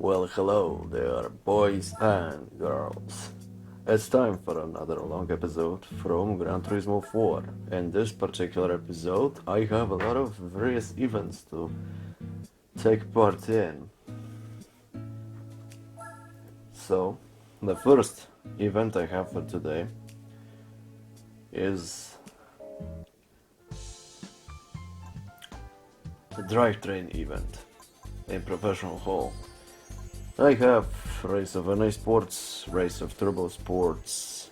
Well, hello there, boys and girls. It's time for another long episode from Gran Turismo 4. In this particular episode, I have a lot of various events to take part in. So, the first event I have for today is the drivetrain event in Professional Hall. I have race of NA Sports, race of Turbo Sports,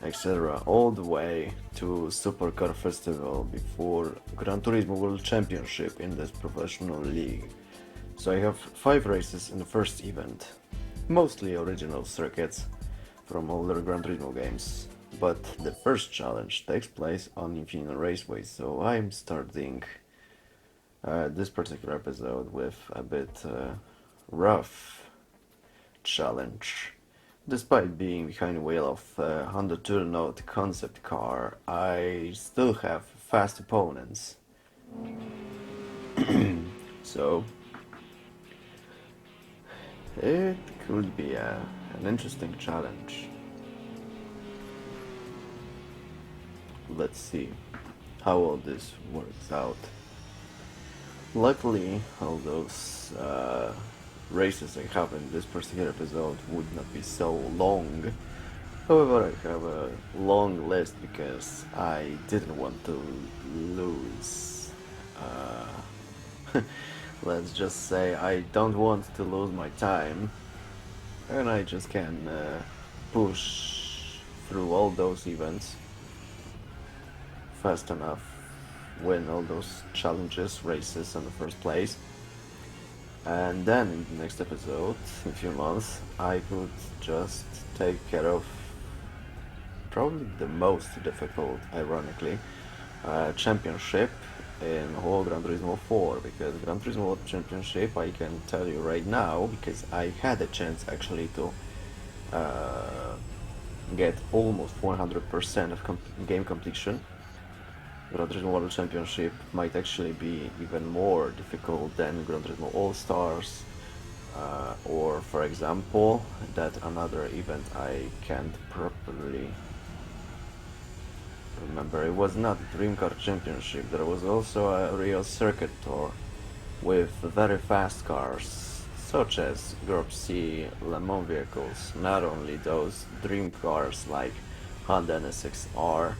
etc. all the way to Supercar Festival before Gran Turismo World Championship in this professional league. So I have 5 races in the first event, mostly original circuits from older Gran Turismo games. But the first challenge takes place on Infinite Raceway, so I'm starting this particular episode with a bit rough challenge. Despite being behind the wheel of a Honda Turnout concept car, I still have fast opponents. So it could be an interesting challenge. Let's see how all this works out. Luckily, all those races I have in this particular episode would not be so long. However, I have a long list because I didn't want to lose. Let's just say I don't want to lose my time, and I just can push through all those events fast enough, win all those challenges, races in the first place. And then in the next episode, in a few months, I could just take care of probably the most difficult, ironically, championship in whole Gran Turismo 4, because Gran Turismo World Championship, I can tell you right now, because I had a chance actually to get almost 100% of game completion. Gran Turismo World Championship might actually be even more difficult than Gran Turismo All-Stars, or for example, that another event I can't properly remember. It was not Dream Car Championship, there was also a real circuit tour with very fast cars, such as Group C Le Mans vehicles, not only those dream cars like Honda NSX-R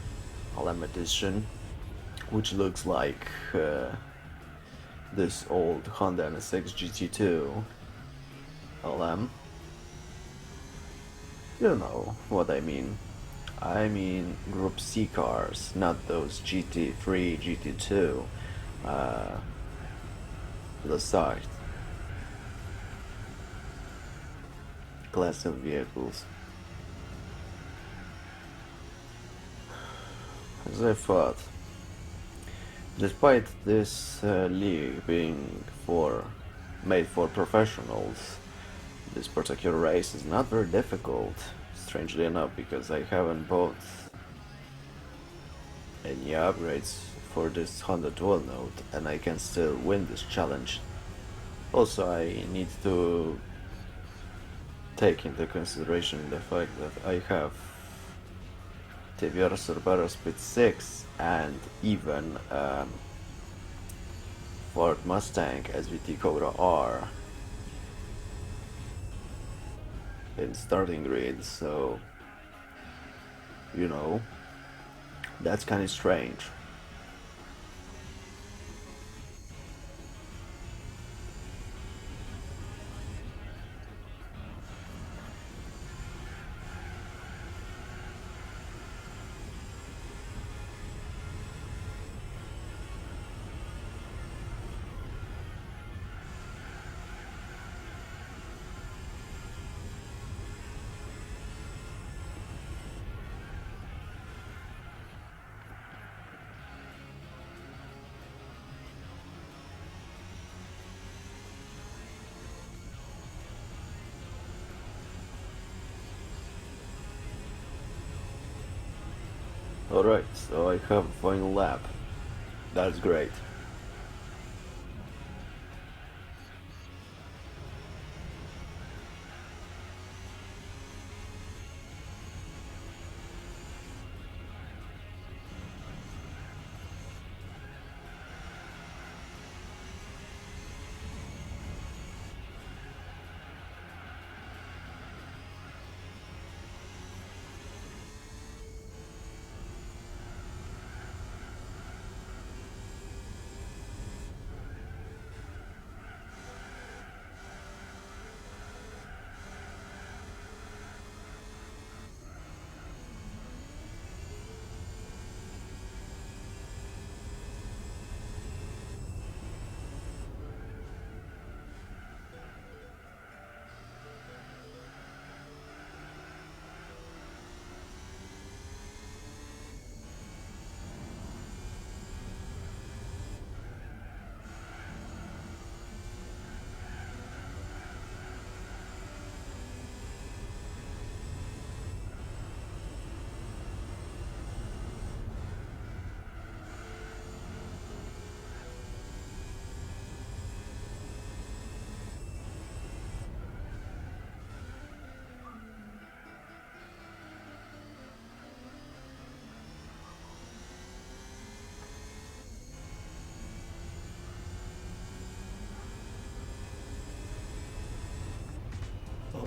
LM Edition, which looks like this old Honda NSX GT2 LM. You know what I mean. I mean Group C cars, not those GT3, GT2, the side class of vehicles. As I thought, despite this league being made for professionals, this particular race is not very difficult, strangely enough, because I haven't bought any upgrades for this Honda Dual Note, and I can still win this challenge. Also, I need to take into consideration the fact that I have TVR Subaru Speed 6 and even Ford Mustang SVT Cobra R in starting grid, so you know, that's kind of strange. Alright, so I have a final lap. That's great.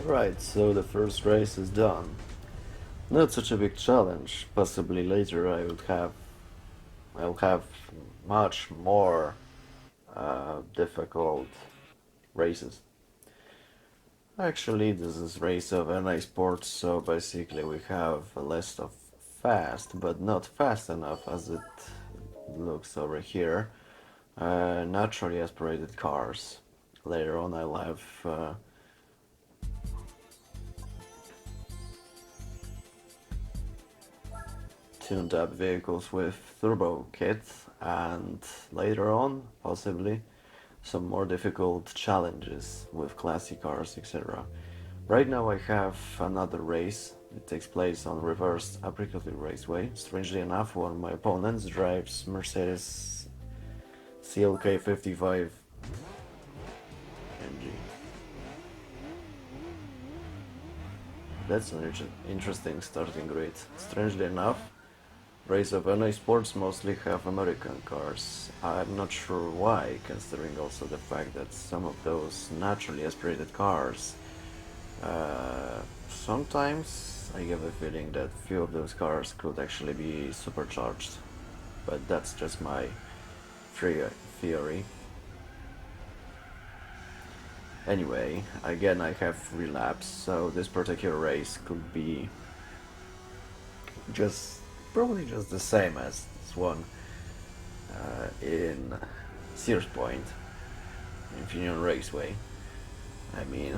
Alright, so the first race is done. Not such a big challenge. Possibly later I'll have much more difficult races. Actually, this is race of NA Sports, so basically we have a list of fast, but not fast enough as it looks over here. Naturally aspirated cars. Later on I'll have tuned up vehicles with turbo kits, and later on, possibly, some more difficult challenges with classic cars, etc. Right now I have another race. It takes place on reversed Apricot Raceway. Strangely enough, one of my opponents drives Mercedes CLK 55 MG. That's an interesting starting grid. Strangely enough, race of NA Sports mostly have American cars. I'm not sure why, considering also the fact that some of those naturally aspirated cars, sometimes I get a feeling that few of those cars could actually be supercharged, but that's just my theory. Anyway, again I have 3 laps, so this particular race could be probably just the same as this one in Sears Point, Infineon Raceway. I mean,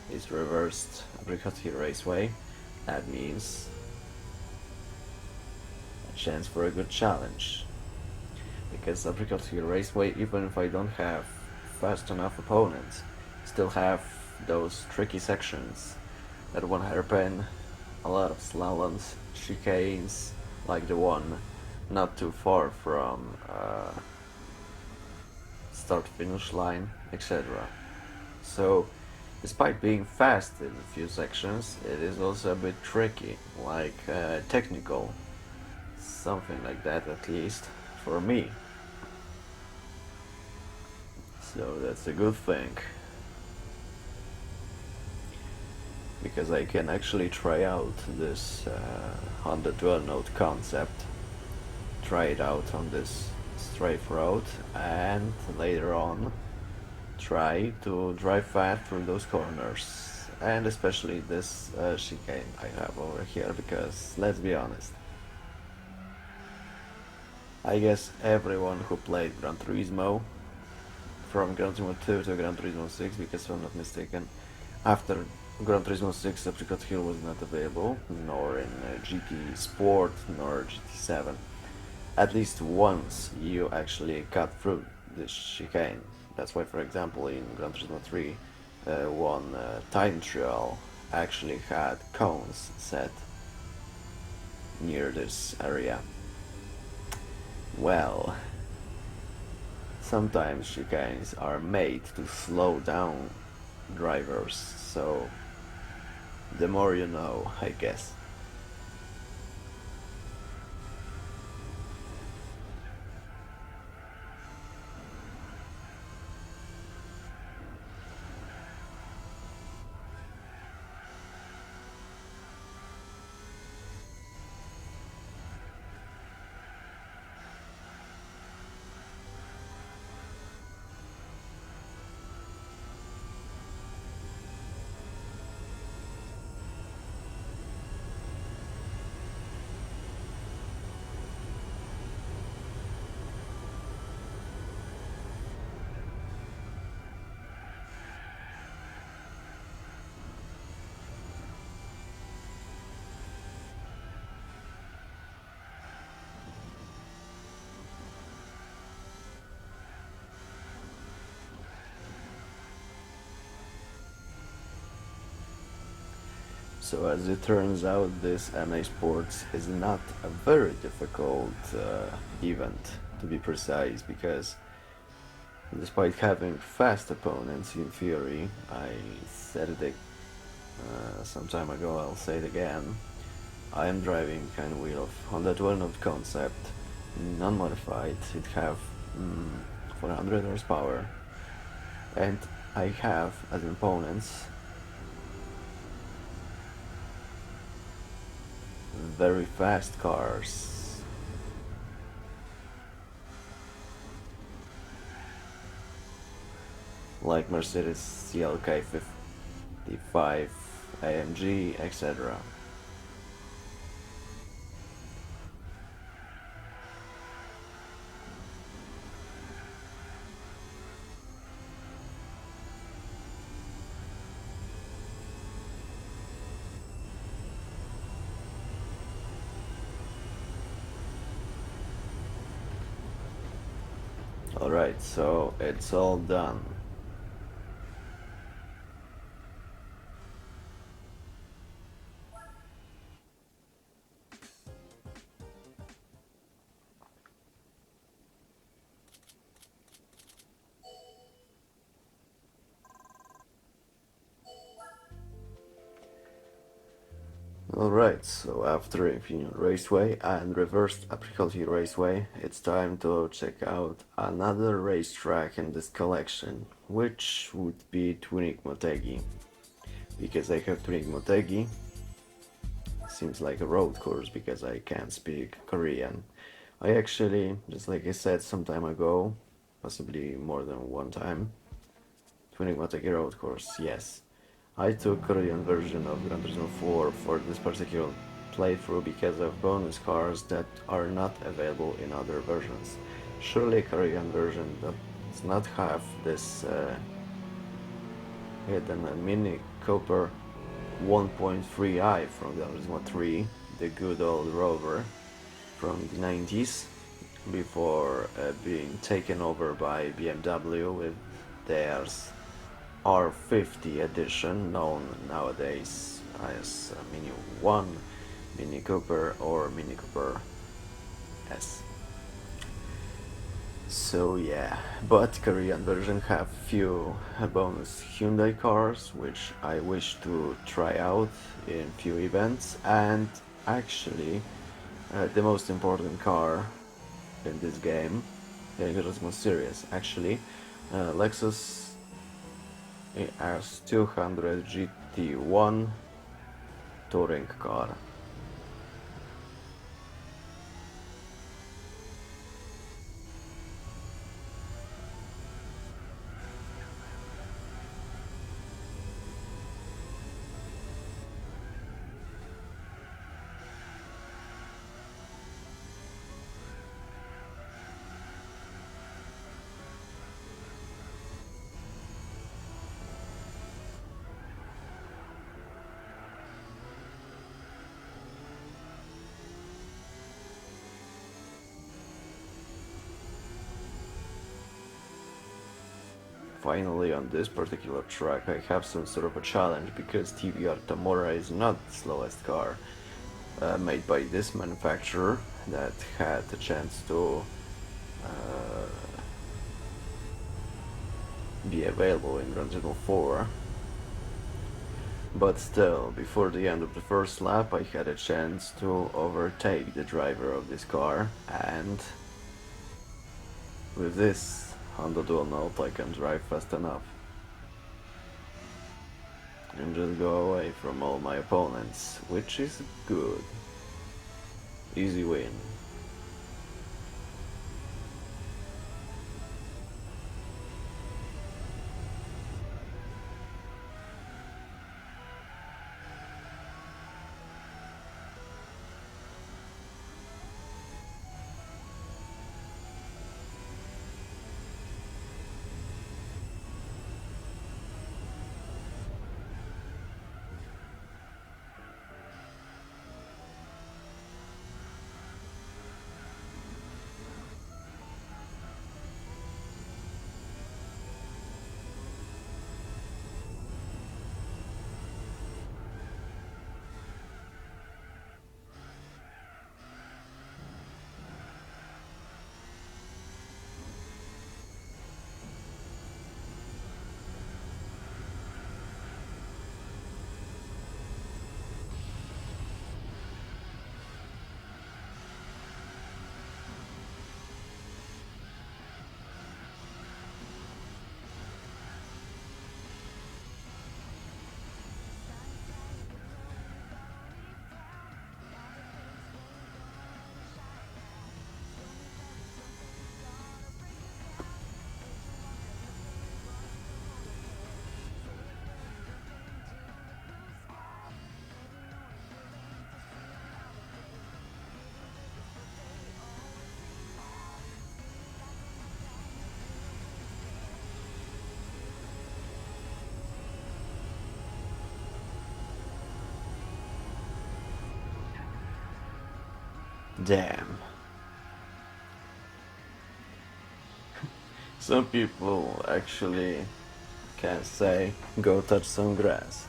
it's reversed Apricot Raceway. That means a chance for a good challenge, because Apricot Raceway, even if I don't have fast enough opponents, still have those tricky sections that one hairpin, a lot of slaloms, chicanes, like the one not too far from start-finish line, etc. So, despite being fast in a few sections, it is also a bit tricky, like technical, something like that at least, for me. So that's a good thing, because I can actually try out this Honda dual node concept, try it out on this straight road, and later on try to drive fast through those corners, and especially this chicane I have over here, because let's be honest, I guess everyone who played Gran Turismo, from Gran Turismo 2 to Gran Turismo 6, because if I'm not mistaken, after Gran Turismo 6 Apricot Hill was not available, nor in GT Sport, nor GT7. At least once you actually cut through this chicane. That's why, for example, in Gran Turismo 3, one time trial actually had cones set near this area. Well, sometimes chicanes are made to slow down drivers, so the more you know, I guess. So as it turns out, this NA Sports is not a very difficult event, to be precise, because despite having fast opponents in theory, I said it some time ago, I'll say it again, I am driving kind of wheel of Honda dual node concept, non-modified. It have 400 horsepower, and I have as opponents very fast cars. Like Mercedes CLK 55, AMG, etc. Alright, so it's all done. Alright, so after Infinite Raceway and reversed Apricot Raceway, it's time to check out another racetrack in this collection, which would be Turismo Motegi. Because I have Turismo Motegi, seems like a road course because I can't speak Korean. I actually, just like I said some time ago, possibly more than one time, Turismo Motegi road course, yes. I took Korean version of Gran Turismo 4 for this particular playthrough because of bonus cars that are not available in other versions. Surely Korean version does not have this hidden Mini Cooper 1.3i from Gran Turismo 3, the good old Rover from the 90s, before being taken over by BMW with theirs R50 edition, known nowadays as Mini 1, Mini Cooper, or Mini Cooper S. So yeah, but Korean version have few bonus Hyundai cars which I wish to try out in few events, and actually the most important car in this game, in Turismo series, actually, Lexus S200 GT1 touring car. Finally, on this particular track I have some sort of a challenge because TVR Tamora is not the slowest car made by this manufacturer that had the chance to be available in Gran Turismo 4. But still, before the end of the first lap I had a chance to overtake the driver of this car, and with this Honda dual note I can drive fast enough and just go away from all my opponents, which is good. Easy win. Damn. Some people actually can say go touch some grass,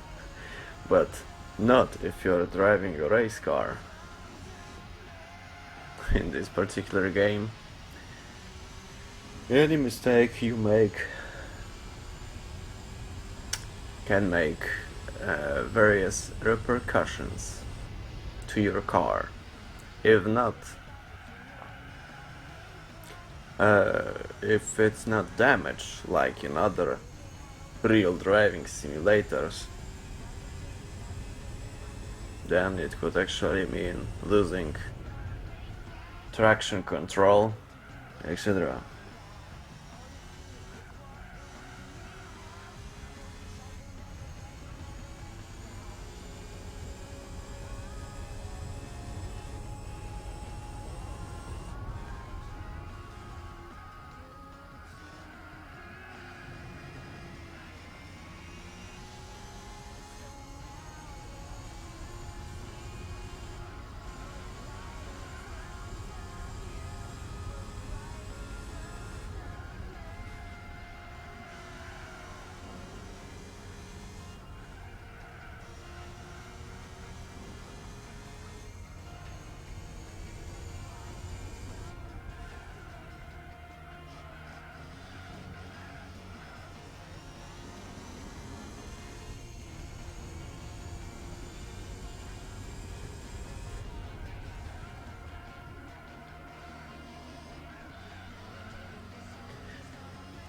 but not if you're driving a race car. In this particular game, any mistake you make can make various repercussions to your car. If not, if it's not damaged like in other real driving simulators, then it could actually mean losing traction control, etc.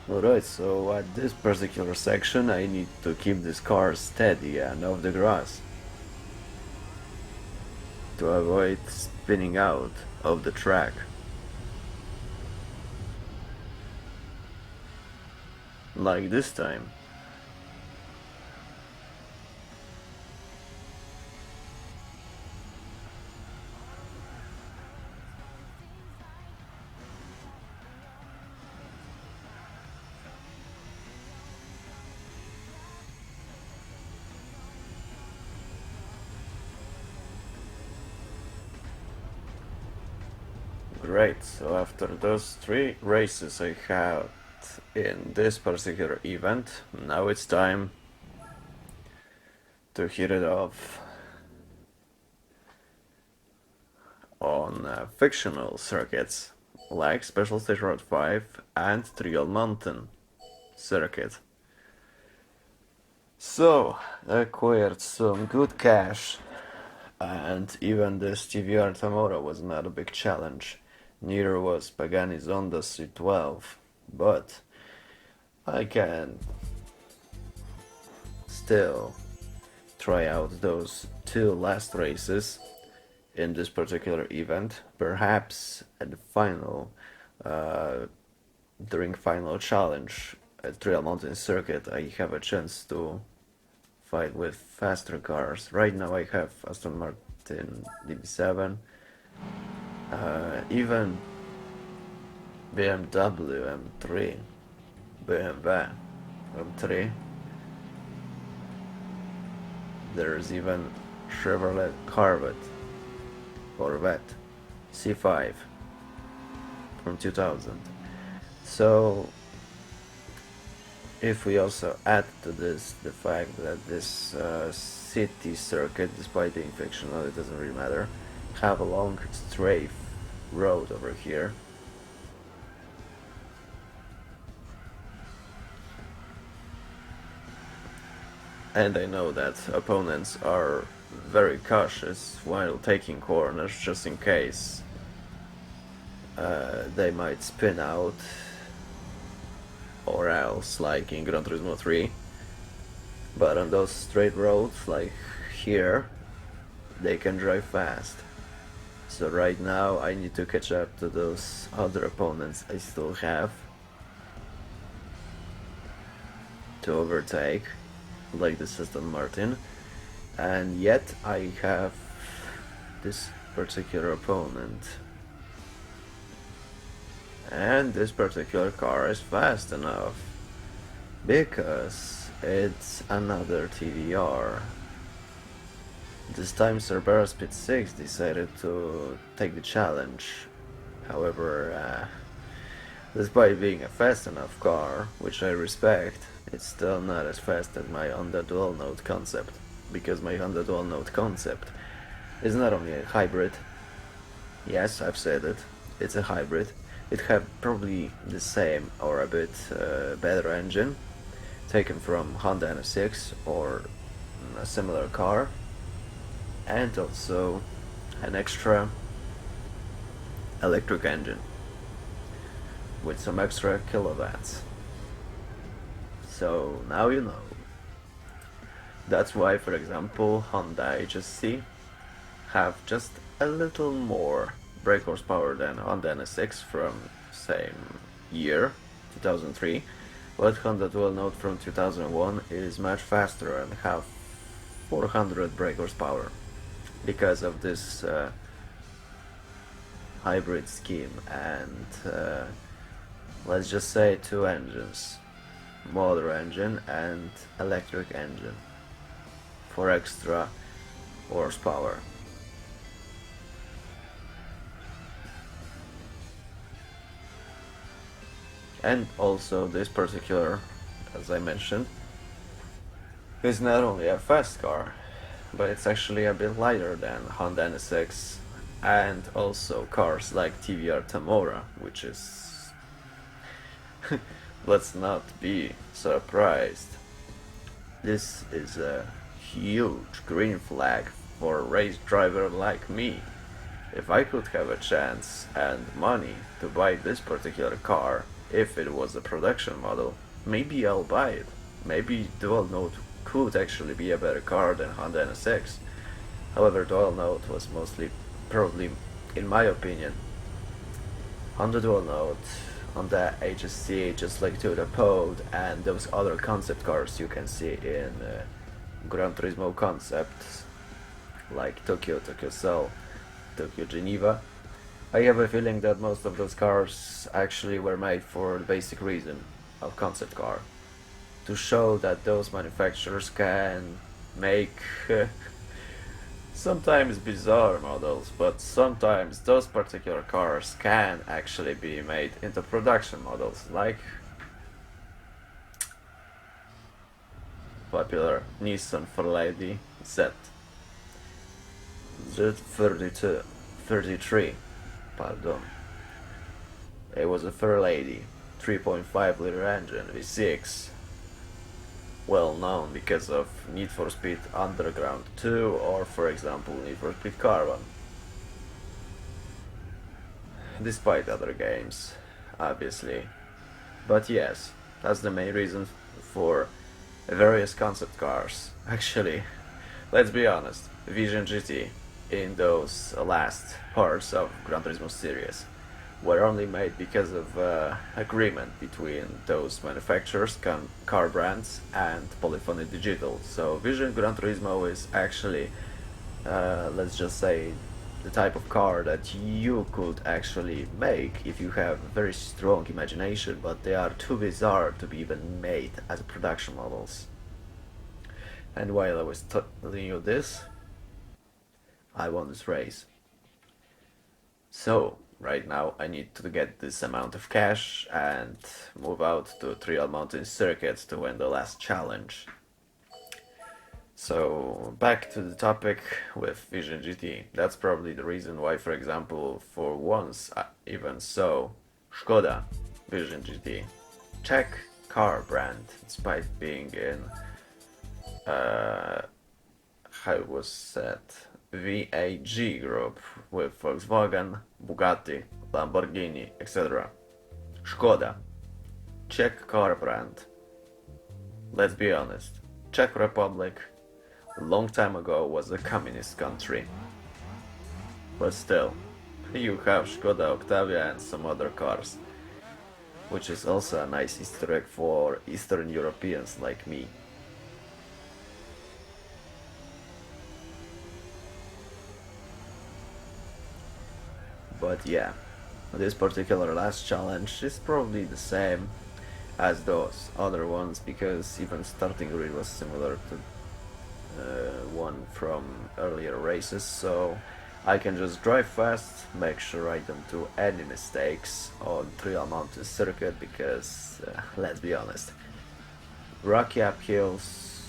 Alright, so at this particular section I need to keep this car steady and off the grass to avoid spinning out of the track. Like this time. Great, so after those 3 races I had in this particular event, now it's time to hit it off on fictional circuits like Special Stage Road 5 and Trial Mountain circuit. So, I acquired some good cash, and even this TVR Tamora was not a big challenge. Neither was Pagani's Honda C12, but I can still try out those 2 last races in this particular event. Perhaps at the final, during final challenge at Trail Mountain Circuit, I have a chance to fight with faster cars. Right now I have Aston Martin DB7, even BMW M3, BMW M3. There's even Chevrolet Corvette C5 from 2000. So if we also add to this the fact that this city circuit, despite being fictional, it doesn't really matter, have a long straight road over here. And I know that opponents are very cautious while taking corners, just in case they might spin out, or else like in Gran Turismo 3. But on those straight roads like here, they can drive fast. So right now I need to catch up to those other opponents I still have to overtake, like this Aston Martin, and yet I have this particular opponent, and this particular car is fast enough because it's another TVR. This time Cerberus PS6 decided to take the challenge. However, despite being a fast enough car, which I respect, it's still not as fast as my Honda Dual Note concept, because my Honda Dual Note concept is not only a hybrid. Yes, I've said it, it's a hybrid. It had probably the same or a bit better engine, taken from Honda NSX or a similar car, and also an extra electric engine with some extra kilowatts. So now you know. That's why, for example, Honda HSC have just a little more brake horsepower than Honda NSX from same year, 2003, but Honda Dual Note from 2001 is much faster and have 400 brake horsepower because of this hybrid scheme and let's just say two engines, motor engine and electric engine for extra horsepower. And also this particular, as I mentioned, is not only a fast car, but it's actually a bit lighter than Honda NSX and also cars like TVR Tamora, which is let's not be surprised. This is a huge green flag for a race driver like me. If I could have a chance and money to buy this particular car, if it was a production model, maybe I'll buy it. Maybe Dual Note could actually be a better car than Honda NSX. However, Dual Note was mostly, probably, in my opinion, Honda Dual Note, Honda HSC, just like to the Pod, and those other concept cars you can see in Gran Turismo concepts, like Tokyo, Tokyo Seoul, Tokyo Geneva. I have a feeling that most of those cars actually were made for the basic reason of concept car, to show that those manufacturers can make sometimes bizarre models, but sometimes those particular cars can actually be made into production models, like popular Nissan Fairlady Z32, 33. Pardon. It was a Fairlady 3.5 liter engine V6, well known because of Need for Speed Underground 2 or for example Need for Speed Carbon. Despite other games, obviously. But yes, that's the main reason for various concept cars. Actually, let's be honest, Vision GT in those last parts of Gran Turismo series were only made because of agreement between those manufacturers, car brands, and Polyphony Digital. So Vision Gran Turismo is actually, let's just say, the type of car that you could actually make if you have very strong imagination, but they are too bizarre to be even made as production models. And while I was telling you this, I won this race. So, right now I need to get this amount of cash and move out to Trial Mountain Circuit to win the last challenge. So, back to the topic with Vision GT. That's probably the reason why, for example, for once, even so, Skoda Vision GT, Czech car brand, despite being in, how it was said, VAG group with Volkswagen, Bugatti, Lamborghini, etc. Skoda, Czech car brand. Let's be honest, Czech Republic a long time ago was a communist country. But still, you have Skoda Octavia and some other cars, which is also a nice Easter egg for Eastern Europeans like me. But yeah, this particular last challenge is probably the same as those other ones because even starting grid was similar to one from earlier races, so I can just drive fast, make sure I don't do any mistakes on Trial Mountain circuit because, let's be honest, rocky uphills,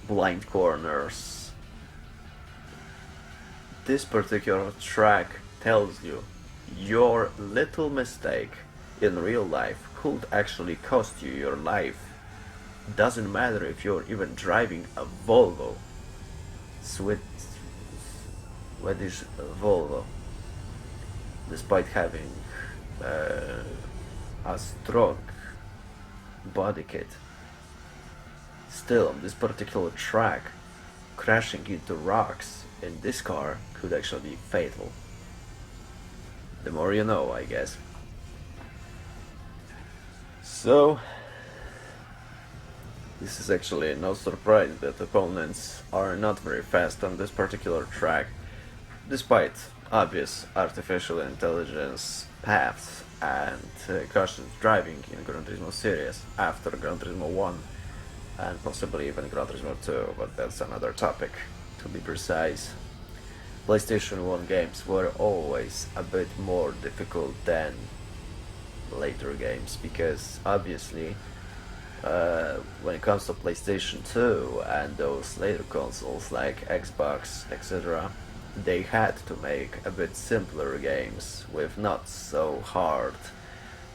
blind corners, this particular track tells you your little mistake in real life could actually cost you your life. Doesn't matter if you're even driving a Volvo, Swedish Volvo, despite having a strong body kit. Still, on this particular track, crashing into rocks in this car could actually be fatal. The more you know, I guess. So, this is actually no surprise that opponents are not very fast on this particular track, despite obvious artificial intelligence paths and cautious driving in Gran Turismo series after Gran Turismo 1 and possibly even Gran Turismo 2, but that's another topic. To be precise, PlayStation 1 games were always a bit more difficult than later games because obviously when it comes to PlayStation 2 and those later consoles like Xbox, etc., they had to make a bit simpler games with not so hard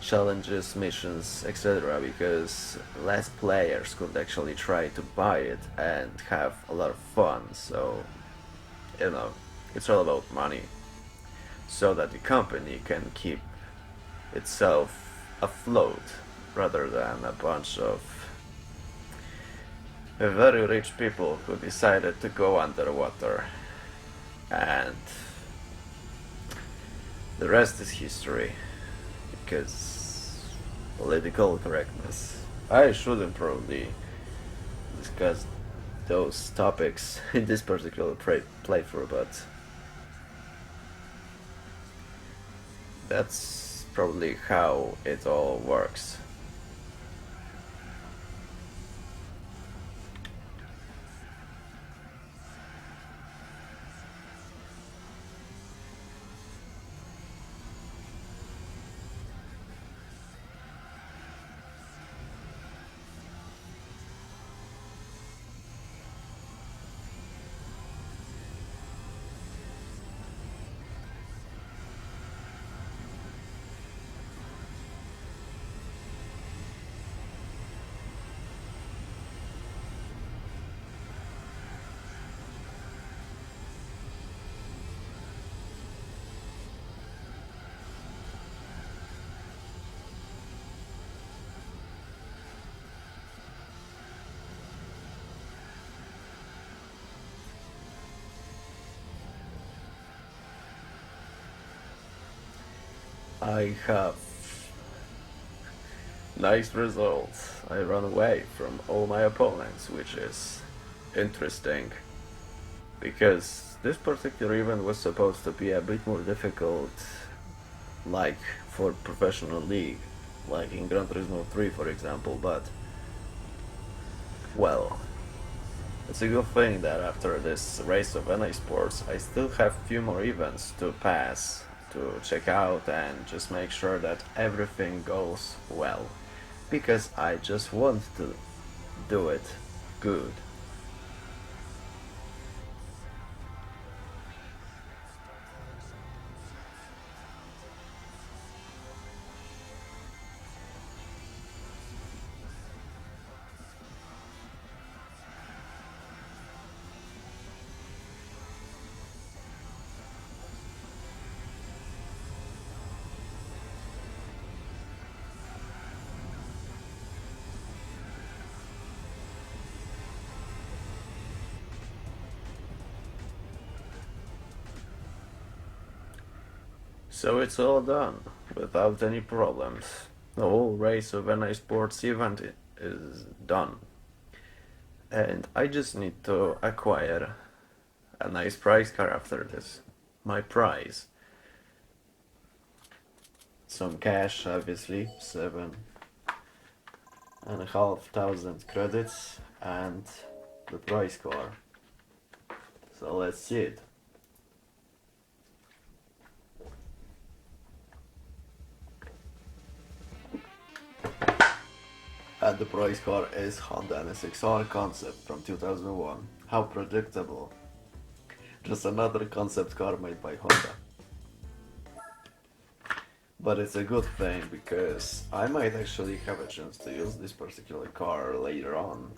challenges, missions, etc., because less players could actually try to buy it and have a lot of fun. So, you know, it's all about money, so that the company can keep itself afloat rather than a bunch of very rich people who decided to go underwater. And the rest is history, because political correctness. I shouldn't probably discuss those topics in this particular playthrough, but that's probably how it all works. I have nice results. I run away from all my opponents, which is interesting because this particular event was supposed to be a bit more difficult, like for professional league, like in Gran Turismo 3 for example, but well, it's a good thing that after this race of NA Sports I still have few more events to pass, to check out and just make sure that everything goes well, because I just want to do it good. So it's all done, without any problems. The whole race of NA Sports event is done. And I just need to acquire a nice prize car after this. My prize. Some cash, obviously, 7,500 credits, and the prize car. So let's see it. And the prize car is Honda NSX-R concept from 2001. How predictable. Just another concept car made by Honda. But it's a good thing because I might actually have a chance to use this particular car later on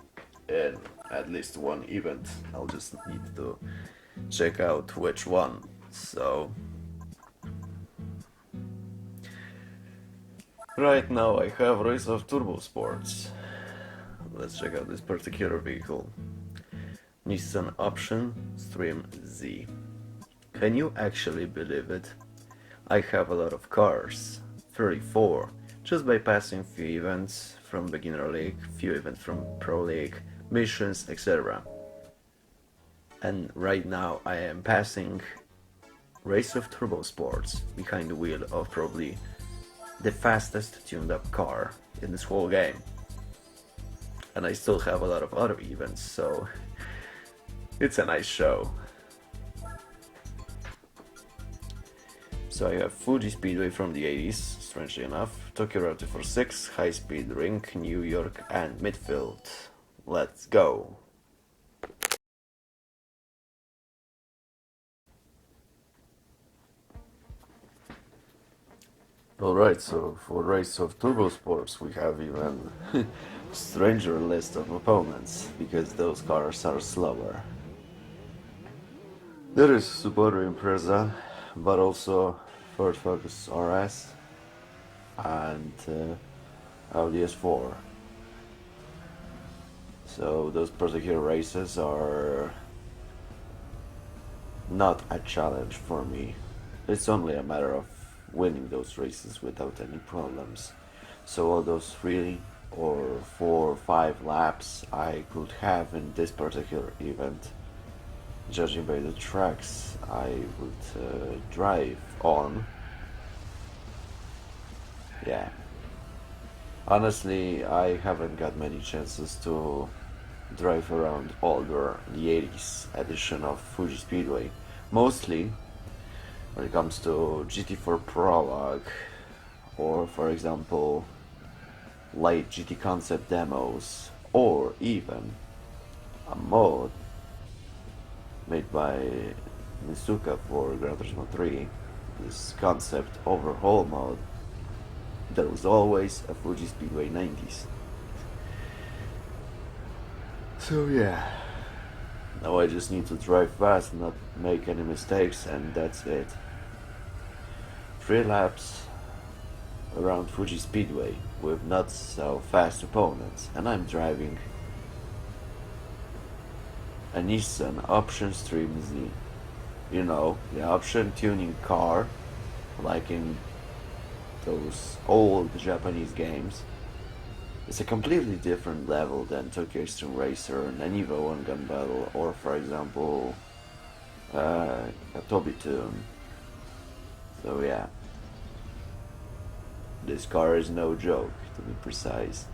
in at least one event. I'll just need to check out which one. So right now I have Race of Turbo Sports. Let's check out this particular vehicle. Nissan Option Stream Z. Can you actually believe it? I have a lot of cars, 34, just by passing few events from beginner league, few events from pro league, missions, etc. And right now I am passing Race of Turbo Sports behind the wheel of probably the fastest tuned up car in this whole game. And I still have a lot of other events, so it's a nice show. So I have Fuji Speedway from the 80s, strangely enough, Tokyo Route 246, High Speed Ring, New York and Midfield. Let's go! Alright, so for Race of Turbo Sports we have even stranger list of opponents, because those cars are slower. There is Subaru Impreza, but also Ford Focus RS and Audi S4. So those particular races are not a challenge for me. It's only a matter of winning those races without any problems. So all those 3 or 4 or 5 laps I could have in this particular event, judging by the tracks I would drive on. Yeah. Honestly, I haven't got many chances to drive around older, the 80s edition of Fuji Speedway. Mostly when it comes to GT4 Prologue, or for example, late GT concept demos, or even a mod made by Nisuka for Gran Turismo 3, this concept overhaul mode. There was always a Fuji Speedway 90s. So yeah, now I just need to drive fast, not make any mistakes, and that's it. 3 laps around Fuji Speedway with not so fast opponents, and I'm driving a Nissan Option Stream Z. You know, the option tuning car, like in those old Japanese games. It's a completely different level than Tokyo Extreme Racer, an Evo One Gun Battle, or for example, a Toby Tune. So yeah, this car is no joke, to be precise.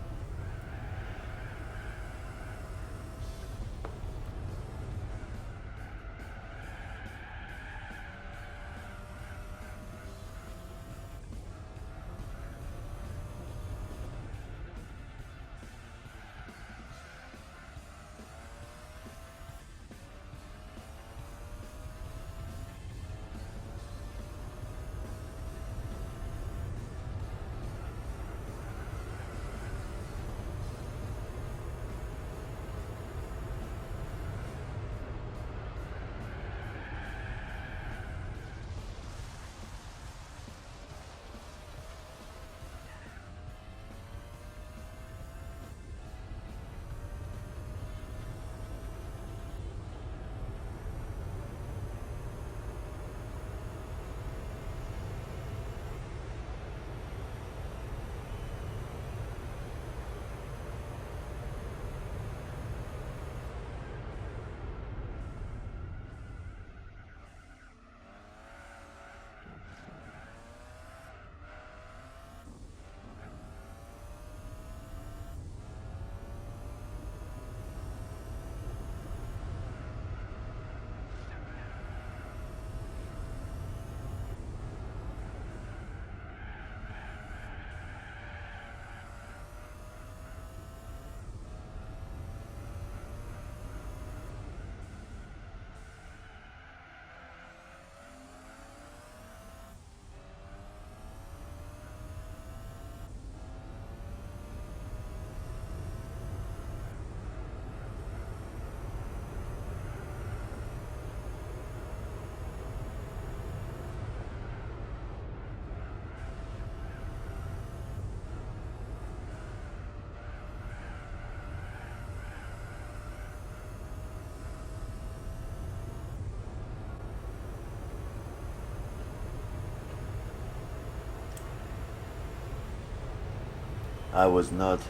I was not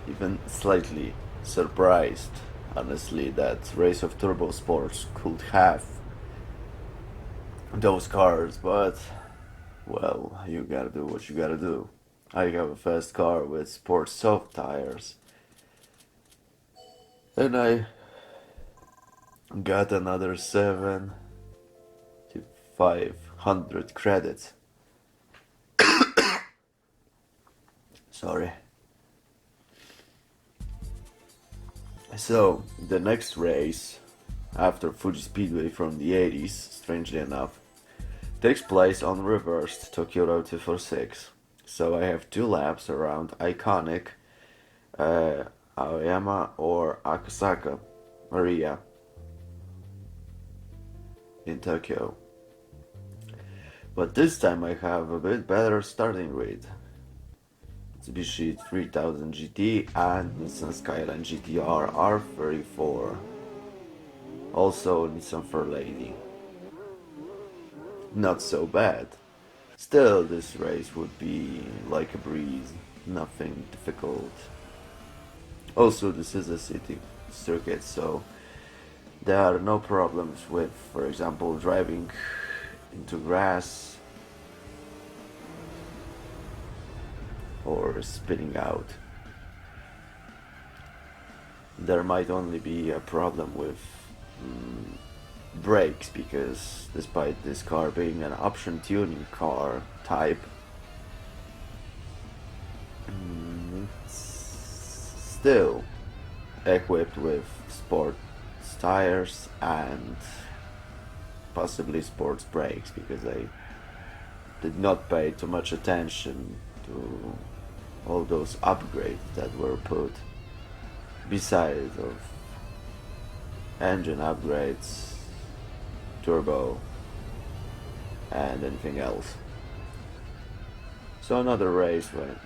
even slightly surprised, honestly, that Race of Turbo Sports could have those cars, but well, you gotta do what you gotta do. I have a fast car with sports soft tires, and I got another 7 to 500 credits. Sorry. So, the next race, after Fuji Speedway from the 80s, strangely enough, takes place on reversed Tokyo Road 246. So I have 2 laps around iconic Aoyama or Akasaka area in Tokyo. But this time I have a bit better starting grid. Mitsubishi 3000 GT and Nissan Skyline GTR R34. Also Nissan Fairlady. Not so bad. Still, this race would be like a breeze, nothing difficult. Also, this is a city circuit, so there are no problems with, for example, driving into grass or spinning out. There might only be a problem with brakes, because despite this car being an option tuning car type, it's still equipped with sports tires and possibly sports brakes, because I did not pay too much attention to all those upgrades that were put besides of engine upgrades, turbo, and anything else. So another race when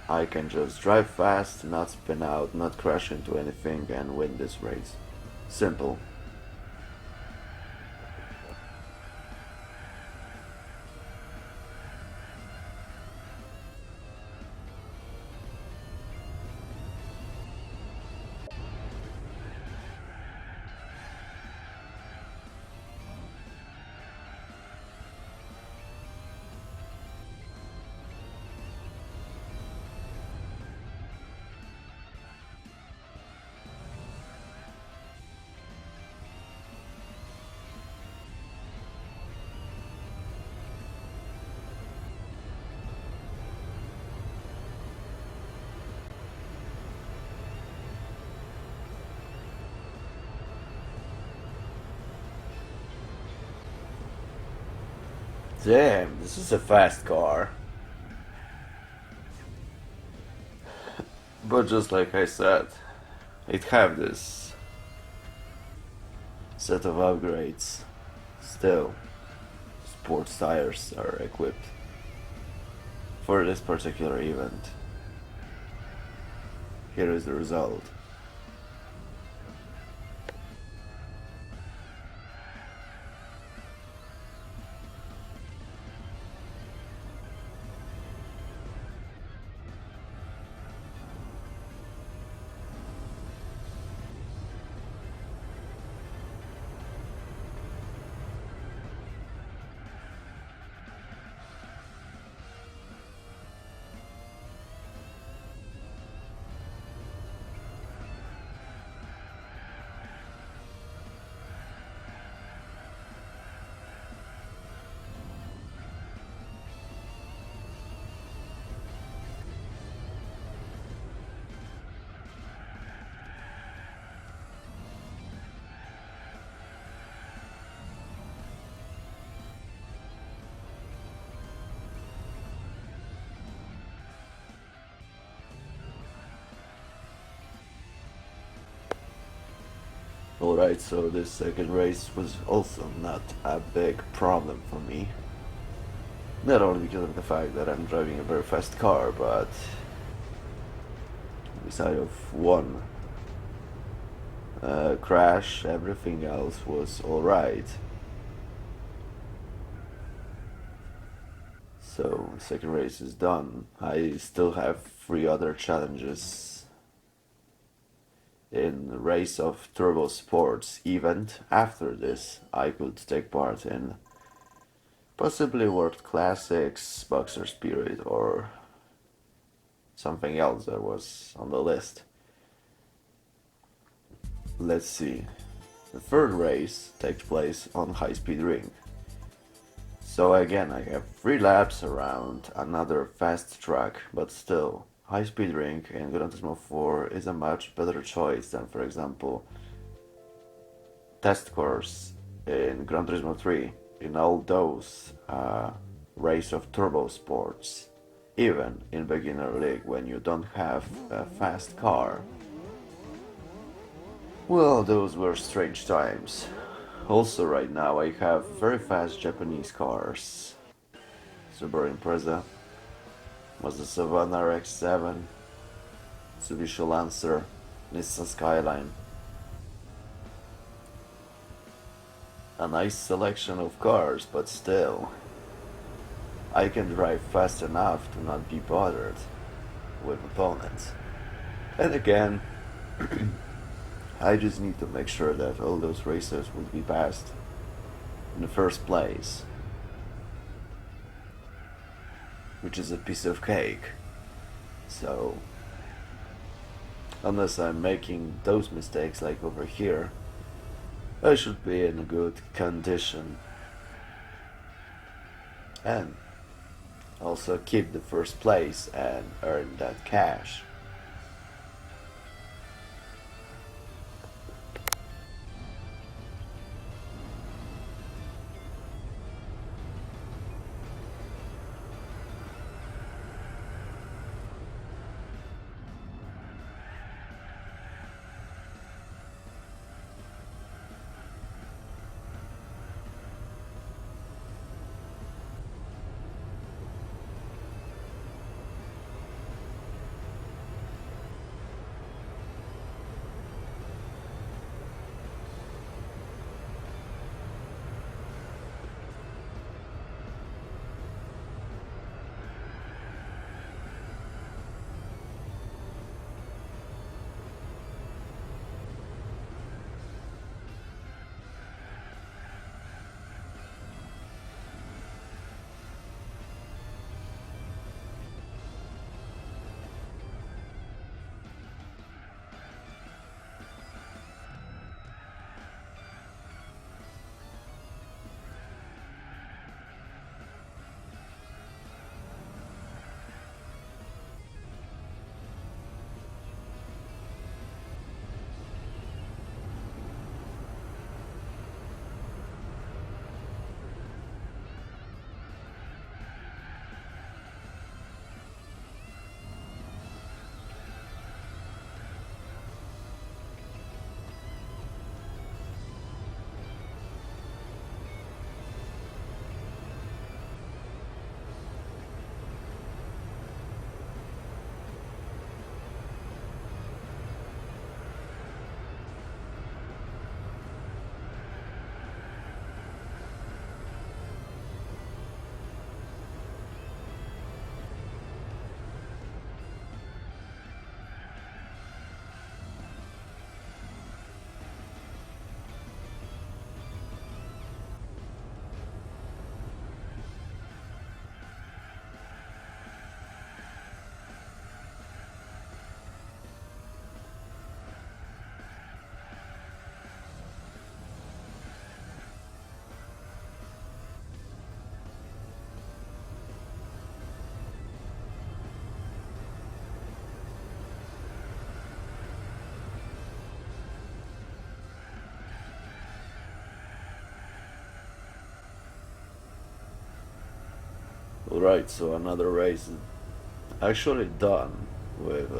I can just drive fast, not spin out, not crash into anything, and win this race. Simple. Damn, this is a fast car. But just like I said, it have this set of upgrades. Still, sports tires are equipped for this particular event. Here is the result. Alright, so this second race was also not a big problem for me. Not only because of the fact that I'm driving a very fast car, but beside of one crash, everything else was alright. So the second race is done. I still have three other challenges in the race of Turbo Sports event. After this, I could take part in possibly World Classics, Boxer Spirit, or something else that was on the list. Let's see. The third race takes place on high speed ring. So again, I have 3 laps around another fast track, but still, high speed ring in Gran Turismo 4 is a much better choice than, for example, test course in Gran Turismo 3, in all those race of turbo sports, even in beginner league when you don't have a fast car. Well, those were strange times. Also, right now I have very fast Japanese cars. Subaru Impreza, Mazda Savannah RX-7, Mitsubishi Lancer, Nissan Skyline. A nice selection of cars, but still, I can drive fast enough to not be bothered with opponents. And again, I just need to make sure that all those racers will be passed in the first place, which is a piece of cake. So, unless I'm making those mistakes like over here, I should be in a good condition. And also keep the first place and earn that cash. Alright, so another race is actually done with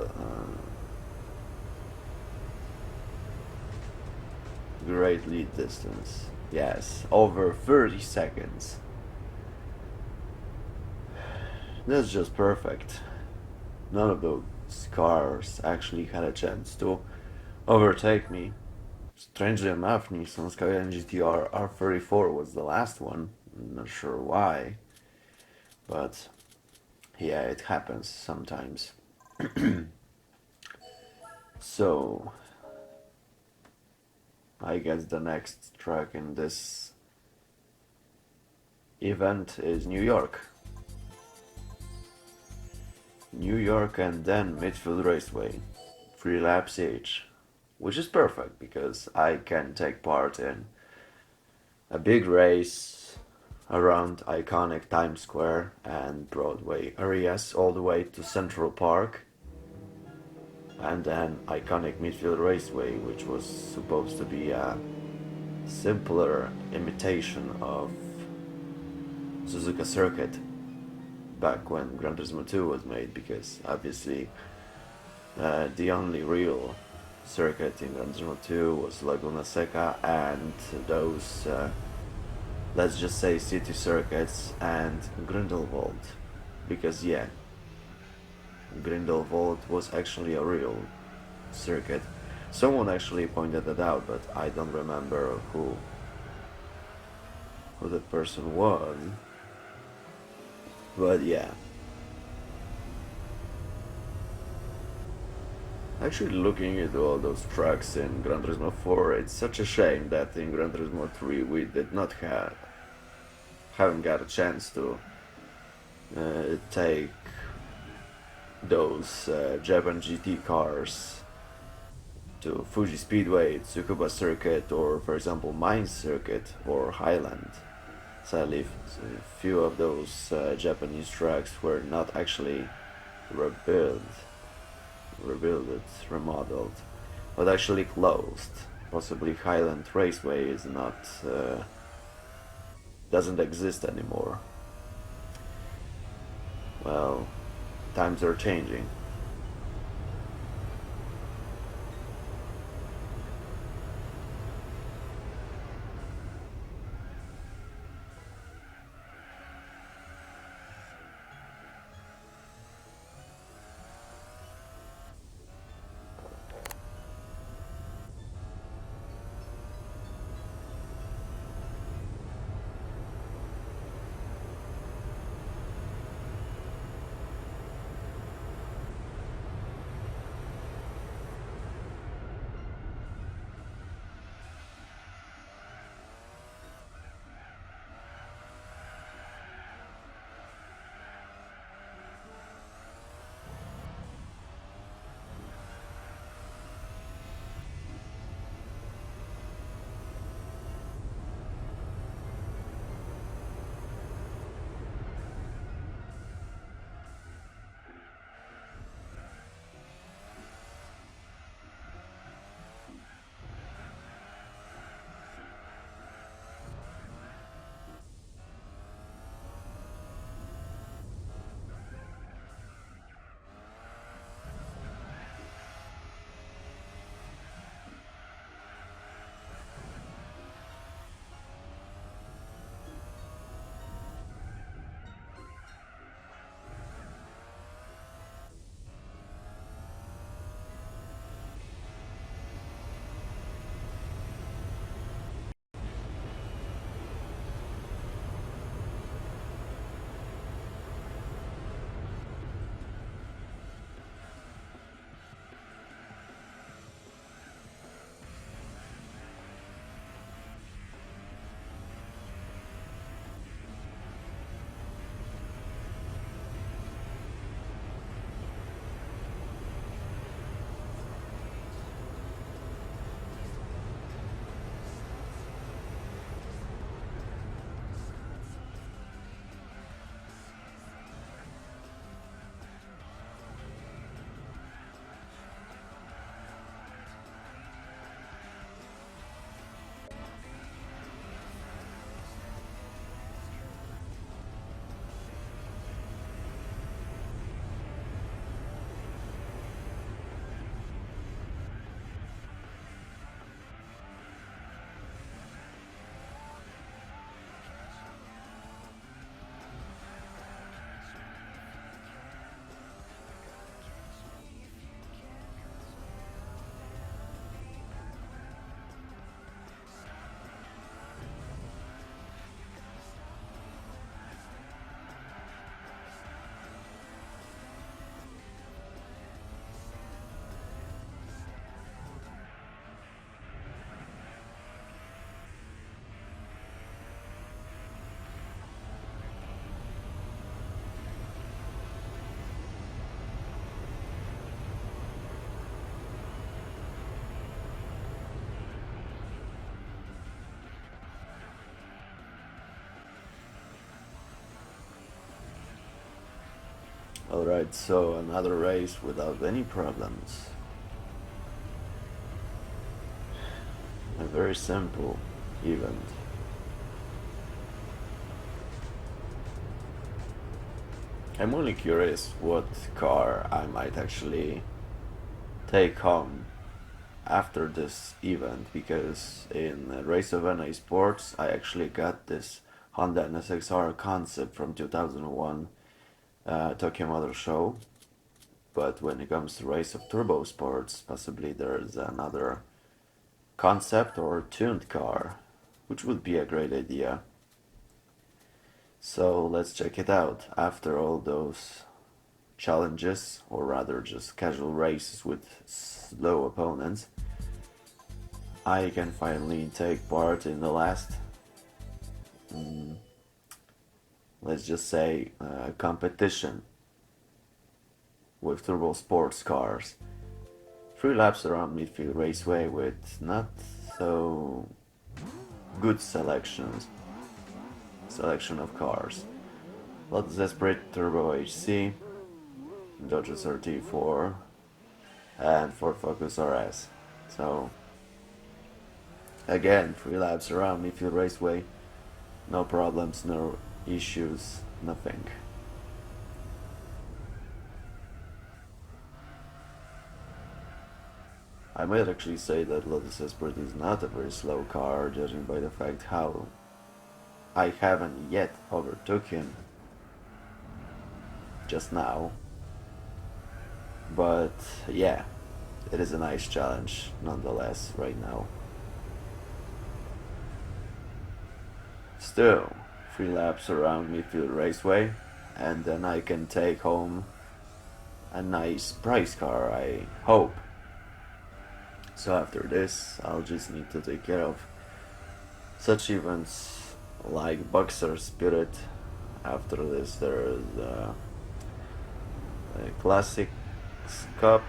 great lead distance. Yes, over 30 seconds. That's just perfect. None of those cars actually had a chance to overtake me. Strangely enough, Nissan Skyline GTR R34 was the last one. I'm not sure why. but yeah, it happens sometimes. So, I guess the next track in this event is New York. New York and then Midfield Raceway, 3 laps each, which is perfect because I can take part in a big race around iconic Times Square and Broadway areas all the way to Central Park, and then iconic Midfield Raceway, which was supposed to be a simpler imitation of Suzuka Circuit back when Gran Turismo 2 was made, because obviously the only real circuit in Gran Turismo 2 was Laguna Seca and those, let's just say, city circuits and Grindelwald, because yeah, Grindelwald was actually a real circuit. Someone actually pointed it out, but I don't remember who the person was. But yeah. Actually, looking at all those tracks in Gran Turismo 4, it's such a shame that in Gran Turismo 3 we did not haven't got a chance to take those Japan GT cars to Fuji Speedway, Tsukuba Circuit, or for example Mines Circuit or Highland. Sadly, a few of those Japanese tracks were not actually rebuilt, remodeled, but actually closed. Possibly Highland Raceway is not, doesn't exist anymore. Well, times are changing. Alright, so another race without any problems. A very simple event. I'm only curious what car I might actually take home after this event, because in Race of NA Sports I actually got this Honda NSXR concept from 2001 Tokyo Motor Show, but when it comes to Race of Turbo Sports, possibly there's another concept or tuned car, which would be a great idea. So let's check it out. After all those challenges, or rather just casual races with slow opponents, I can finally take part in the last, let's just say, competition with turbo sports cars. 3 laps around midfield raceway with not so good selection of cars. Lotus Esprit Turbo HC, Dodge SRT4, and Ford Focus RS. So again, 3 laps around midfield raceway, no problems, no issues, nothing. I might actually say that Lotus Esprit is not a very slow car, judging by the fact how I haven't yet overtook him just now. But yeah, it is a nice challenge nonetheless right now. Still, 3 laps around midfield raceway, and then I can take home a nice prize car, I hope. So after this, I'll just need to take care of such events like Boxer Spirit. After this, there's a Classics Cup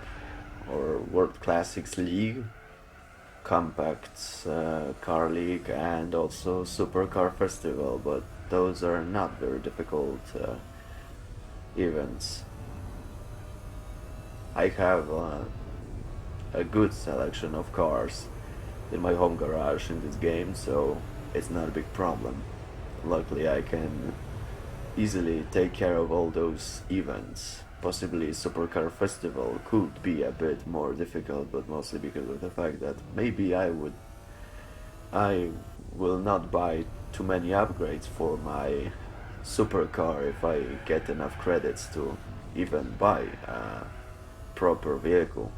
or World Classics League, Compact Car League, and also Supercar Festival, but those are not very difficult events. I have a good selection of cars in my home garage in this game, so it's not a big problem. Luckily, I can easily take care of all those events. Possibly Supercar Festival could be a bit more difficult, but mostly because of the fact that maybe I will not buy too many upgrades for my supercar if I get enough credits to even buy a proper vehicle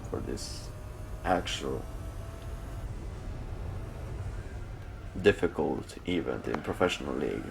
for this actual difficult event in professional league.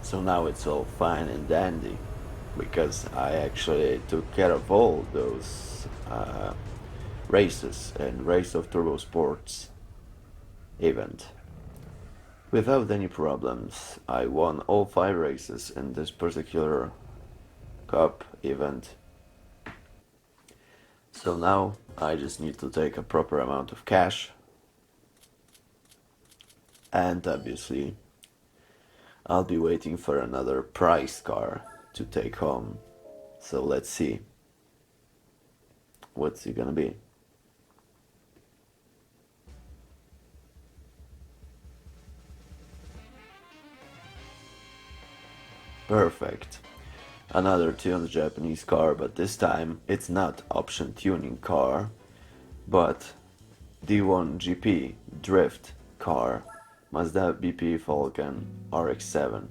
So now it's all fine and dandy because I actually took care of all those races and Race of Turbo Sports event. Without any problems, I won all 5 races in this particular cup event. So now I just need to take a proper amount of cash, and obviously I'll be waiting for another prize car to take home. So let's see what's it gonna be. Perfect. Another tuned Japanese car, but this time it's not option tuning car, but D1 GP drift car, Mazda BP Falcon RX-7.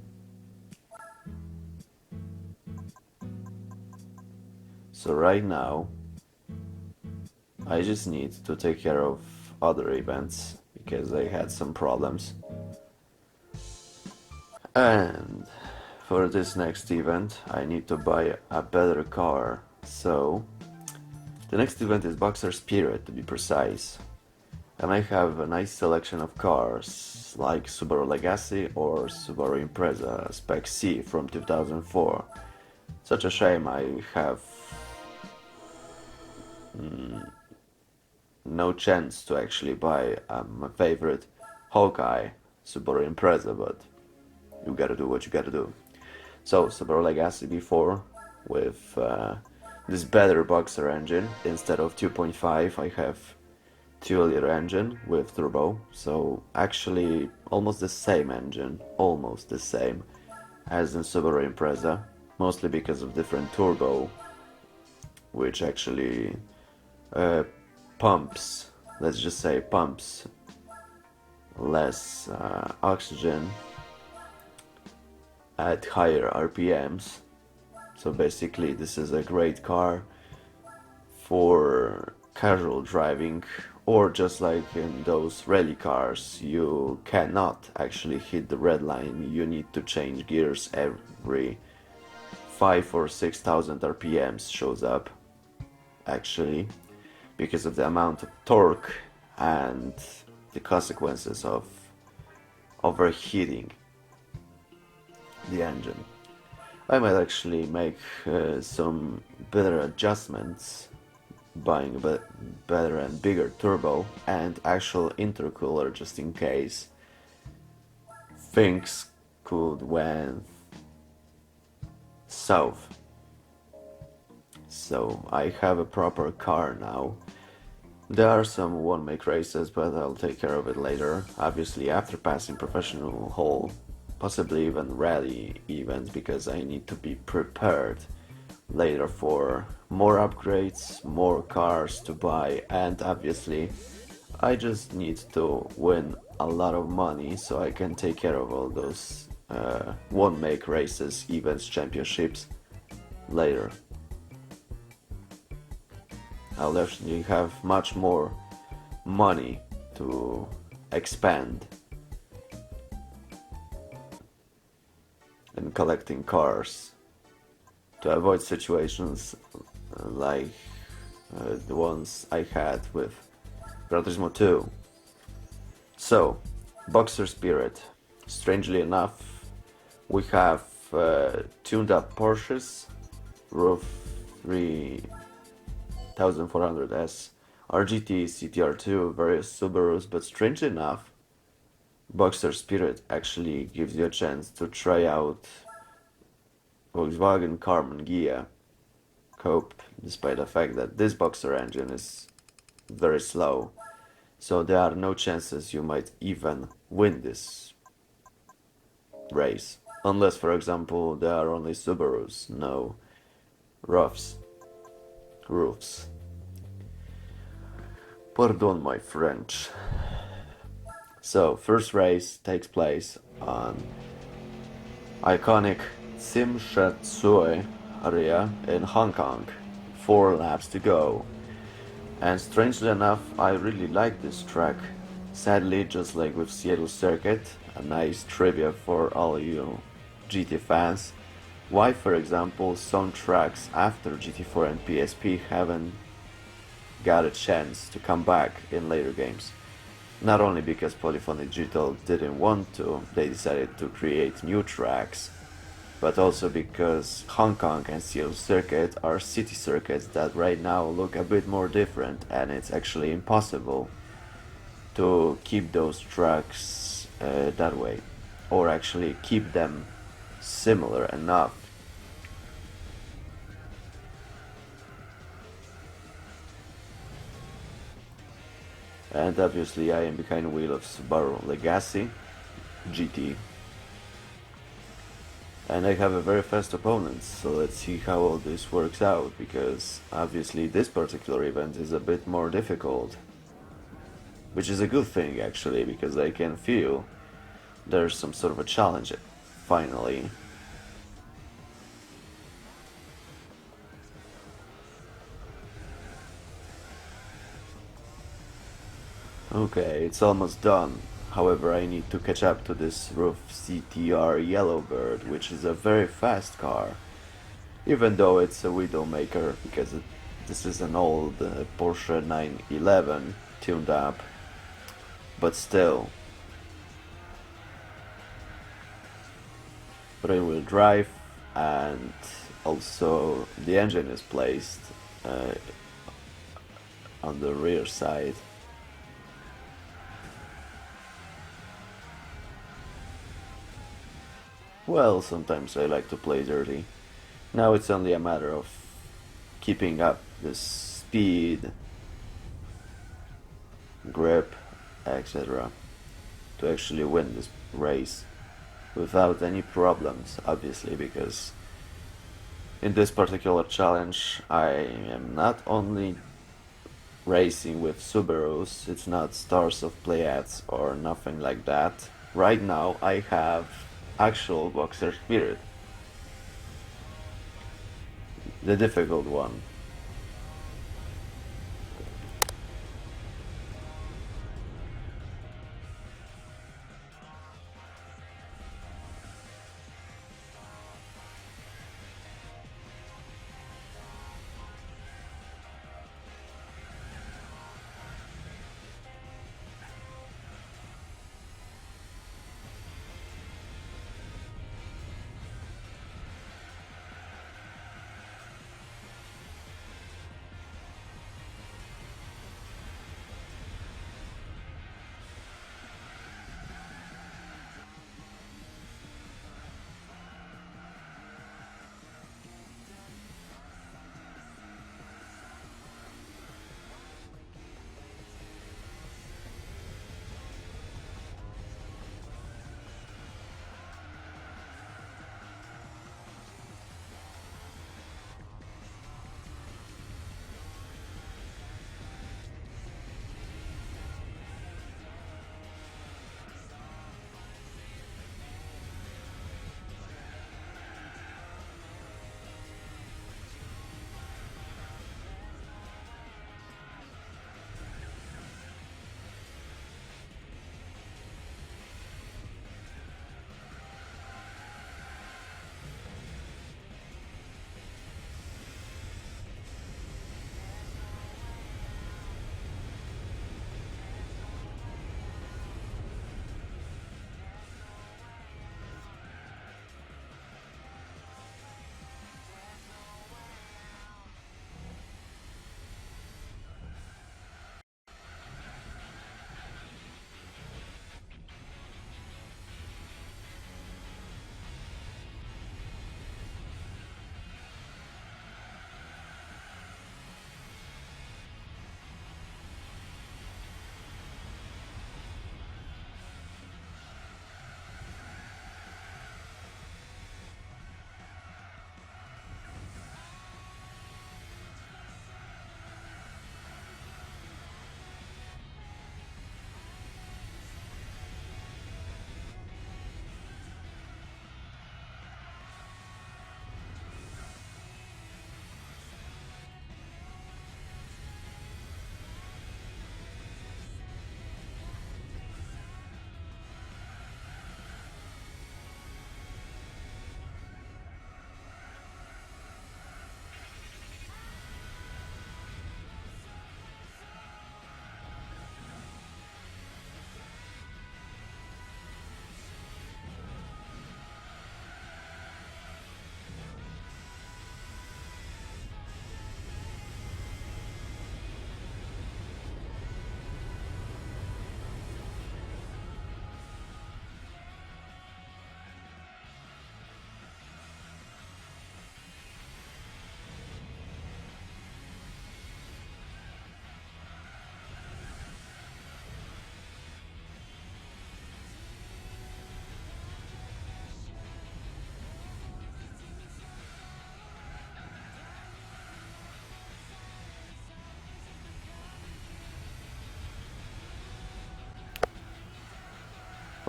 So right now I just need to take care of other events because I had some problems. And for this next event I need to buy a better car. So the next event is Boxer Spirit, to be precise. And I have a nice selection of cars like Subaru Legacy or Subaru Impreza Spec C from 2004. Such a shame I have no chance to actually buy my favorite Hawkeye Subaru Impreza, but you gotta do what you gotta do. So Subaru Legacy B4 with this better Boxer engine. Instead of 2.5 I have 2-liter engine with turbo, so actually almost the same engine, almost the same as in Subaru Impreza, mostly because of different turbo, which actually pumps, let's just say pumps less oxygen at higher RPMs. So basically this is a great car for casual driving, or just like in those rally cars, you cannot actually hit the red line, you need to change gears every 5 or 6,000 RPMs shows up, actually, because of the amount of torque and the consequences of overheating the engine. I might actually make some better adjustments, buying a better and bigger turbo and actual intercooler, just in case things could went south. So I have a proper car now. There are some one-make races, but I'll take care of it later, obviously after passing professional hole, possibly even rally events, because I need to be prepared later for more upgrades, more cars to buy, and obviously I just need to win a lot of money so I can take care of all those one-make races, events, championships later. I'll definitely have much more money to expand in collecting cars, to avoid situations like the ones I had with Gran Turismo 2. So, Boxer Spirit. Strangely enough, we have tuned up Porsches, Roof 3400S, RGT, CTR2, various Subarus, but strangely enough, Boxer Spirit actually gives you a chance to try out Volkswagen Carmen Ghia Coupe, despite the fact that this Boxer engine is very slow. So there are no chances you might even win this race. Unless, for example, there are only Subarus, no roofs. Pardon my French. So, first race takes place on iconic Tsim Sha Tsui area in Hong Kong. 4 laps to go. And strangely enough, I really like this track. Sadly, just like with Seattle Circuit, a nice trivia for all you GT fans why, for example, some tracks after GT4 and PSP haven't got a chance to come back in later games. Not only because Polyphony Digital didn't want to, they decided to create new tracks, but also because Hong Kong and Seattle circuit are city circuits that right now look a bit more different, and it's actually impossible to keep those tracks that way, or actually keep them similar enough. And obviously I am behind the wheel of Subaru Legacy GT. And I have a very fast opponent, so let's see how all this works out, because obviously this particular event is a bit more difficult. Which is a good thing actually, because I can feel there's some sort of a challenge finally. Okay, it's almost done. However, I need to catch up to this Roof CTR Yellowbird, which is a very fast car. Even though it's a Widowmaker, because this is an old Porsche 911 tuned up. But still. Rear-wheel drive, and also the engine is placed on the rear side. Well, sometimes I like to play dirty. Now it's only a matter of keeping up the speed, grip, etc. to actually win this race without any problems, obviously, because in this particular challenge I am not only racing with Subarus, it's not Stars of Pleiades or nothing like that. Right now I have actual Boxer Spirit, the difficult one.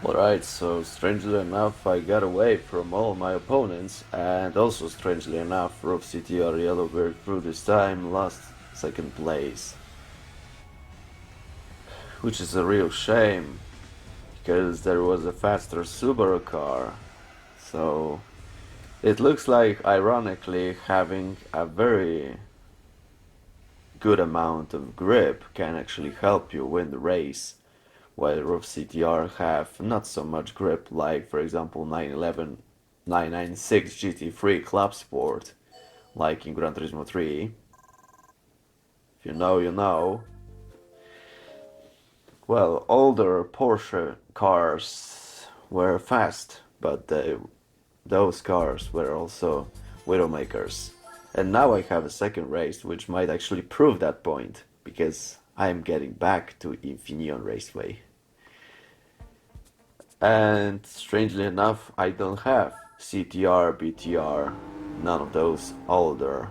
Alright, so strangely enough, I got away from all my opponents, and also strangely enough, Roof City or Yellowbird through this time lost second place. Which is a real shame, because there was a faster Subaru car. So it looks like, ironically, having a very good amount of grip can actually help you win the race, while Roof CTR have not so much grip, like for example 911, 996 GT3 Club Sport, like in Gran Turismo 3. If you know, you know. Well, older Porsche cars were fast, but those cars were also Widowmakers. And now I have a second race which might actually prove that point, because I'm getting back to Infineon Raceway. And strangely enough, I don't have CTR, BTR, none of those older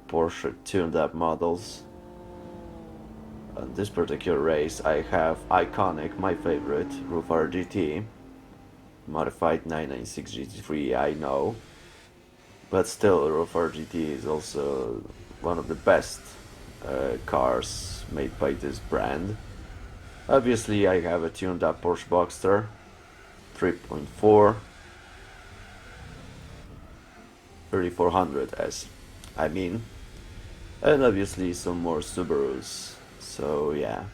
Porsche tuned up models. On this particular race I have Iconic, my favorite, Roof RGT, modified 996 GT3, I know, but still Roof RGT is also one of the best cars made by this brand. Obviously I have a tuned up Porsche Boxster 3.4 3400S, I mean, and obviously some more Subarus, so yeah.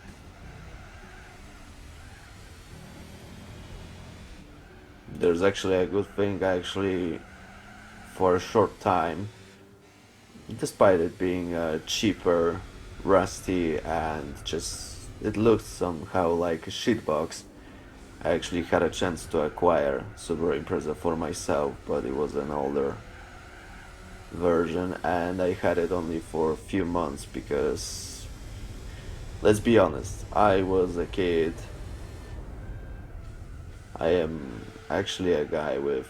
There's actually a good thing, actually, for a short time, despite it being cheaper, rusty, and just it looked somehow like a shitbox. I actually had a chance to acquire Subaru Impreza for myself, but it was an older version, and I had it only for a few months because, let's be honest, I was a kid. I am actually a guy with,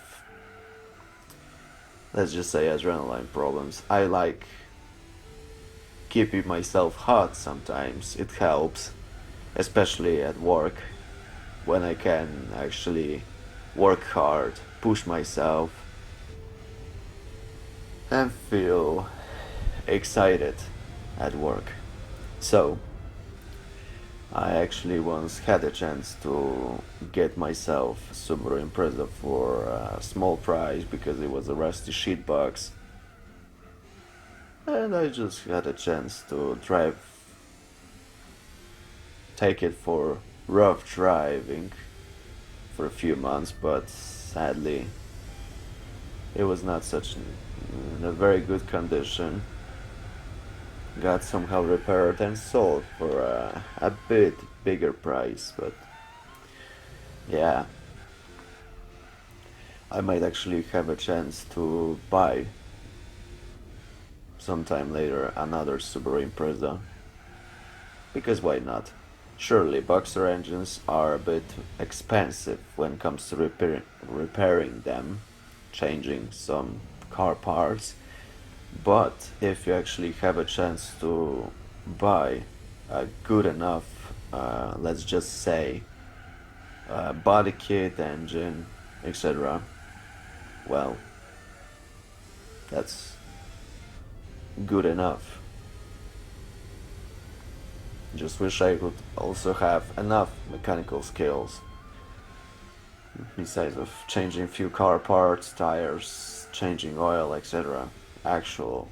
let's just say, adrenaline problems. I like keeping myself hot sometimes. It helps, especially at work, when I can actually work hard, push myself, and feel excited at work. So I actually once had a chance to get myself Subaru Impreza for a small price because it was a rusty sheet box, and I just had a chance to take it for rough driving for a few months, but sadly it was not in a very good condition. Got somehow repaired and sold for a bit bigger price, but yeah, I might actually have a chance to buy sometime later another Subaru Impreza, because why not? Surely Boxer engines are a bit expensive when it comes to repairing them, changing some car parts, but if you actually have a chance to buy a good enough, let's just say, body kit, engine, etc., well, that's good enough. Just wish I could also have enough mechanical skills, besides of changing few car parts, tires, changing oil, etc. Actual,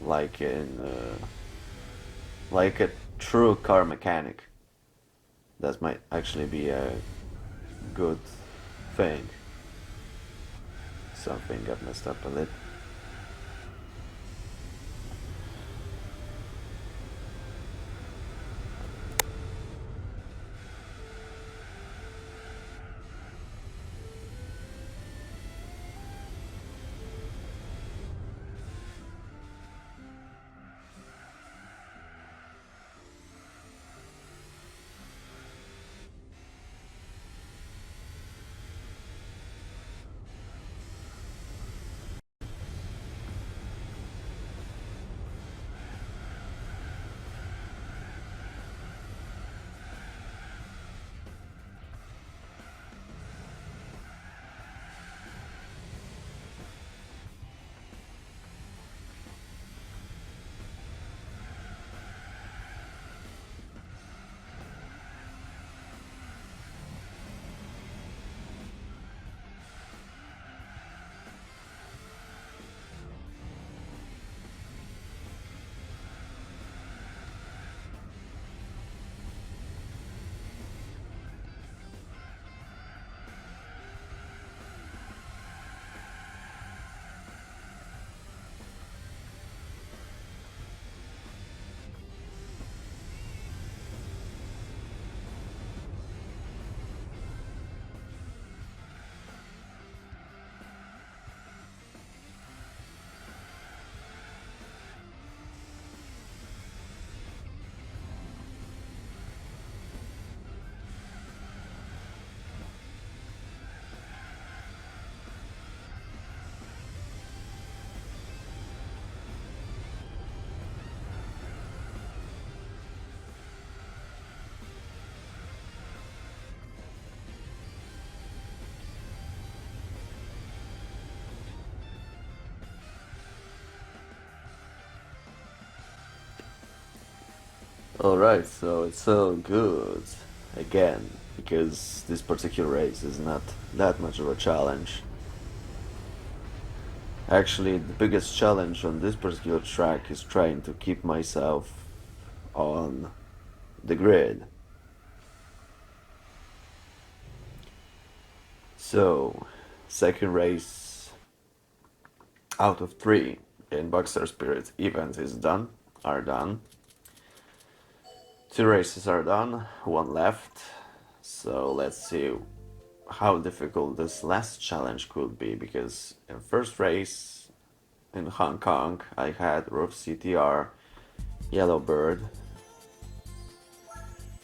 like like a true car mechanic. That might actually be a good thing. Something got messed up a bit. Alright, so it's all good again, because this particular race is not that much of a challenge. Actually, the biggest challenge on this particular track is trying to keep myself on the grid. So, second race out of three in Boxer Spirit events are done. Two races are done, one left. So let's see how difficult this last challenge could be, because in first race in Hong Kong I had Roof CTR, Yellowbird.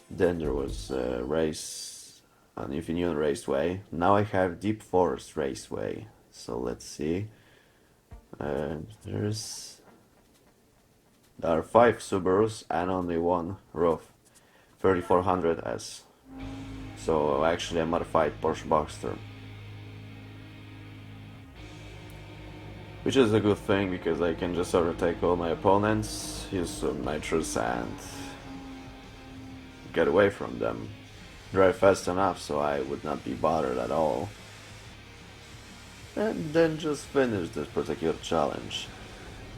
Then there was a race on Union Raceway. Now I have Deep Forest Raceway. So let's see. There's There are 5 Subarus and only one Roof 3400S. So actually a modified Porsche Boxster. Which is a good thing, because I can just overtake all my opponents, use some nitrous and get away from them. Drive fast enough so I would not be bothered at all. And then just finish this particular challenge.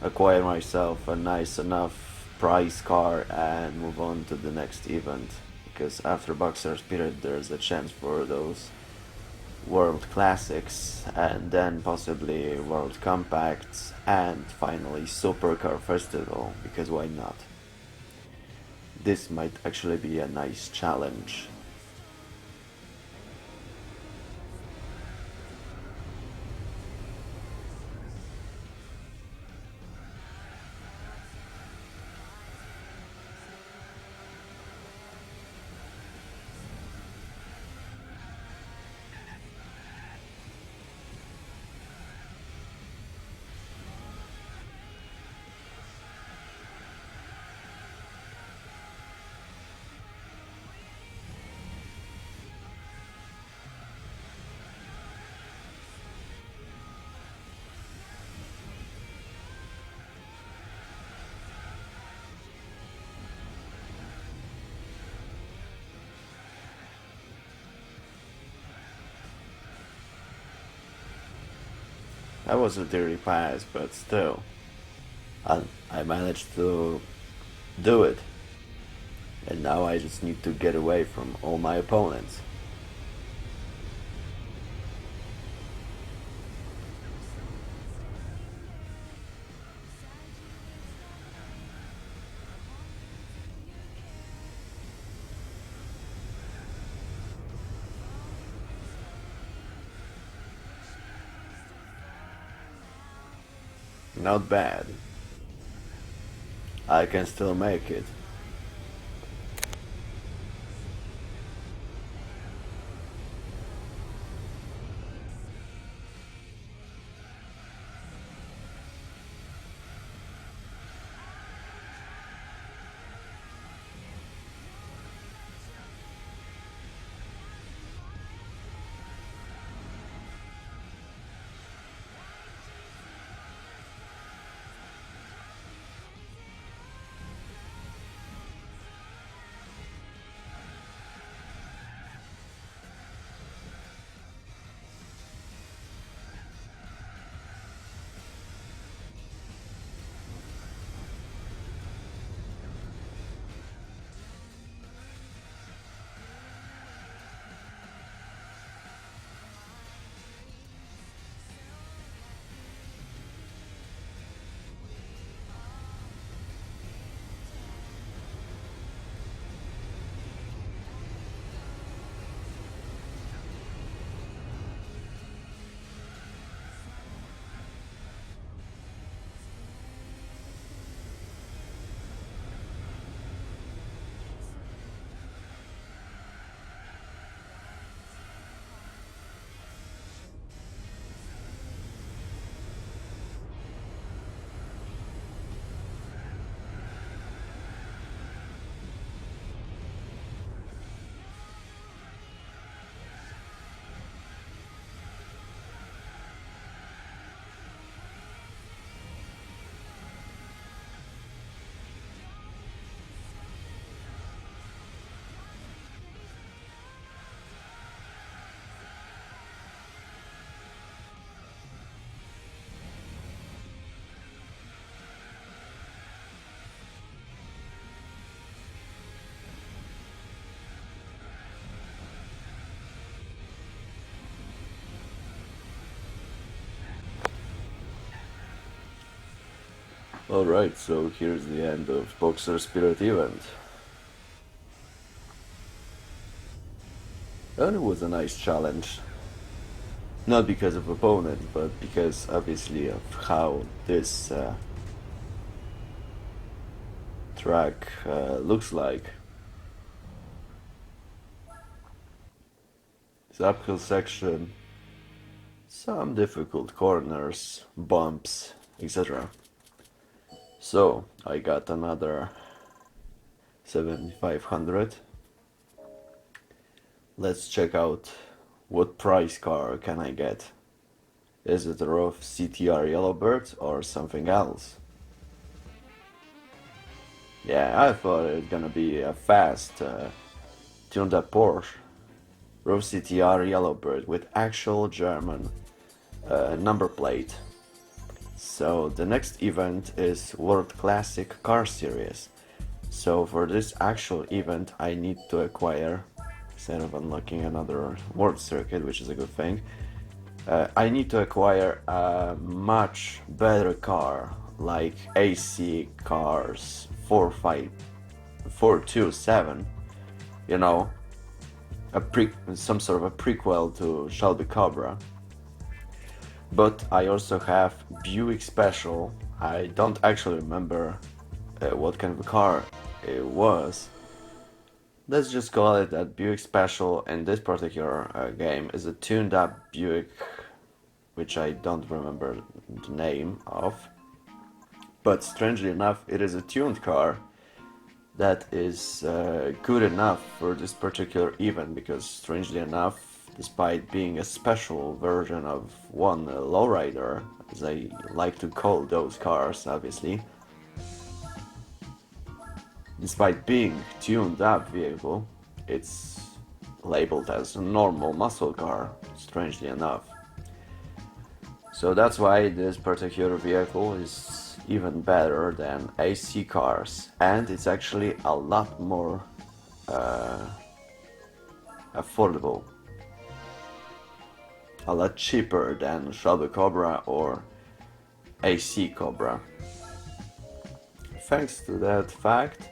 Acquire myself a nice enough prize car and move on to the next event. Because after Boxer Spirit there's a chance for those World Classics, and then possibly World Compacts, and finally Supercar Festival, because why not? This might actually be a nice challenge. That was a dirty pass, but still, I managed to do it. And now I just need to get away from all my opponents. Not bad. I can still make it. Alright, so here's the end of Boxer Spirit event. And it was a nice challenge. Not because of opponents, but because obviously of how this track looks like. This uphill section, some difficult corners, bumps, etc. So I got another 7500. Let's check out what price car can I get. Is it a rough CTR Yellowbird or something else? Yeah, I thought it was gonna be a fast, tuned up Porsche. Rough CTR Yellowbird with actual German number plate. So the next event is World Classic Car Series. So for this actual event I need to acquire, instead of unlocking another World Circuit, which is a good thing, I need to acquire a much better car, like AC Cars 427, you know, some sort of a prequel to Shelby Cobra. But I also have Buick Special. I don't actually remember what kind of a car it was. Let's just call it that Buick Special in this particular game is a tuned up Buick, which I don't remember the name of. But strangely enough, it is a tuned car that is good enough for this particular event, because strangely enough, despite being a special version of one lowrider, as I like to call those cars, obviously, despite being tuned up vehicle, it's labeled as a normal muscle car, strangely enough. So that's why this particular vehicle is even better than AC cars, and it's actually a lot more affordable, a lot cheaper than Shelby Cobra or AC Cobra. Thanks to that fact,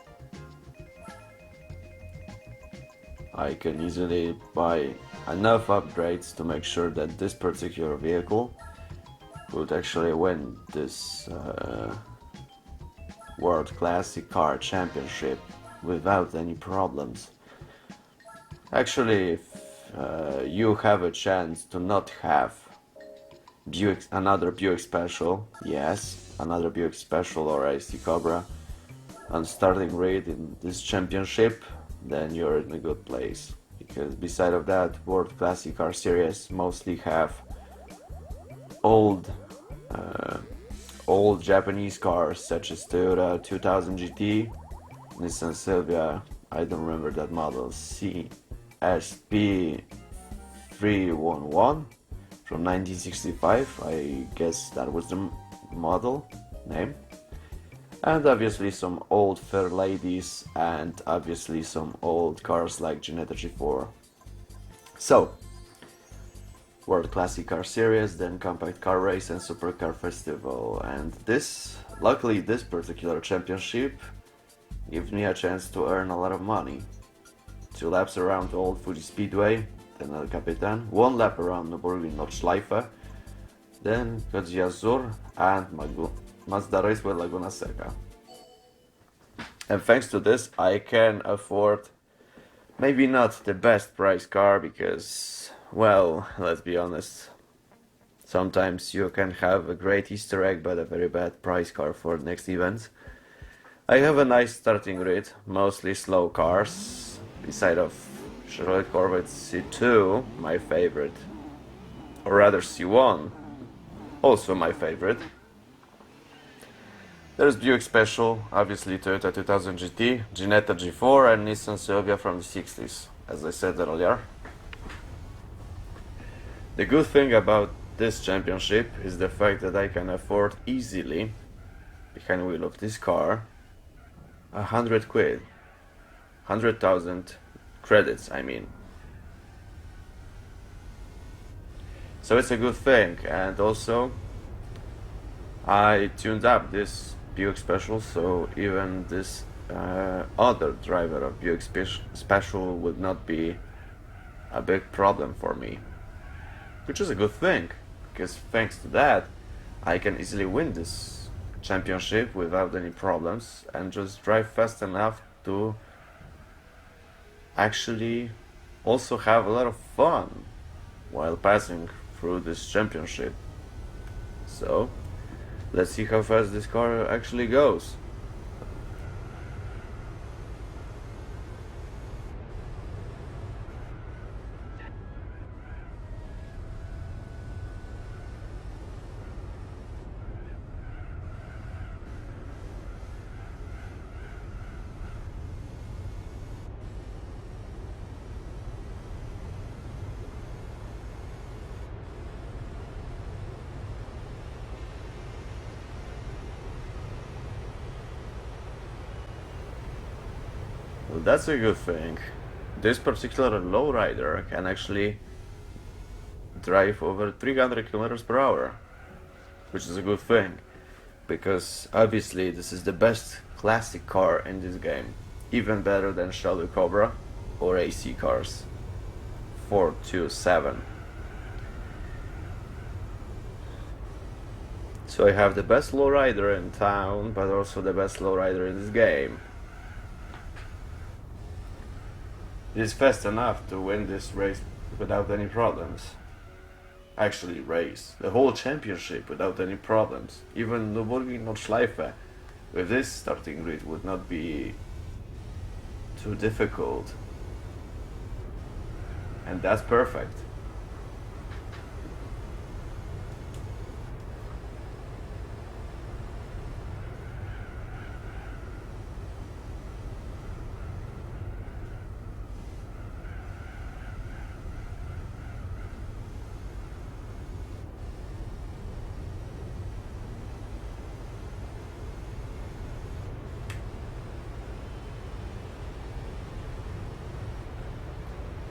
I can easily buy enough upgrades to make sure that this particular vehicle would actually win this World Classic Car Championship without any problems. Actually, if you have a chance to not have another Buick Special, yes, another Buick Special or AC Cobra on starting grid in this championship, then you're in a good place. Because beside of that, World Classic Car Series mostly have old Japanese cars such as Toyota 2000 GT, Nissan Silvia, I don't remember that model, CSP 311 from 1965, I guess that was the model name. And obviously some old Fair Ladies, and obviously some old cars like Ginetta G4. So, World Classic Car Series, then Compact Car Race and Supercar Festival. And luckily this particular championship gives me a chance to earn a lot of money. 2 laps around Old Fuji Speedway, then El Capitan, 1 lap around Nürburgring Nordschleife, then Côte Azur and Mazda Raceway Laguna Seca. And thanks to this, I can afford maybe not the best price car, because, well, let's be honest, sometimes you can have a great Easter egg but a very bad price car for next event. I have a nice starting grid, mostly slow cars, beside of Chevrolet Corvette C2, my favorite, or rather C1, also my favorite. There's Buick Special, obviously Toyota 2000 GT, Ginetta G4 and Nissan Silvia from the 60s, as I said earlier. The good thing about this championship is the fact that I can afford easily, behind the wheel of this car, 100 quid, 100,000 credits, I mean. So it's a good thing, and also I tuned up this Buick Special, so even this other driver of Buick Special would not be a big problem for me, which is a good thing, because thanks to that, I can easily win this championship without any problems and just drive fast enough to actually also have a lot of fun while passing through this championship. So, let's see how fast this car actually goes. Well, that's a good thing. This particular lowrider can actually drive over 300 kilometers per hour, which is a good thing, because obviously this is the best classic car in this game, even better than Shadow Cobra or AC cars 427. So I have the best lowrider in town, but also the best lowrider in this game. It is fast enough to win this race without any problems. Actually race the whole championship without any problems. Even Nürburgring Nordschleife with this starting grid would not be too difficult. And that's perfect.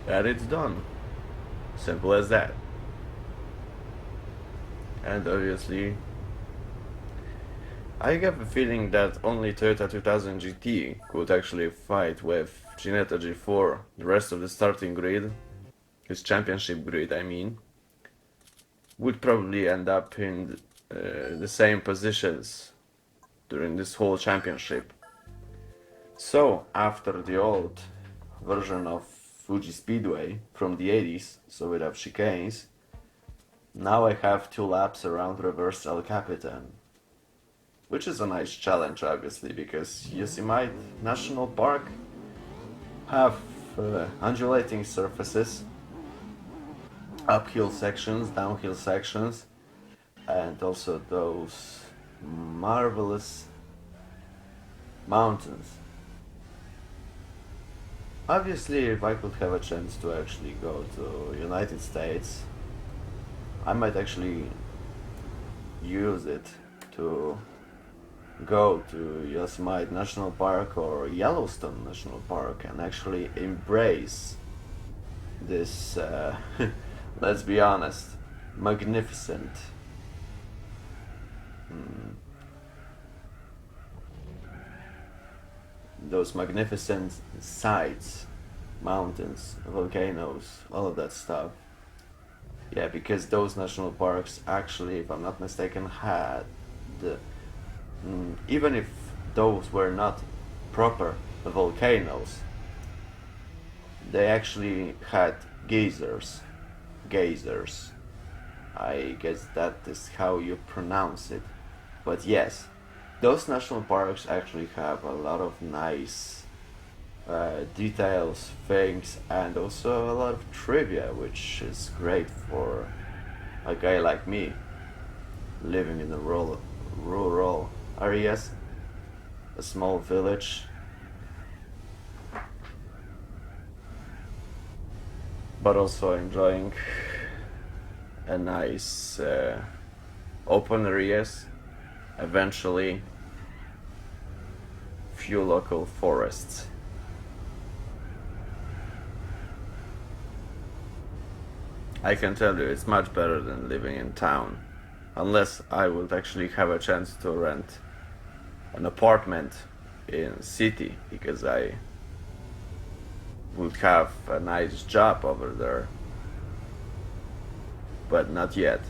And it's done. Simple as that. And obviously, I have a feeling that only Toyota 2000 GT could actually fight with Ginetta G4. The rest of the starting grid, his championship grid I mean, would probably end up in the same positions during this whole championship. So, after the old version of Fuji Speedway from the 80s, so without chicanes, now I have 2 laps around reverse El Capitan, which is a nice challenge obviously, because Yosemite National Park have undulating surfaces, uphill sections, downhill sections, and also those marvelous mountains. Obviously, if I could have a chance to actually go to United States, I might actually use it to go to Yosemite National Park or Yellowstone National Park and actually embrace this, let's be honest, magnificent those magnificent sights, mountains, volcanoes, all of that stuff. Yeah, because those national parks actually, if I'm not mistaken, had the even if those were not proper volcanoes, they actually had geysers. Geysers. I guess that is how you pronounce it. But yes, those national parks actually have a lot of nice details, things, and also a lot of trivia, which is great for a guy like me, living in the rural areas, a small village. But also enjoying a nice open areas, eventually few local forests. I can tell you it's much better than living in town, unless I would actually have a chance to rent an apartment in city because I would have a nice job over there, but not yet.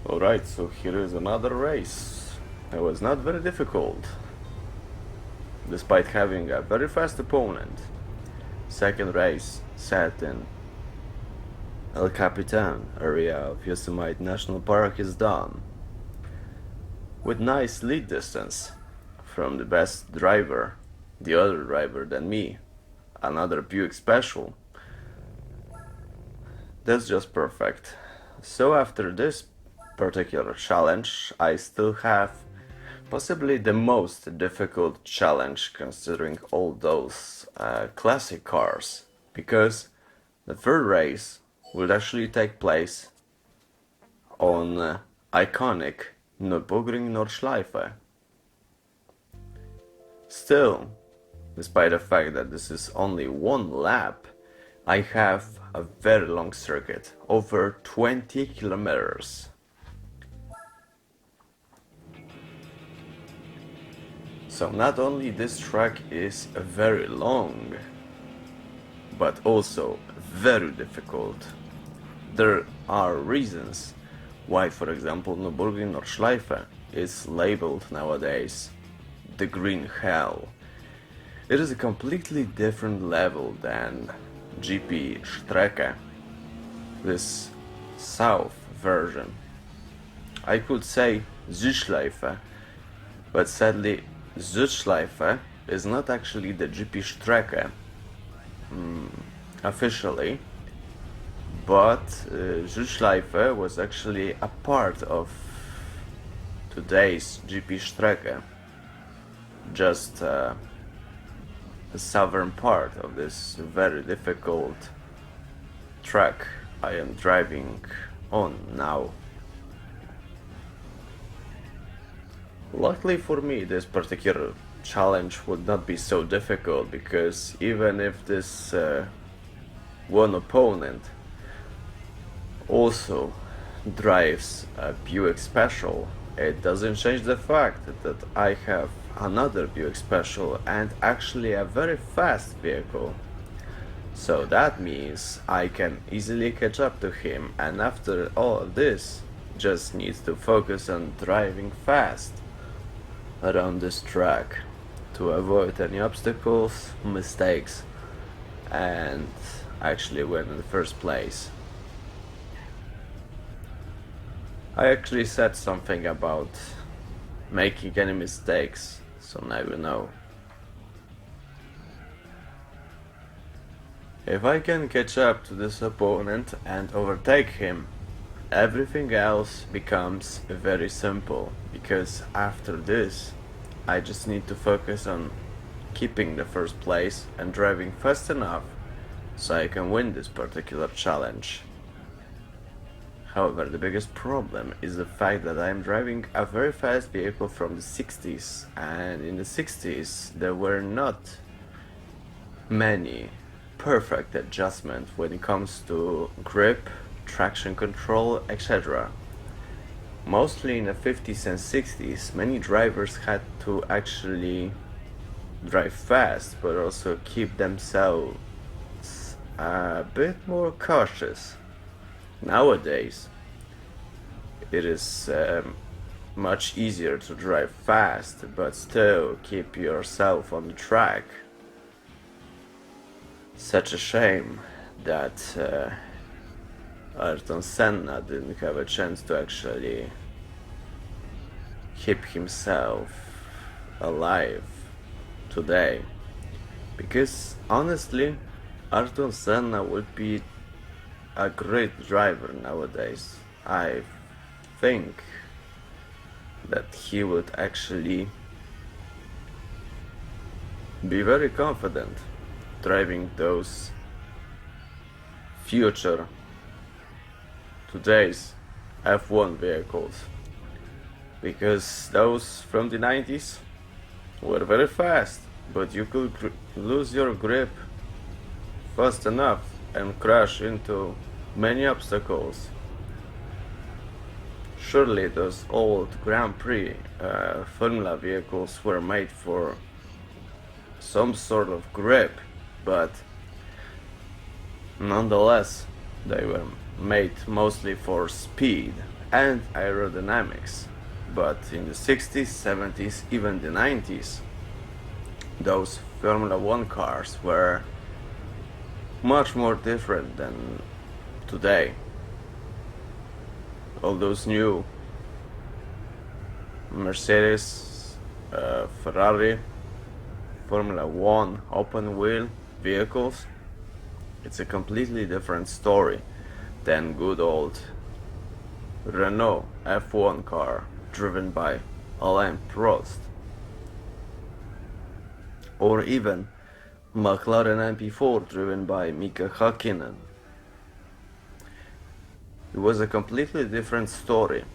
Alright, so here is another race. It was not very difficult, despite having a very fast opponent. Second race set in El Capitan area of Yosemite National Park is done, with nice lead distance from the best driver, the other driver than me, another Buick Special. That's just perfect. So after this particular challenge, I still have possibly the most difficult challenge considering all those classic cars, because the third race will actually take place on iconic Nürburgring Nordschleife. Still, despite the fact that this is only one lap, I have a very long circuit, over 20 kilometers. So not only this track is very long, but also very difficult. There are reasons why, for example, Nürburgring Nordschleife is labeled nowadays the Green Hell. It is a completely different level than GP Strecke, this south version. I could say Südschleife, but sadly Südschleife is not actually the GP Strecke officially, but Südschleife was actually a part of today's GP Strecke, just the southern part of this very difficult track I am driving on now. Luckily for me, this particular challenge would not be so difficult, because even if this one opponent also drives a Buick Special, it doesn't change the fact that I have another Buick Special and actually a very fast vehicle. So that means I can easily catch up to him, and after all of this, just needs to focus on driving fast around this track to avoid any obstacles, mistakes, and actually win in the first place. I actually said something about making any mistakes, so now you know. If I can catch up to this opponent and overtake him, everything else becomes very simple, because after this I just need to focus on keeping the first place and driving fast enough so I can win this particular challenge. However, the biggest problem is the fact that I'm driving a very fast vehicle from the 60s, and in the 60s there were not many perfect adjustments when it comes to grip, traction control, etc. Mostly in the 50s and 60s, many drivers had to actually drive fast, but also keep themselves a bit more cautious. Nowadays, it is much easier to drive fast, but still keep yourself on the track. Such a shame that Ayrton Senna didn't have a chance to actually keep himself alive today, because honestly Ayrton Senna would be a great driver nowadays. I think that he would actually be very confident driving those future today's F1 vehicles, because those from the 90s were very fast, but you could lose your grip fast enough and crash into many obstacles. Surely those old Grand Prix Formula vehicles were made for some sort of grip, but nonetheless they were made mostly for speed and aerodynamics. But in the 60s, 70s, even the 90s, those Formula 1 cars were much more different than today. All those new Mercedes, Ferrari, Formula 1 open wheel vehicles, it's a completely different story than good old Renault F1 car driven by Alain Prost, or even McLaren MP4 driven by Mika Hakkinen. It was a completely different story.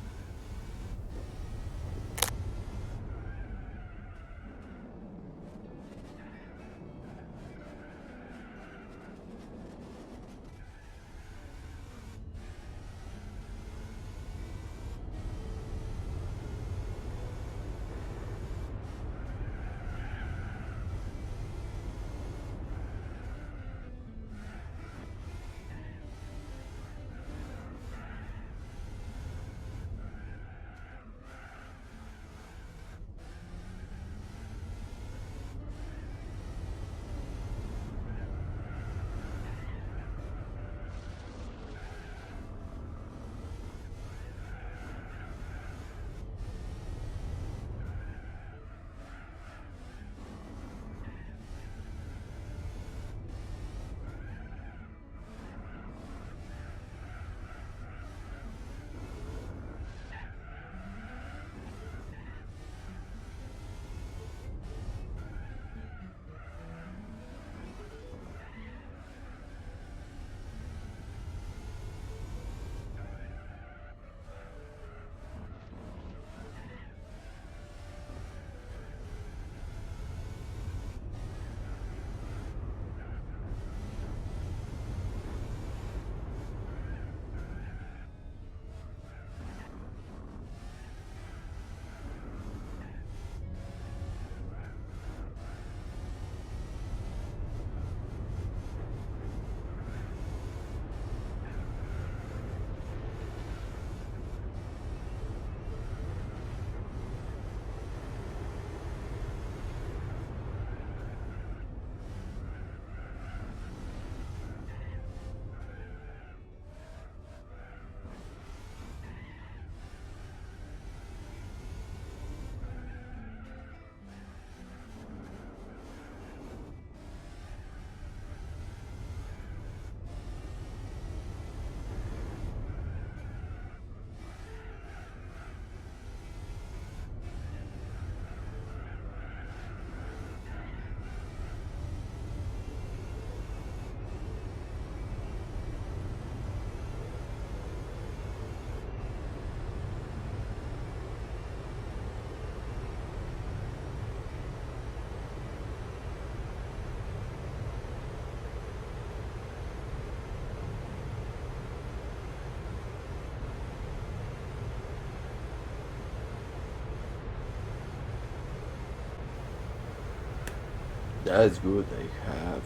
That's good. I have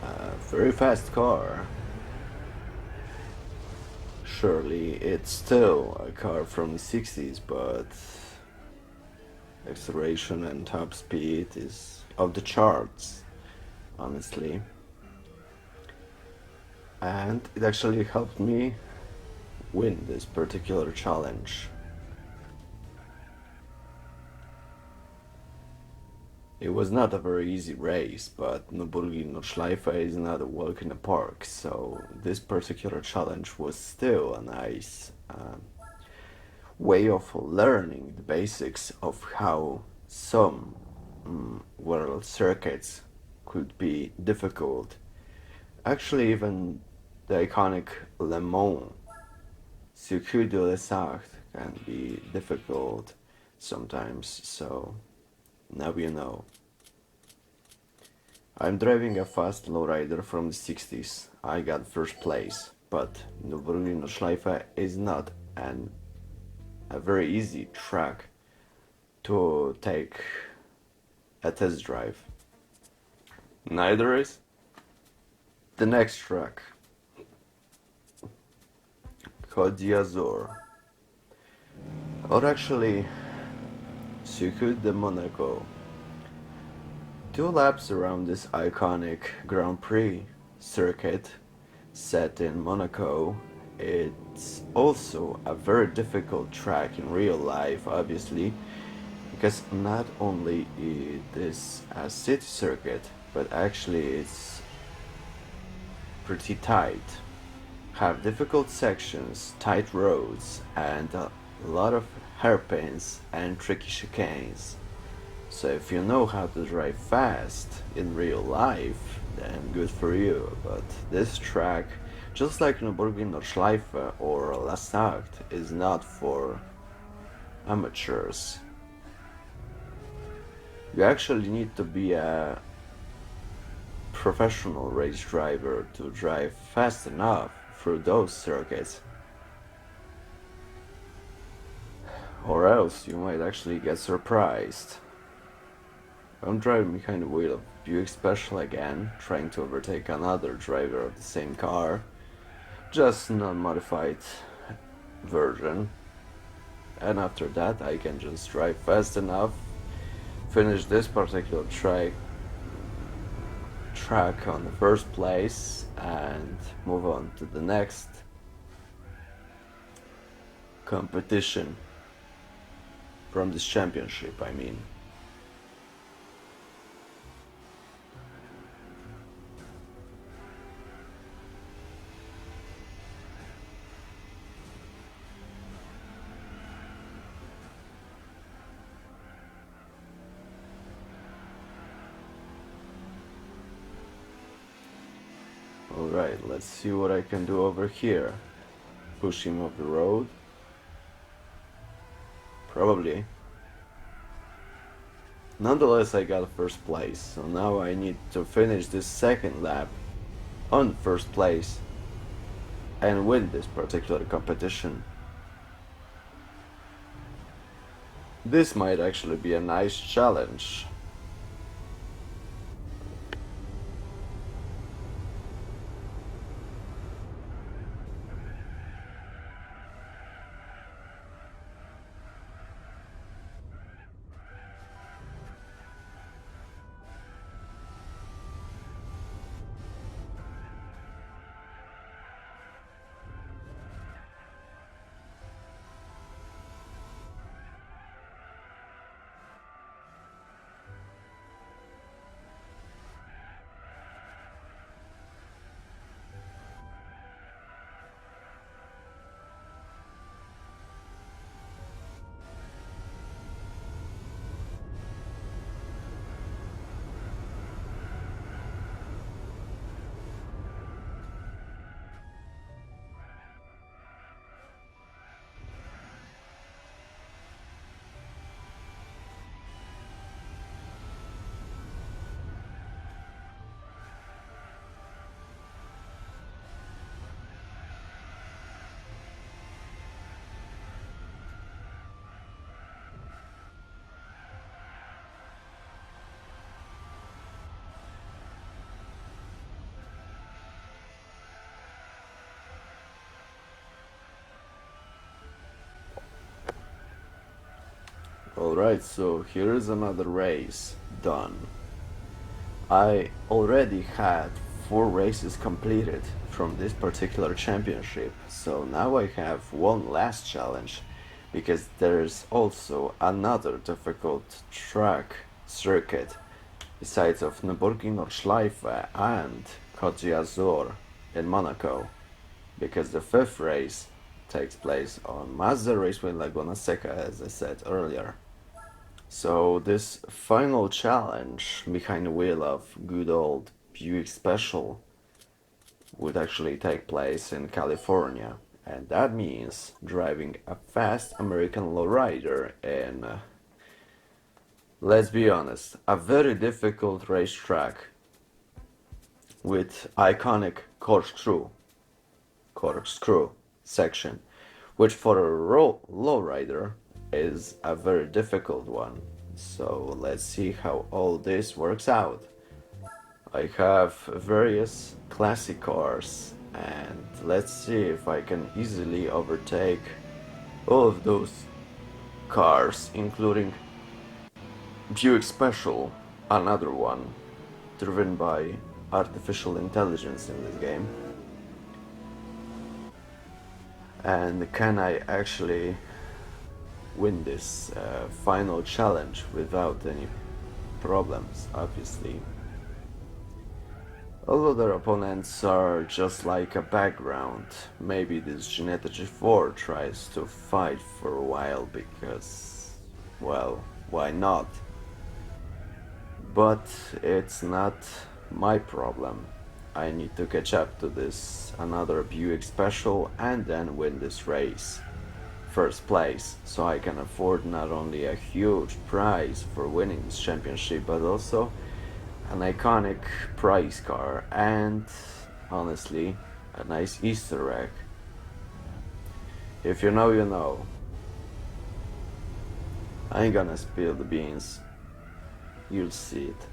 a very fast car. Surely it's still a car from the 60s, but acceleration and top speed is off the charts, honestly. And it actually helped me win this particular challenge. It was not a very easy race, but Nürburgring is not a walk in the park, so this particular challenge was still a nice way of learning the basics of how some world circuits could be difficult. Actually, even the iconic Le Mans Circuit de la Sarthe can be difficult sometimes, so now you know. I'm driving a fast lowrider from the 60s. I got first place, but Nürburgring is not a very easy track to take a test drive. Neither is the next track, Côte d'Azur, or actually Circuit de Monaco. 2 laps around this iconic Grand Prix circuit set in Monaco. It's also a very difficult track in real life, obviously, because not only it is a city circuit, but actually it's pretty tight. Have difficult sections, tight roads, and a lot of hairpins and tricky chicanes. So if you know how to drive fast in real life, then good for you. But this track, just like Nürburgring or La Sarthe, is not for amateurs. You actually need to be a professional race driver to drive fast enough through those circuits. Or else you might actually get surprised. I'm driving behind the wheel of Buick Special again, trying to overtake another driver of the same car, just non-modified version. And after that I can just drive fast enough, finish this particular track on the first place and move on to the next competition from this championship, I mean. Alright, let's see what I can do over here. Push him off the road. Probably. Nonetheless, I got first place, so now I need to finish this second lap on first place and win this particular competition. This might actually be a nice challenge. Alright, so here is another race done. I already had 4 races completed from this particular championship, so now I have one last challenge because there's also another difficult track circuit besides of Nürburgring and Côte d'Azur in Monaco, because the fifth race takes place on Mazda Raceway Laguna Seca, as I said earlier. So this final challenge behind the wheel of good old Buick Special would actually take place in California, and that means driving a fast American lowrider in, let's be honest, a very difficult racetrack with iconic corkscrew section, which for a lowrider is a very difficult one. So let's see how all this works out. I have various classic cars, and let's see if I can easily overtake all of those cars, including Buick Special, another one driven by artificial intelligence in this game. And can I actually win this final challenge without any problems? Obviously, although their opponents are just like a background. Maybe this Ginetta G4 tries to fight for a while because, well, why not? But it's not my problem. I need to catch up to this another Buick Special and then win this race. First place, so I can afford not only a huge prize for winning this championship, but also an iconic prize car and, honestly, a nice Easter egg. If you know, you know. I ain't gonna spill the beans. You'll see it.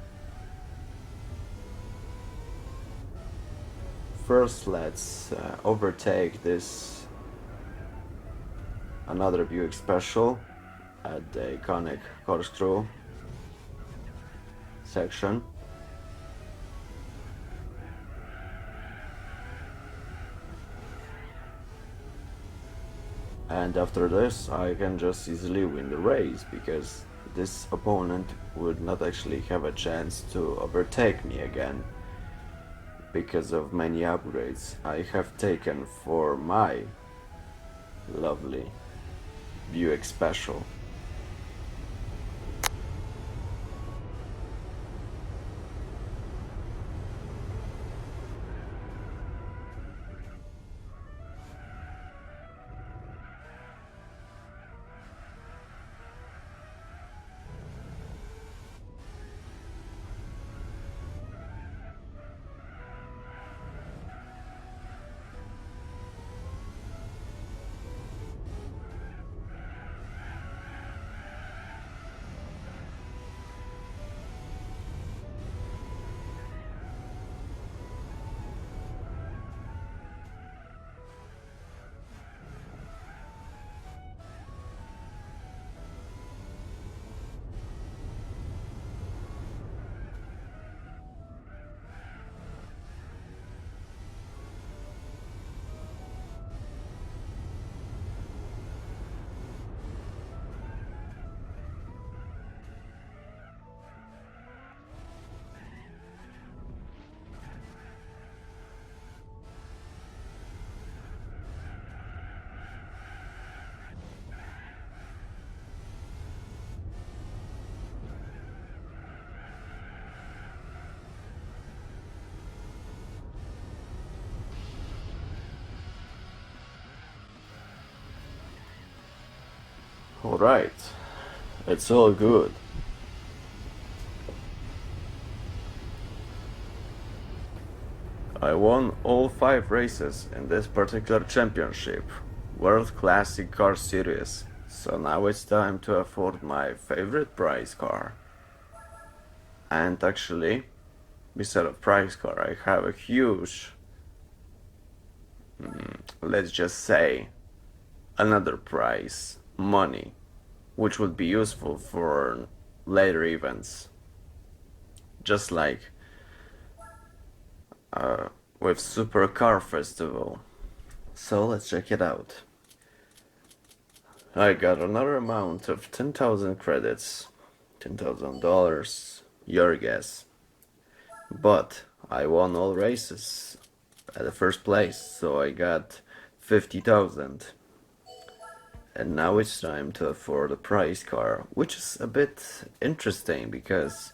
First, let's overtake this another Buick Special at the iconic corkscrew section. And after this, I can just easily win the race because this opponent would not actually have a chance to overtake me again because of many upgrades I have taken for my lovely Buick Special. Alright, it's all good. I won all 5 races in this particular championship, World Classic Car Series, so now it's time to afford my favorite prize car. And actually, beside of prize car, I have a huge, let's just say, another prize, money. which would be useful for later events, just like with Supercar Festival. So let's check it out. I got another amount of 10,000 credits, $10,000, your guess. But I won all races at the first place, so I got 50,000. And now it's time to afford a prize car, which is a bit interesting because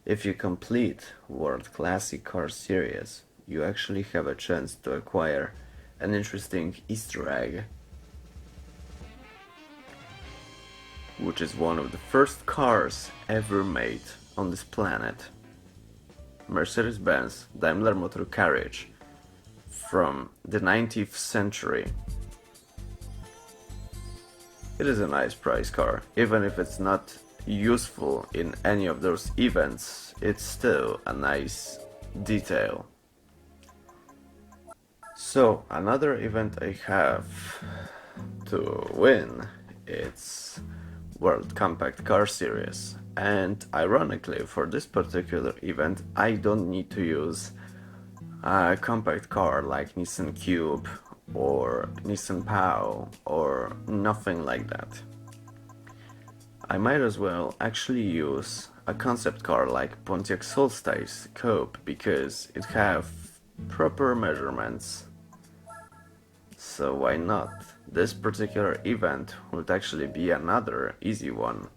if you complete World Classic Car Series, you actually have a chance to acquire an interesting Easter egg, which is one of the first cars ever made on this planet. Mercedes-Benz Daimler Motor Carriage from the 19th century. It is a nice prize car, even if it's not useful in any of those events, it's still a nice detail. So another event I have to win, it's World Compact Car Series, and ironically for this particular event I don't need to use a compact car like Nissan Cube or Nissan Pao or nothing like that. I might as well actually use a concept car like Pontiac Solstice Coupe because it have proper measurements. So why not? This particular event would actually be another easy one.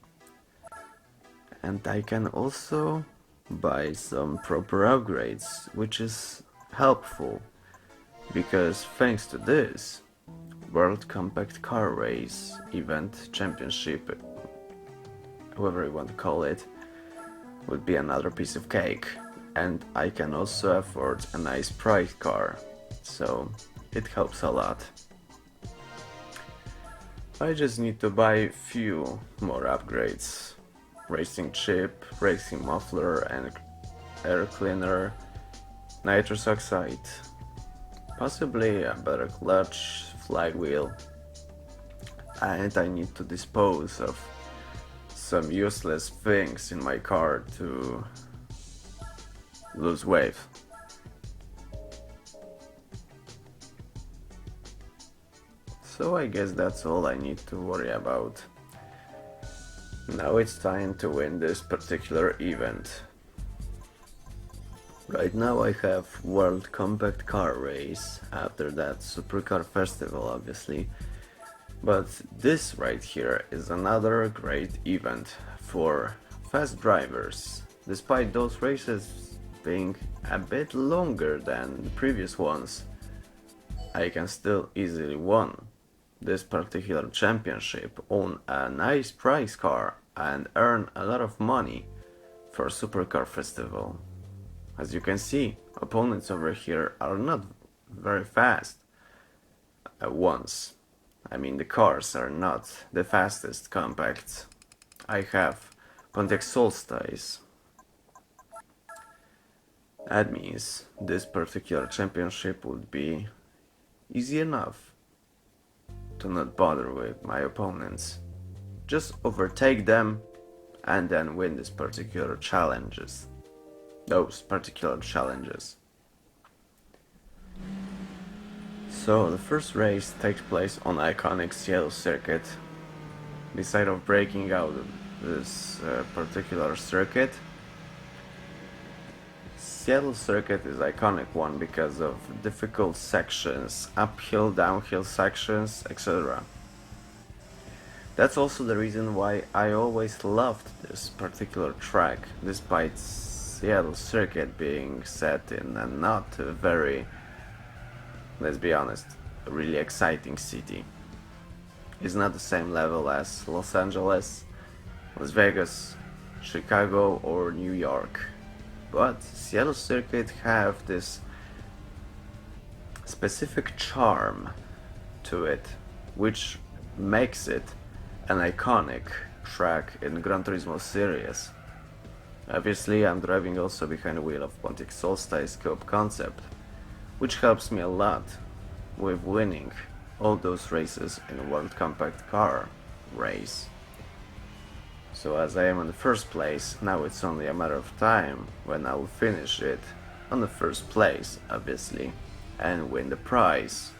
And I can also buy some proper upgrades, which is helpful because thanks to this World Compact Car Race event championship, whatever you want to call it, would be another piece of cake, and I can also afford a nice prize car, so it helps a lot. I just need to buy a few more upgrades: racing chip, racing muffler and air cleaner, nitrous oxide, possibly a better clutch, flywheel, and I need to dispose of some useless things in my car to lose weight. So I guess that's all I need to worry about. Now it's time to win this particular event. Right now I have World Compact Car Race, after that Supercar Festival obviously, but this right here is another great event for fast drivers. Despite those races being a bit longer than the previous ones, I can still easily win this particular championship, own a nice prize car and earn a lot of money for Supercar Festival. As you can see, opponents over here are not very fast at once. I mean, the cars are not the fastest compacts. I have Pontiac Solstice. That means this particular championship would be easy enough to not bother with my opponents. Just overtake them and then win these particular challenges. Those particular challenges. So the first race takes place on iconic Seattle circuit. Beside of breaking out this particular circuit, Seattle circuit is iconic one because of difficult sections, uphill, downhill sections, etc. That's also the reason why I always loved this particular track, despite Seattle circuit being set in a not very, let's be honest, a really exciting city. It's not the same level as Los Angeles, Las Vegas, Chicago or New York. But Seattle circuit have this specific charm to it, which makes it an iconic track in Gran Turismo series. Obviously, I'm driving also behind the wheel of Pontiac Solstice Coupe concept, which helps me a lot with winning all those races in a World Compact Car race. So as I am on the first place, now it's only a matter of time when I will finish it on the first place, obviously, and win the prize.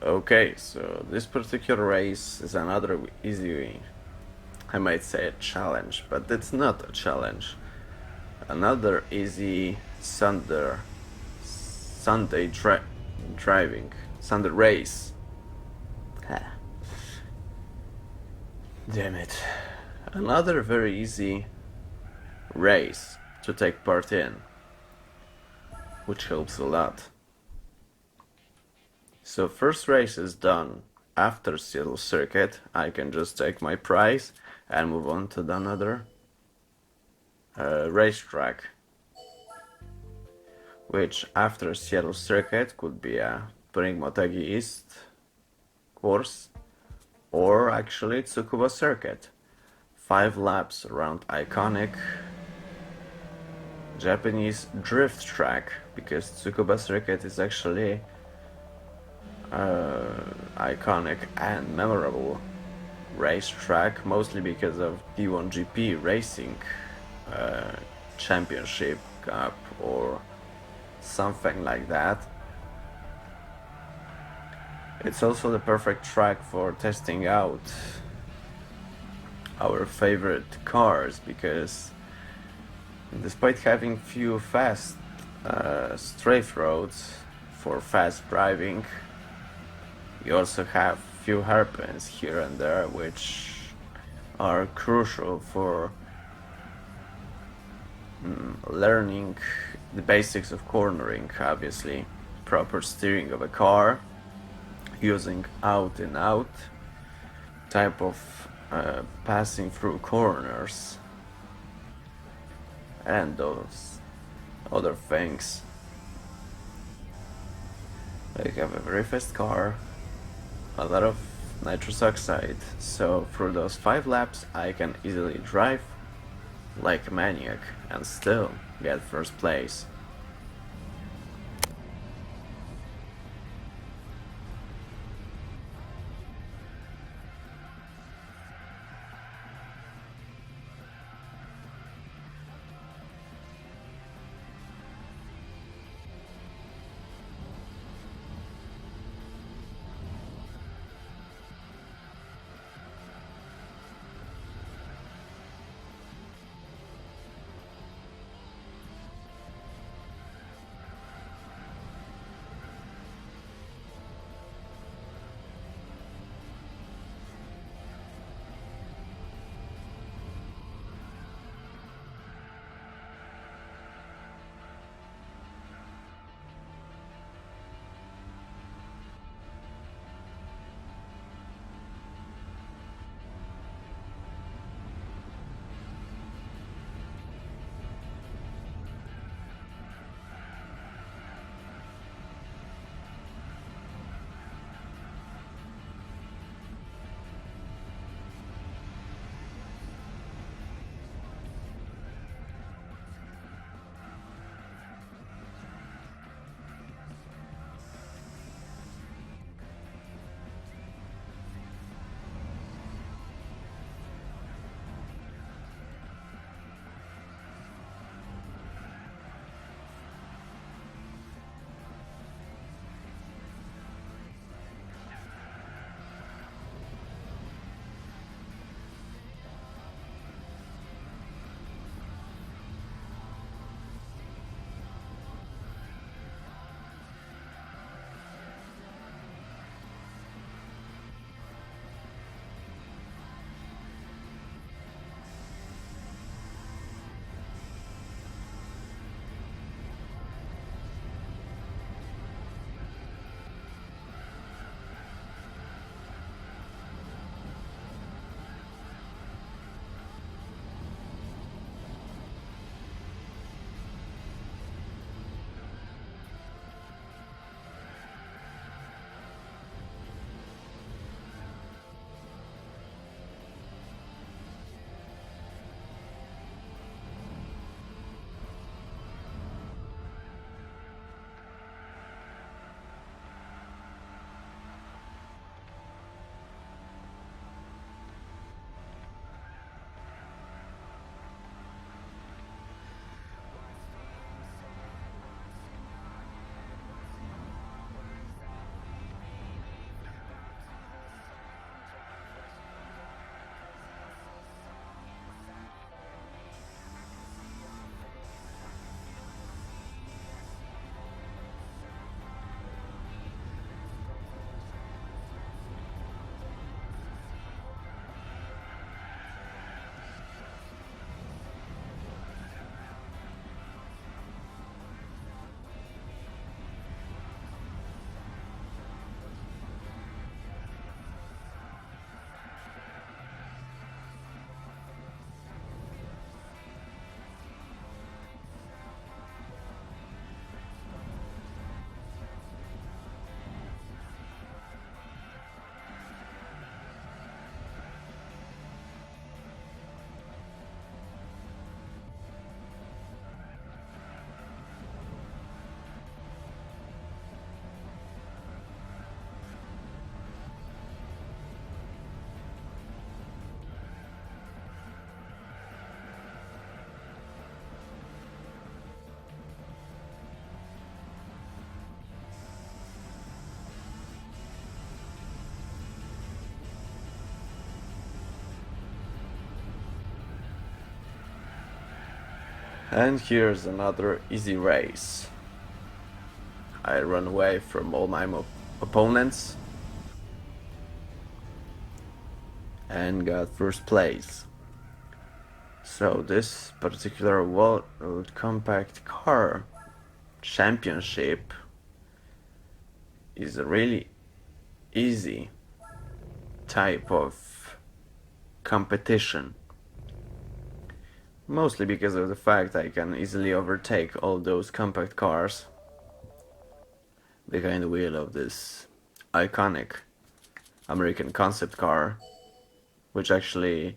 Okay, so this particular race is another easy, I might say a challenge, but it's not a challenge. Another easy Sunday driving, Sunday race. Damn it. Another very easy race to take part in, which helps a lot. So first race is done. after Seattle circuit, I can just take my prize and move on to another racetrack, which after Seattle circuit could be a Turismo East course or actually Tsukuba circuit. 5 laps around iconic Japanese drift track, because Tsukuba circuit is actually iconic and memorable racetrack, mostly because of D1GP racing uh, championship cup or something like that. It's also the perfect track for testing out our favorite cars, because despite having few fast straight roads for fast driving, you also have few hairpins here and there, which are crucial for learning the basics of cornering, obviously. Proper steering of a car, using out and out type of passing through corners, and those other things. I have a very fast car, a lot of nitrous oxide, so through those 5 laps I can easily drive like a maniac and still get first place. And here's another easy race. I run away from all my opponents and got first place. So this particular World Compact Car Championship is a really easy type of competition. Mostly because of the fact I can easily overtake all those compact cars behind the wheel of this iconic American concept car, which actually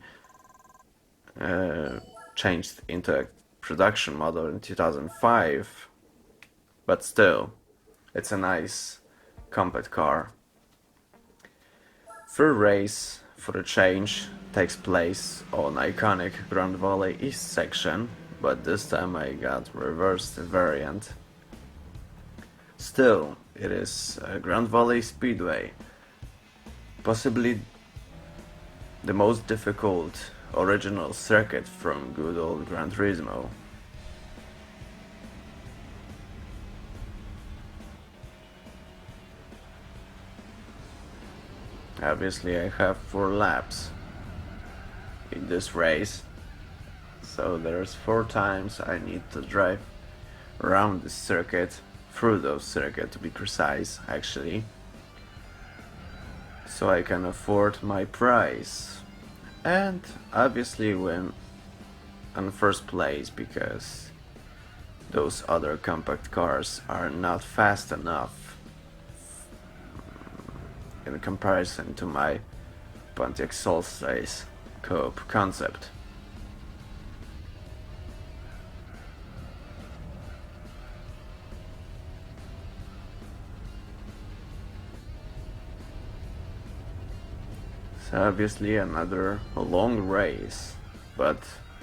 changed into a production model in 2005, but still, it's a nice compact car. Third race, for a change, takes place on iconic Grand Valley East section, but this time I got reversed variant. Still, it is a Grand Valley Speedway, possibly the most difficult original circuit from good old Gran Turismo. Obviously I have 4 laps in this race, so there's 4 times I need to drive around this circuit, through those circuits to be precise actually, so I can afford my prize and obviously win on first place, because those other compact cars are not fast enough in comparison to my Pontiac Solstice Coupe concept. So obviously another long race, but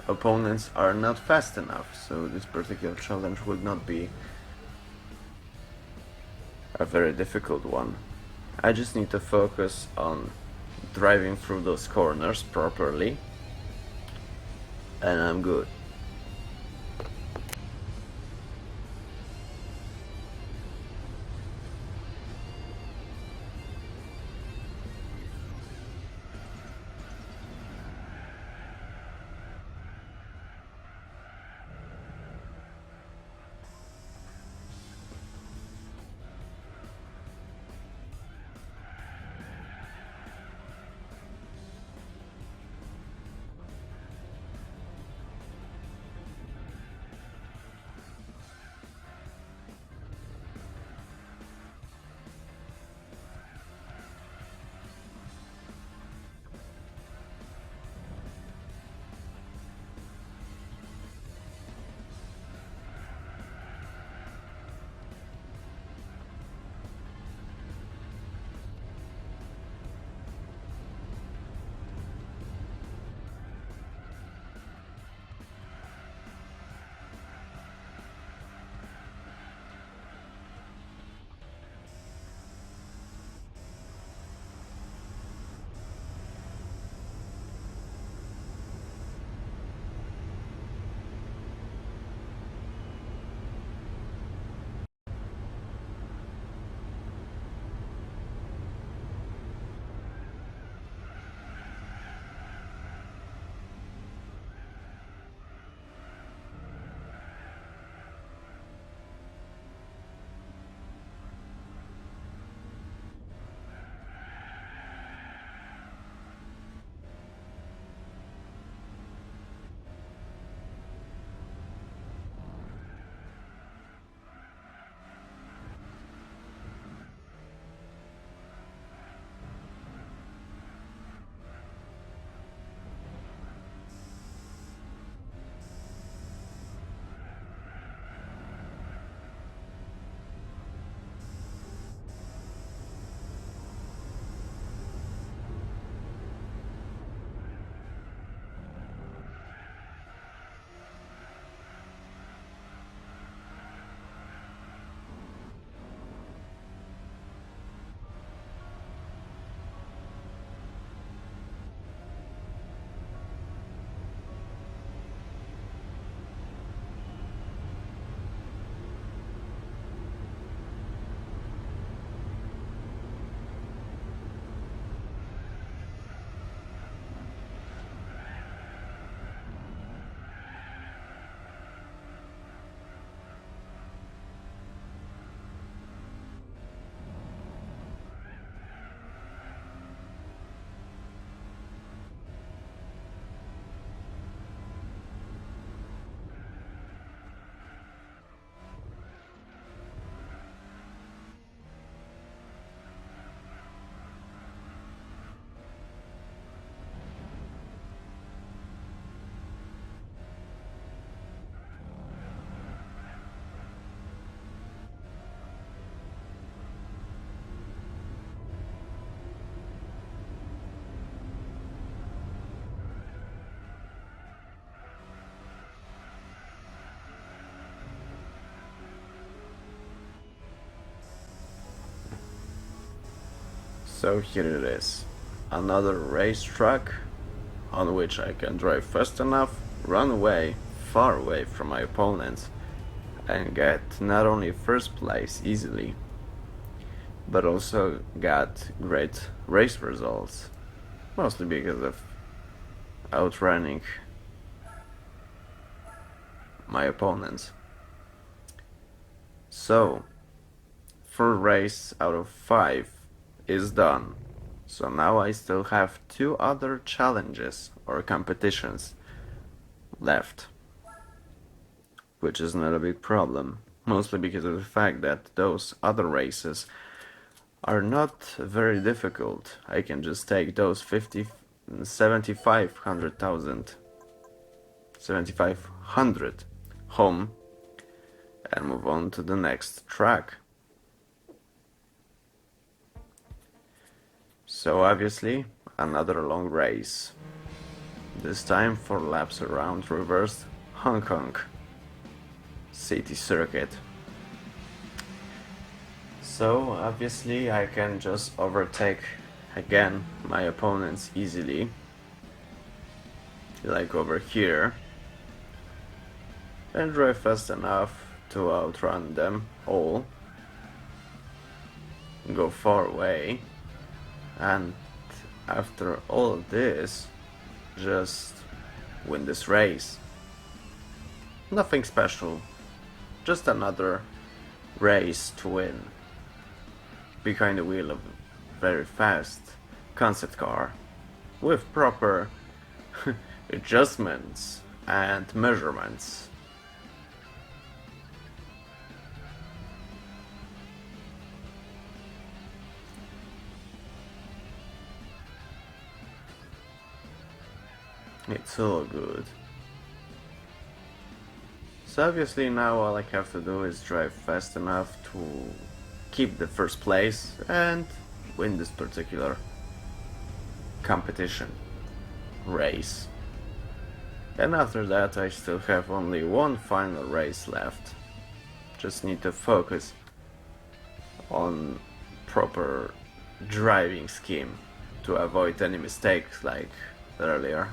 opponents are not fast enough, so this particular challenge would not be a very difficult one. I just need to focus on driving through those corners properly, and I'm good. So here it is, another racetrack on which I can drive fast enough, run away, far away from my opponents, and get not only first place easily, but also got great race results, mostly because of outrunning my opponents. So, 4 race out of 5 is done. So now I still have 2 other challenges or competitions left, which is not a big problem, mostly because of the fact that those other races are not very difficult. I can just take those 7,500 home and move on to the next track. So obviously another long race, this time 4 laps around reversed Hong Kong city circuit. So obviously I can just overtake again my opponents easily, like over here, and drive fast enough to outrun them all, go far away, and after all of this, just win this race. Nothing special, just another race to win behind the wheel of a very fast concept car with proper adjustments and measurements. It's all good. So obviously now all I have to do is drive fast enough to keep the first place and win this particular competition, race. And after that I still have only one final race left. Just need to focus on proper driving scheme to avoid any mistakes like earlier.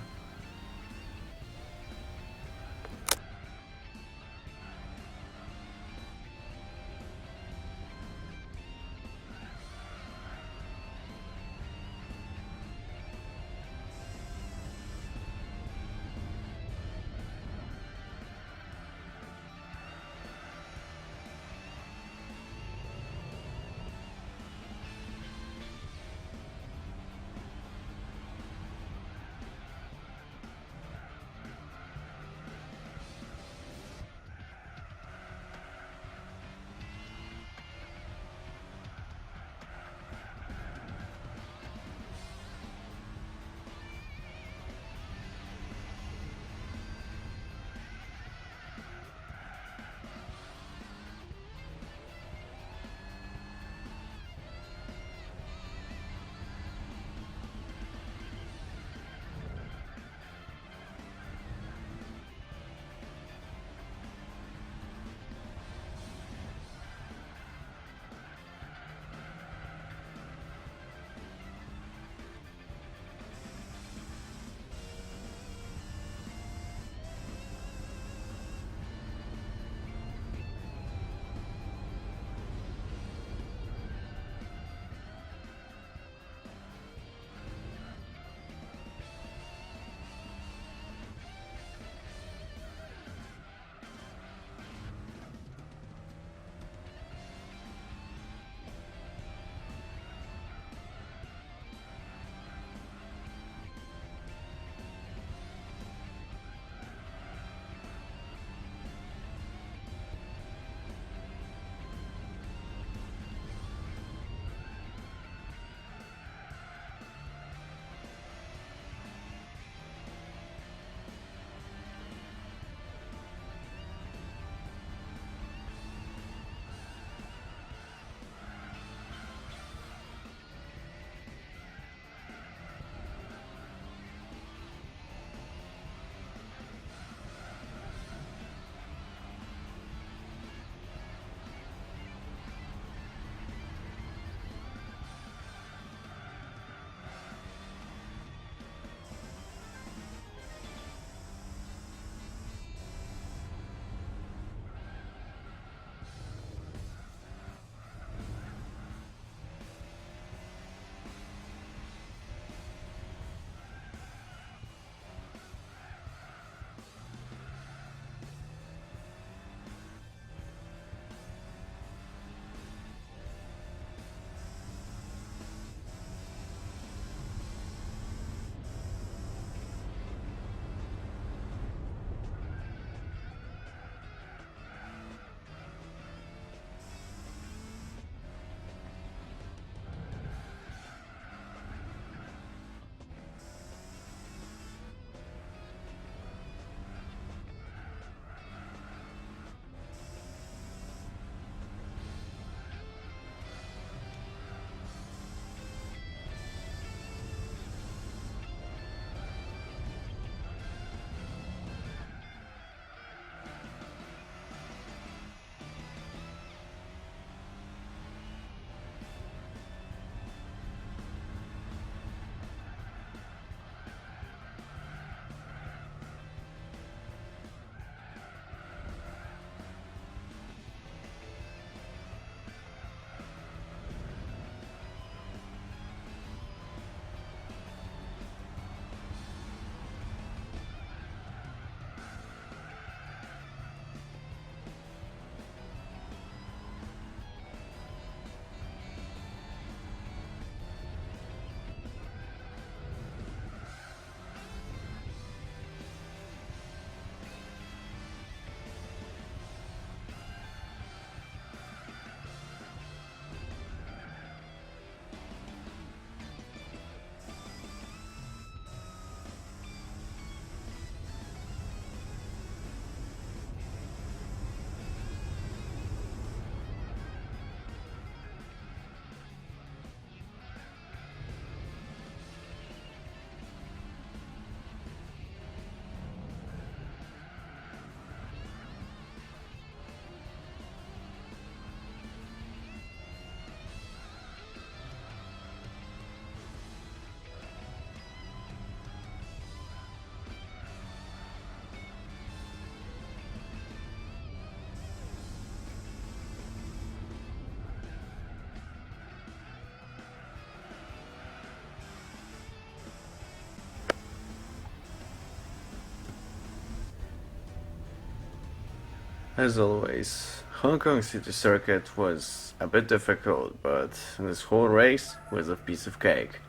As always, Hong Kong City Circuit was a bit difficult, but this whole race was a piece of cake.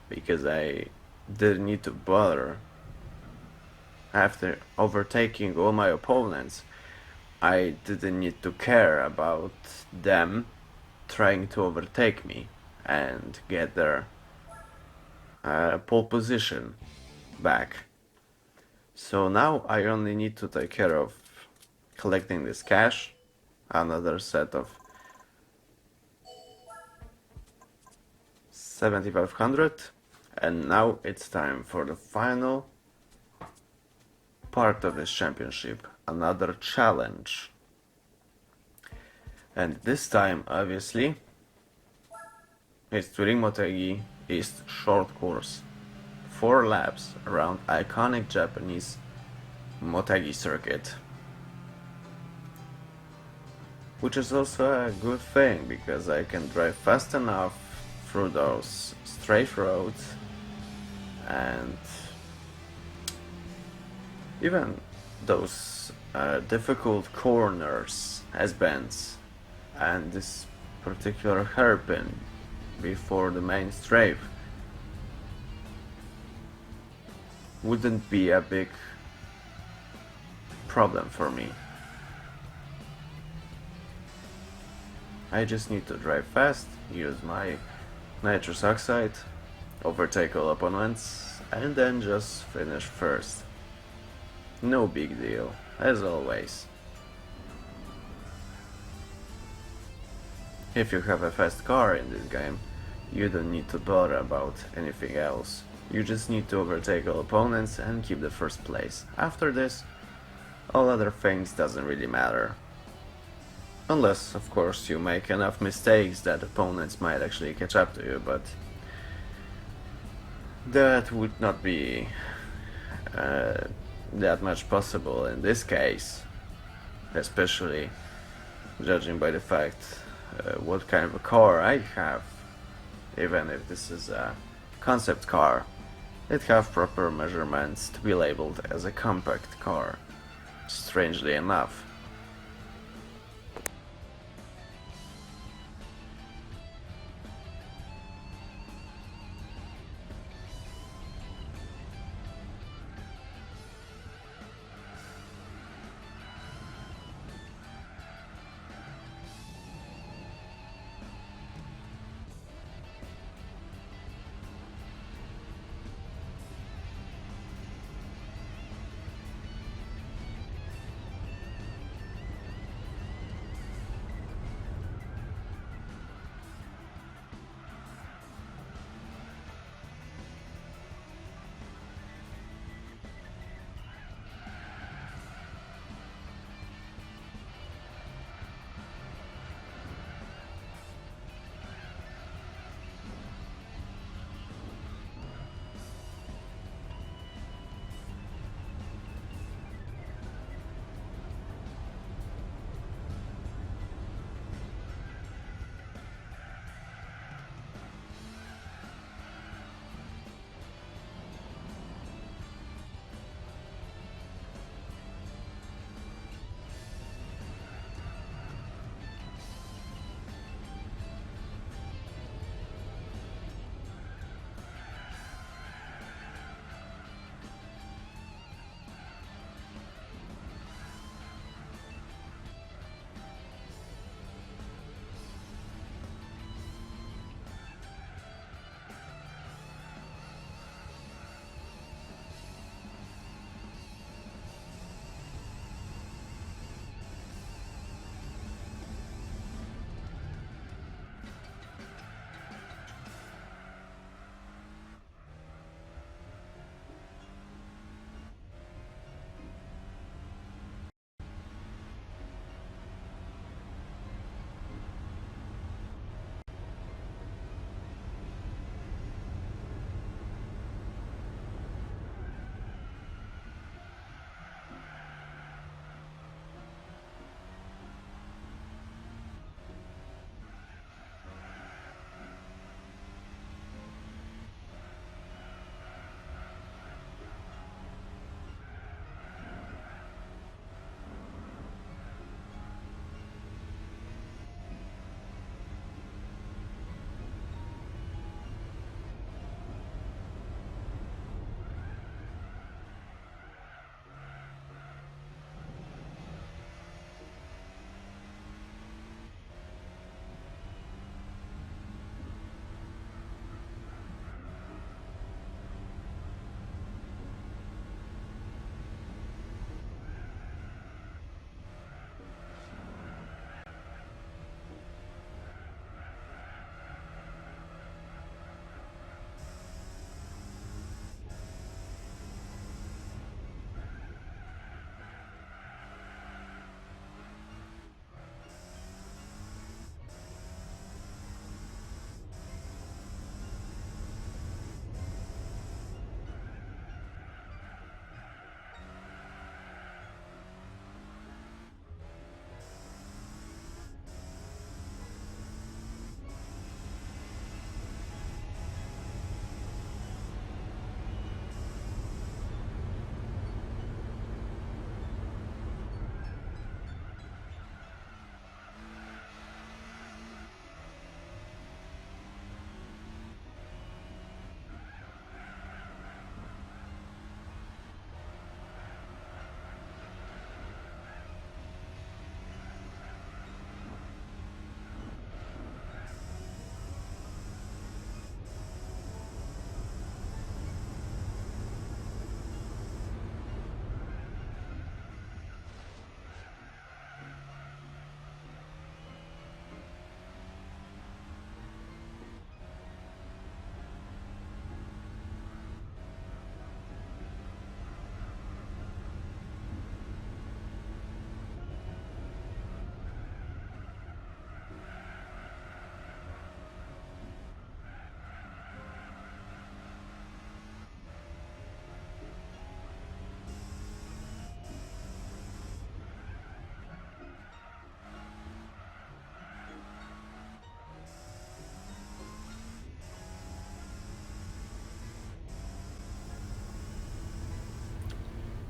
Because I didn't need to bother. After overtaking all my opponents, I didn't need to care about them trying to overtake me and get their pole position back. So now I only need to take care of collecting this cash, another set of 7,500, and now it's time for the final part of this championship, another challenge. And this time, obviously, it's Turismo East short course. 4 laps around iconic Japanese Motegi circuit. Which is also a good thing because I can drive fast enough through those straight roads and even those difficult corners as bends and this particular hairpin before the main strafe wouldn't be a big problem for me. I just need to drive fast, use my nitrous oxide, overtake all opponents, and then just finish first. No big deal, as always. If you have a fast car in this game, you don't need to bother about anything else. You just need to overtake all opponents and keep the first place. After this, all other things doesn't really matter. Unless, of course, you make enough mistakes that opponents might actually catch up to you, but that would not be that much possible in this case, especially judging by the fact what kind of a car I have. Even if this is a concept car, it have proper measurements to be labeled as a compact car, strangely enough.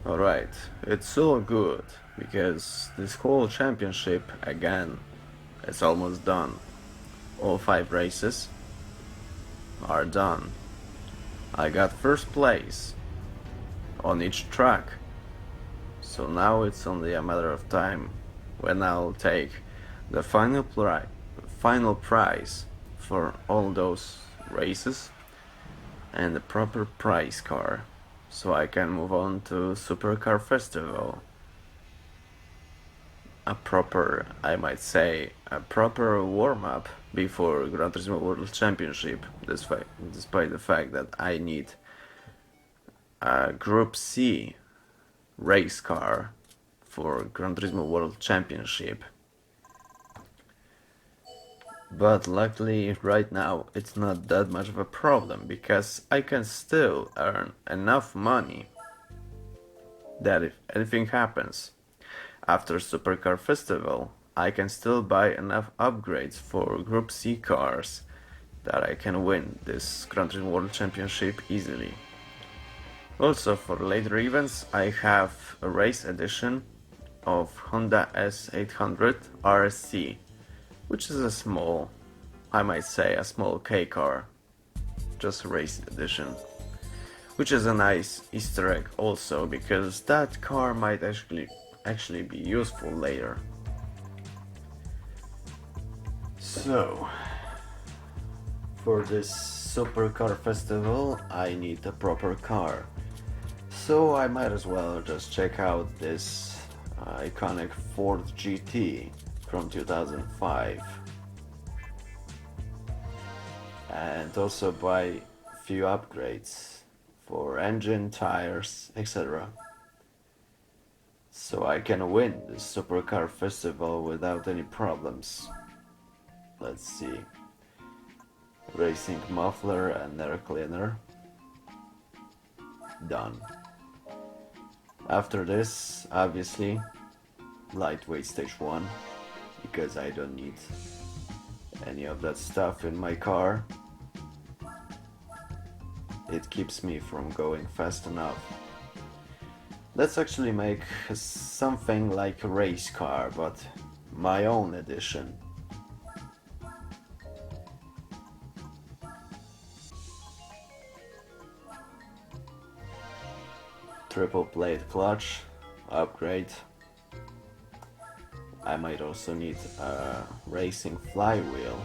Alright, it's all good because this whole championship again, it's almost done. All 5 races are done. I got first place on each track, so now it's only a matter of time when I'll take the final prize for all those races and the proper prize car, so I can move on to Supercar Festival. I might say, a proper warm-up before Gran Turismo World Championship, despite the fact that I need a Group C race car for Gran Turismo World Championship. But luckily, right now, it's not that much of a problem, because I can still earn enough money that if anything happens after Supercar Festival, I can still buy enough upgrades for Group C cars that I can win this Gran Turismo World Championship easily. Also, for later events, I have a race edition of Honda S800 RSC, which is a small, I might say a small K car, just a race edition, which is a nice Easter egg also, because that car might actually be useful later. So, for this Supercar Festival, I need a proper car. So I might as well just check out this iconic Ford GT from 2005 and also buy a few upgrades for engine, tires, etc. so I can win this Supercar Festival without any problems. Let's see. Racing muffler and air cleaner. Done. After this, obviously, lightweight stage 1, because I don't need any of that stuff in my car. It keeps me from going fast enough. Let's actually make something like a race car, but my own edition. Triple plate clutch, upgrade. I might also need a racing flywheel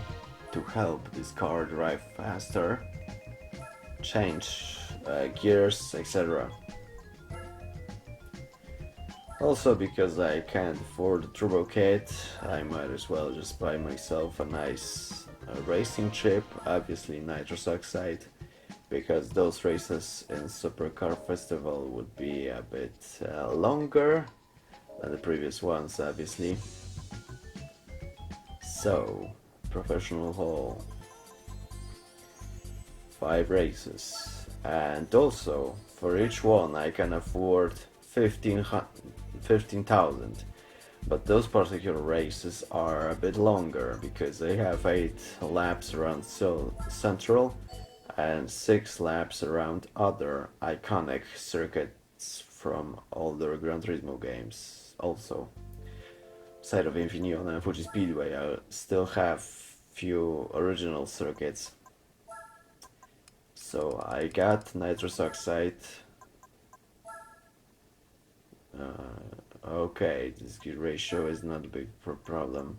to help this car drive faster, change gears, etc. Also, because I can't afford a turbo kit, I might as well just buy myself a nice racing chip, obviously nitrous oxide, because those races in Supercar Festival would be a bit longer than the previous ones, obviously. So, professional hall, 5 races, and also for each one I can afford 15,000. But those particular races are a bit longer because they have 8 laps around Central and 6 laps around other iconic circuits from older Gran Turismo games. Also, side of Infineon and Fuji Speedway, I still have few original circuits. So I got nitrous oxide. Okay, this gear ratio is not a big problem.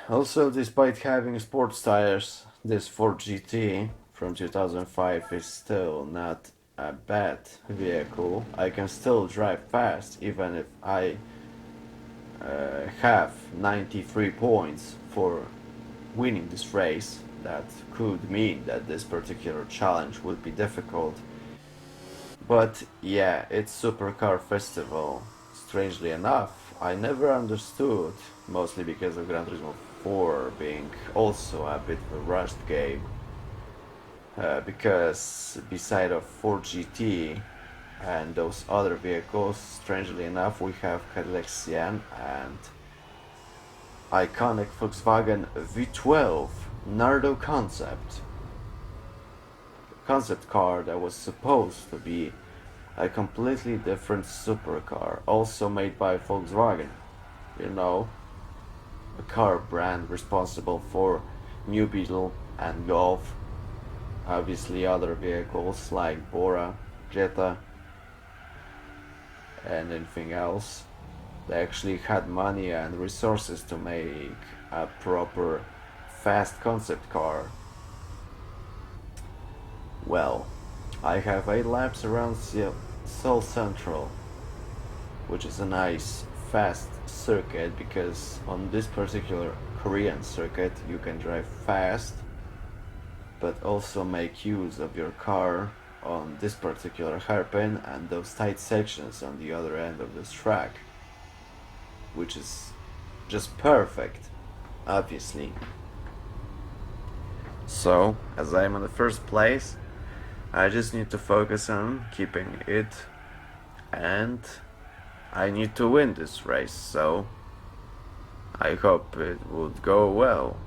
Also, despite having sports tires, this Ford GT from 2005 is still not a bad vehicle. I can still drive fast even if I have 93 points for winning this race. That could mean that this particular challenge would be difficult. But yeah, it's Supercar Festival. Strangely enough, I never understood, mostly because of Gran Turismo 4 being also a bit of a rushed game, because beside of Ford GT and those other vehicles, strangely enough, we have Cadillac Sienne and iconic Volkswagen V12 Nardo concept car that was supposed to be a completely different supercar, also made by Volkswagen. You know, a car brand responsible for New Beetle and Golf, obviously other vehicles like Bora, Jetta, and anything else. They actually had money and resources to make a proper fast concept car. Well, I have 8 laps around Seoul Central, which is a nice fast circuit because on this particular Korean circuit you can drive fast but also make use of your car on this particular hairpin and those tight sections on the other end of this track, which is just perfect, obviously. So, as I'm in the first place, I just need to focus on keeping it, and I need to win this race, so I hope it would go well.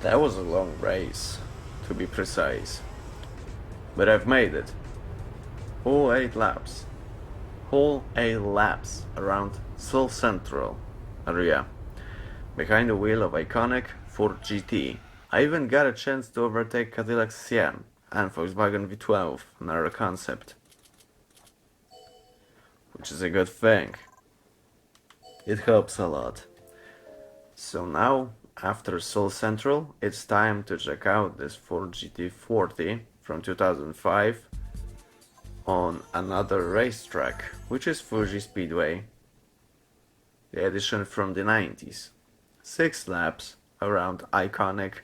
That was a long race, to be precise. But I've made it. All 8 laps. Whole 8 laps around Seoul Central area. Behind the wheel of iconic Ford GT. I even got a chance to overtake Cadillac Sienne and Volkswagen V12 narrow concept. Which is a good thing. It helps a lot. So now, after Seoul Central, it's time to check out this Ford GT40 from 2005 on another racetrack, which is Fuji Speedway, the edition from the 90s. 6 laps around iconic,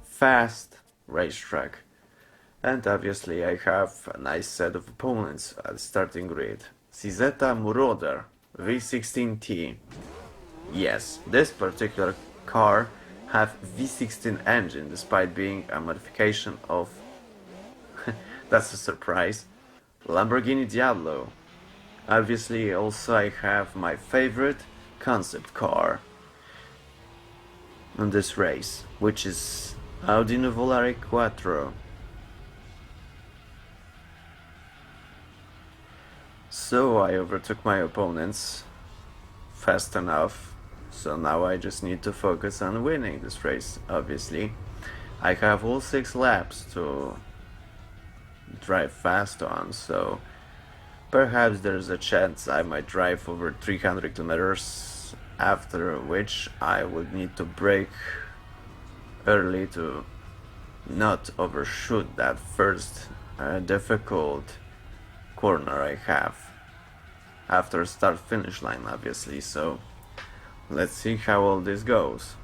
fast racetrack. And obviously I have a nice set of opponents at the starting grid. Cizeta Moroder V16T. Yes, this particular car have V16 engine despite being a modification of that's a surprise, Lamborghini Diablo. Obviously also I have my favorite concept car on this race, which is Audi Nuvolare Quattro. So I overtook my opponents fast enough, so now I just need to focus on winning this race, obviously. I have all 6 laps to drive fast on, so perhaps there's a chance I might drive over 300 kilometers, after which I would need to brake early to not overshoot that first difficult corner I have after start finish line, obviously. So let's see how all this goes.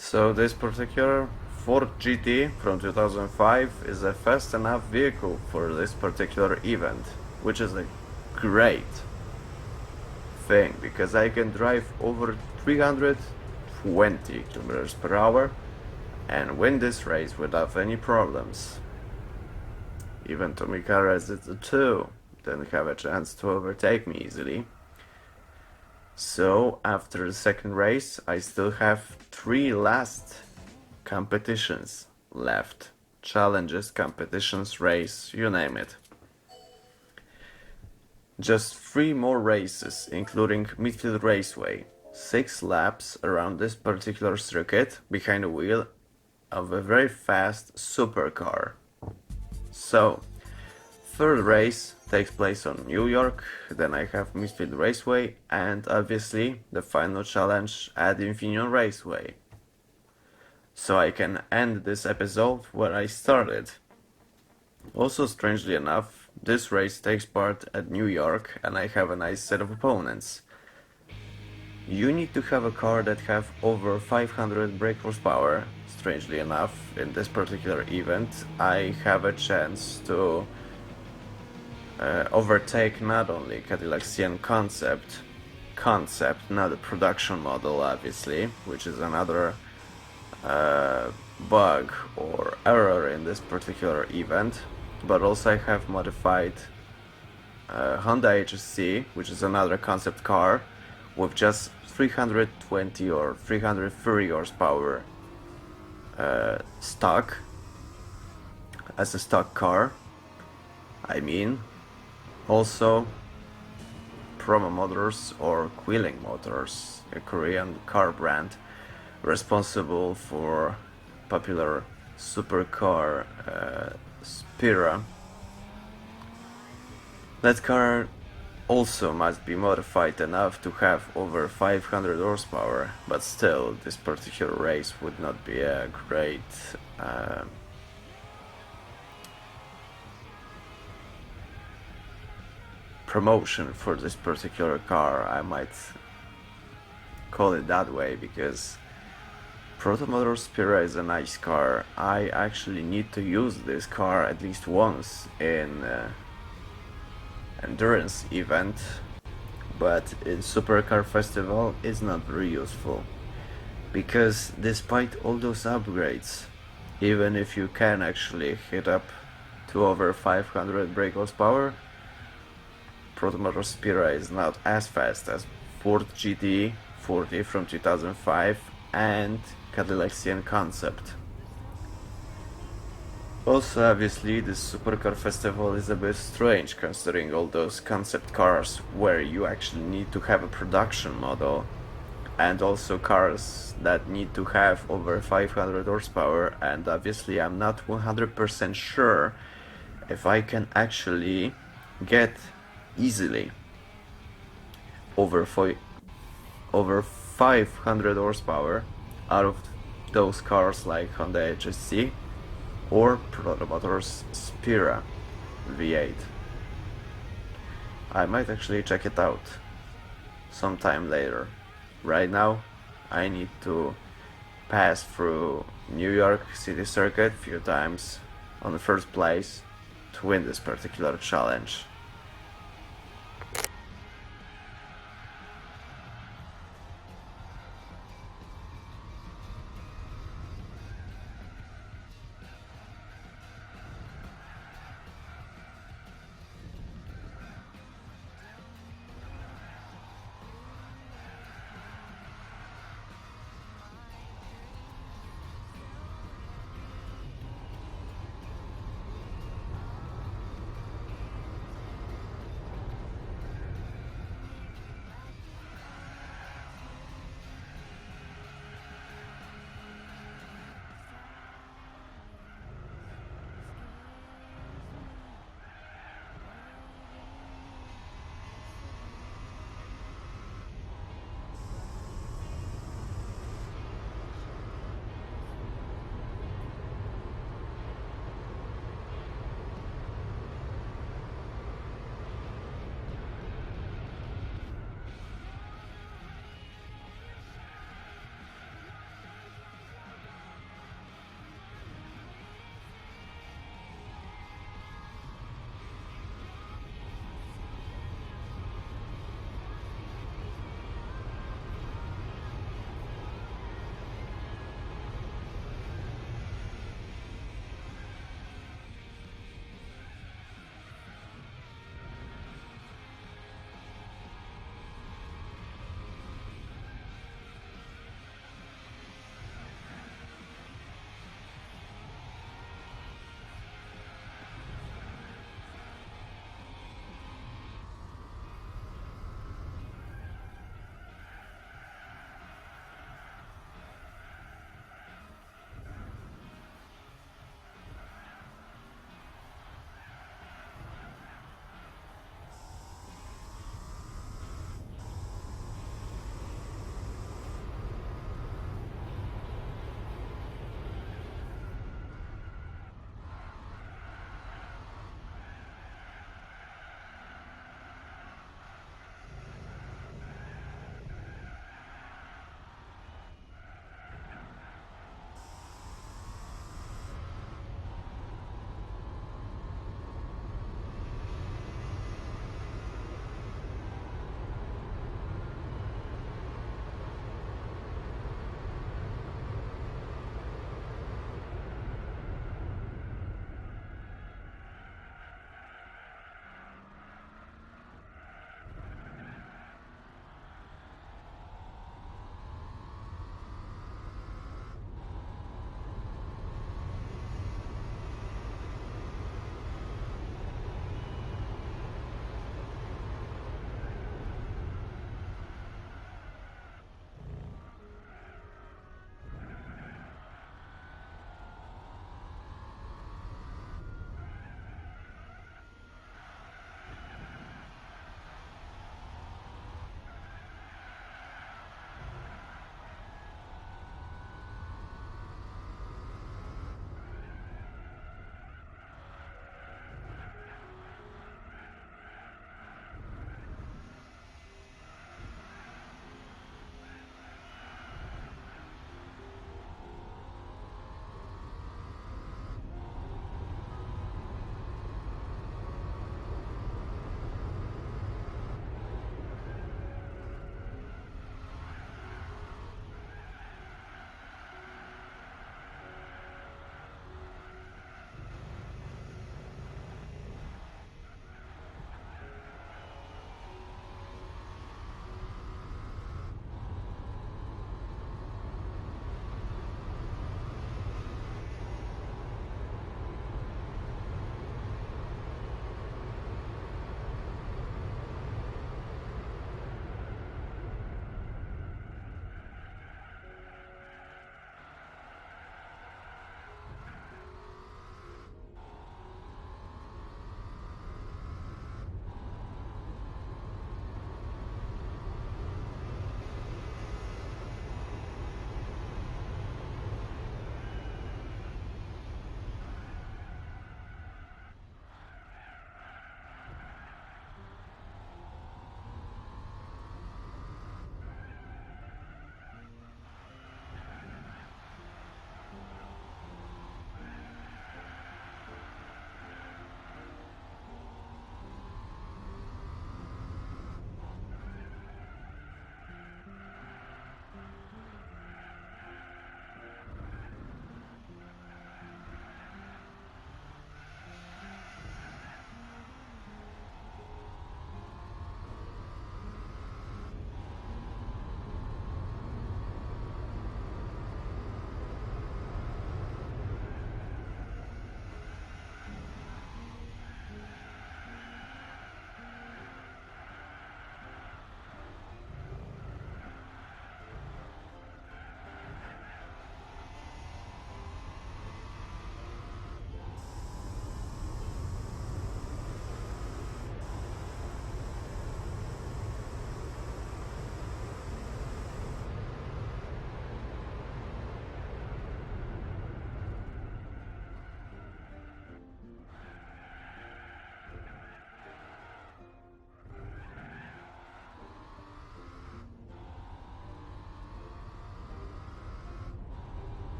So this particular Ford GT from 2005 is a fast enough vehicle for this particular event, which is a great thing because I can drive over 320 kilometers per hour and win this race without any problems. Even Tommy Carras at the 2 didn't have a chance to overtake me easily. So after the second race, I still have 3 last competitions left. Challenges, competitions, race, you name it. Just 3 more races, including Midfield Raceway. 6 laps around this particular circuit behind the wheel of a very fast supercar. So, third race takes place on New York, then I have Midfield Raceway, and obviously the final challenge at Infineon Raceway. So I can end this episode where I started. Also, strangely enough, this race takes part at New York and I have a nice set of opponents. You need to have a car that have over 500 brake horsepower. Strangely enough, in this particular event, I have a chance to overtake not only Cadillac CN concept, not a production model obviously, which is another bug or error in this particular event, but also I have modified Honda HSC, which is another concept car with just 320 or 330 horsepower stock as a stock car. I mean, also Promo Motors or Quilling Motors, a Korean car brand responsible for popular supercar Spira. That car also must be modified enough to have over 500 horsepower, but still this particular race would not be a great promotion for this particular car, I might call it that way, because Protomotor Spira is a nice car. I actually need to use this car at least once in endurance event, but in Supercar Festival it's not very useful, because despite all those upgrades, even if you can actually hit up to over 500 brake horsepower, Protomotor Spira is not as fast as Ford GT 40 from 2005 and Cadillac CN concept. Also, obviously, this Supercar Festival is a bit strange considering all those concept cars where you actually need to have a production model, and also cars that need to have over 500 horsepower, and obviously I'm not 100% sure if I can actually get easily over 500 horsepower out of those cars like Honda HSC or Protomotor's Spira V8. I might actually check it out sometime later. Right now, I need to pass through New York City Circuit a few times on the first place to win this particular challenge.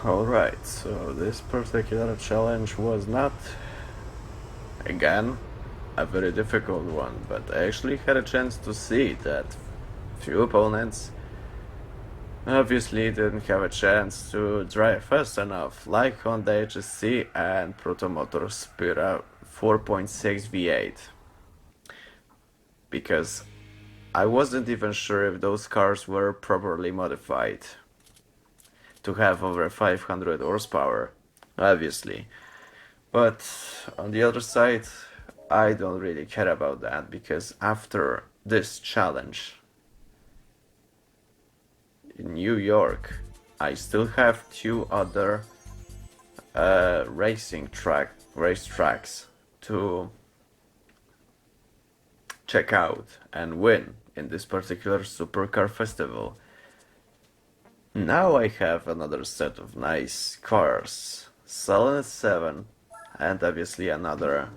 Alright, so this particular challenge was not, again, a very difficult one, but I actually had a chance to see that few opponents obviously didn't have a chance to drive fast enough, like Honda HSC and Proto Motors Spira 4.6 V8, because I wasn't even sure if those cars were properly modified to have over 500 horsepower, obviously. But on the other side, I don't really care about that, because after this challenge in New York, I still have two other racetracks to check out and win in this particular Supercar Festival. Now I have another set of nice cars, Salon 7, and obviously another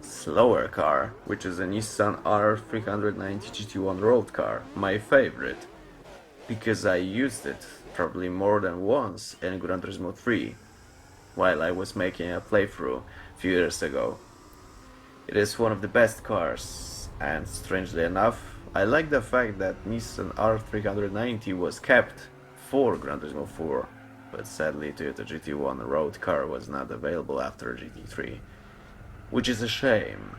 slower car, which is a Nissan R390 GT1 road car, my favorite, because I used it probably more than once in Gran Turismo 3, while I was making a playthrough a few years ago. It is one of the best cars, and strangely enough, I like the fact that Nissan R390 was kept for Gran Turismo 4, but sadly Toyota GT1 road car was not available after GT3, which is a shame.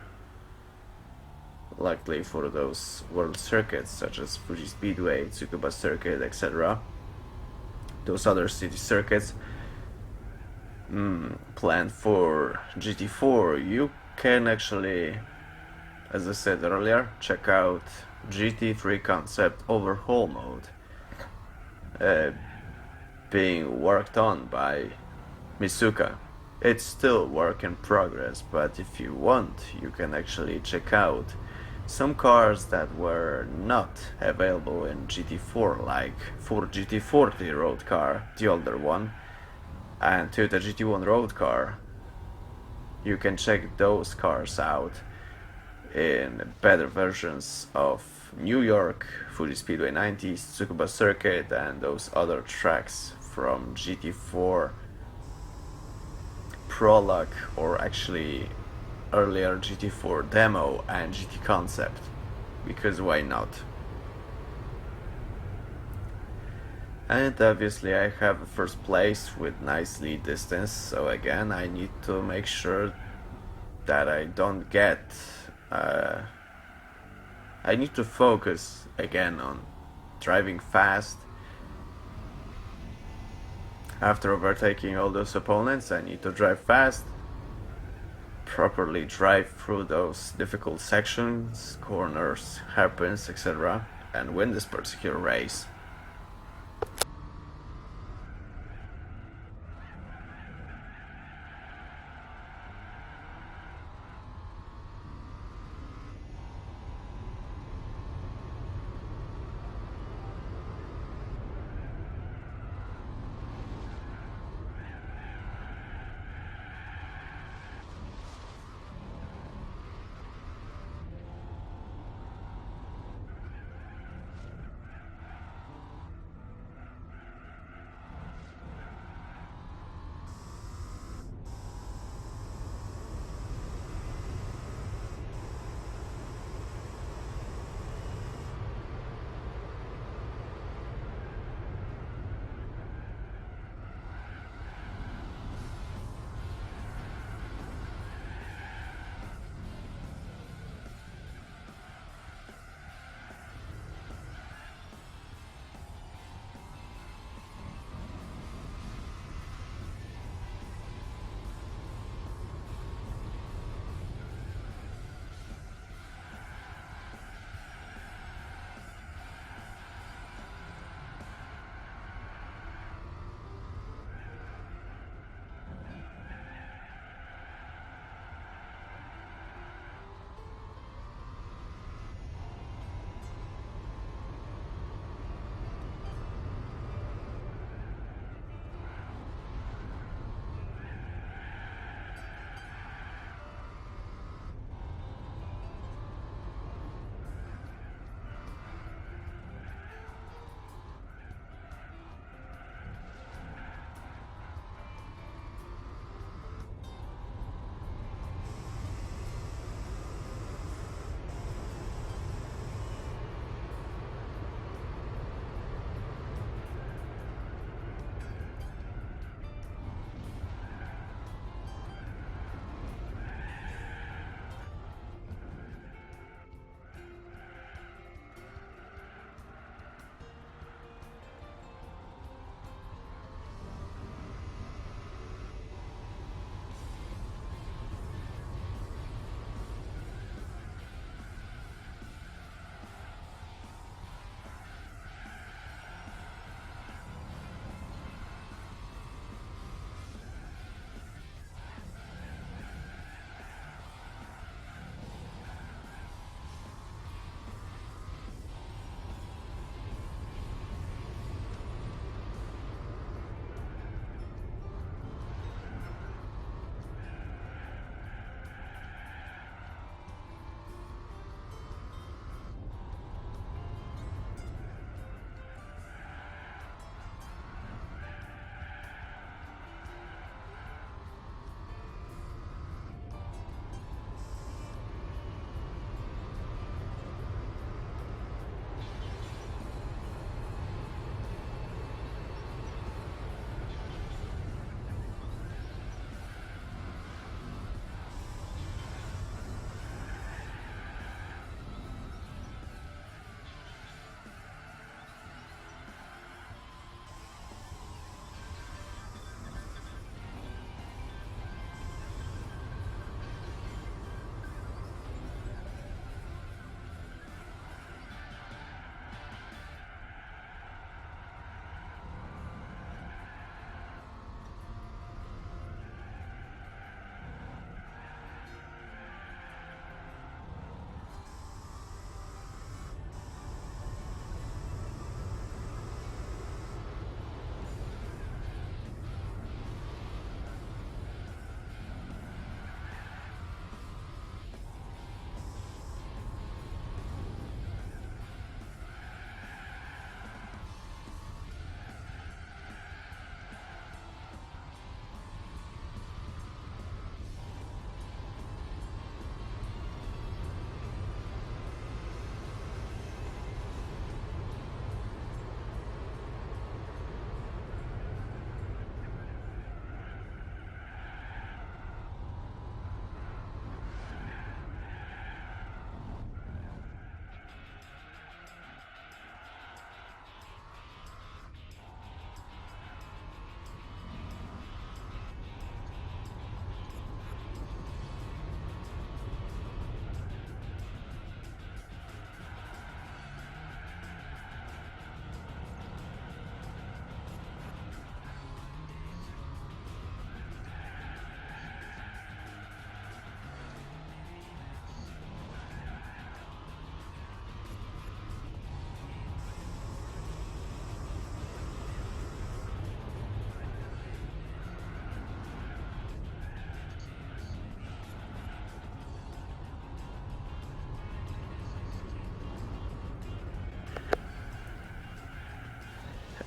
Luckily for those world circuits such as Fuji Speedway, Tsukuba Circuit, etc., those other city circuits planned for GT4, you can actually, as I said earlier, check out GT3 concept overhaul mode being worked on by Misuka. It's still work in progress, but if you want, you can actually check out some cars that were not available in GT4, like Ford GT40 road car, the older one, and Toyota GT1 road car. You can check those cars out in better versions of New York, Fuji Speedway 90, Tsukuba Circuit, and those other tracks from GT4 Prologue, or actually earlier GT4 Demo and GT Concept, because why not? And obviously I have a first place with nice lead distance, so again I need to make sure that I don't get I need to focus again on driving fast. After overtaking all those opponents, I need to drive fast, properly drive through those difficult sections, corners, hairpins, etc., and win this particular race.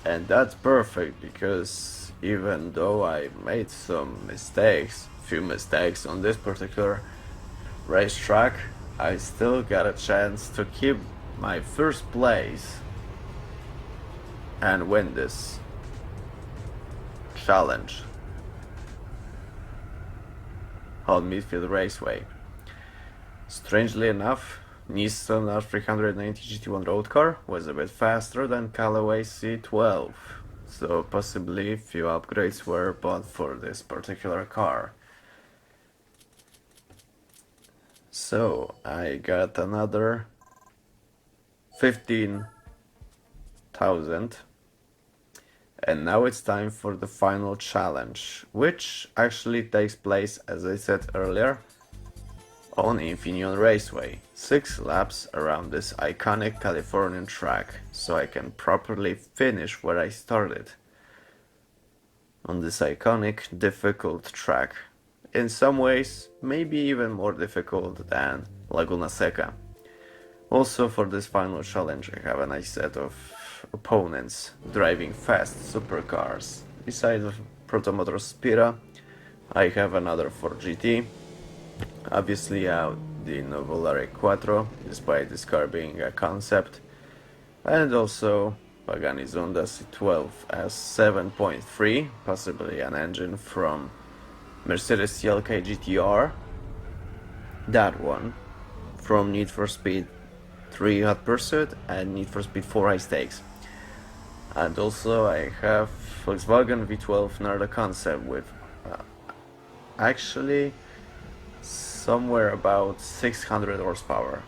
And that's perfect because even though I made some mistakes, few mistakes on this particular racetrack, I still got a chance to keep my first place and win this challenge on Midfield Raceway. Strangely enough, Nissan R390 GT1 road car was a bit faster than Callaway C12, so possibly few upgrades were bought for this particular car. So I got another 15,000, and now it's time for the final challenge, which actually takes place, as I said earlier, on Infineon Raceway. 6 laps around this iconic Californian track, so I can properly finish where I started. On this iconic, difficult track. In some ways, maybe even more difficult than Laguna Seca. Also for this final challenge I have a nice set of opponents driving fast supercars. Besides Protomotor Spira, I have another 4GT. Obviously the Nuvolare Quattro, despite this car being a concept, and also Pagani Zonda C12 S7.3, possibly an engine from Mercedes CLK GTR, that one from Need for Speed 3 Hot Pursuit and Need for Speed 4 High Stakes. And also I have Volkswagen V12 Narda concept with actually somewhere about 600 horsepower.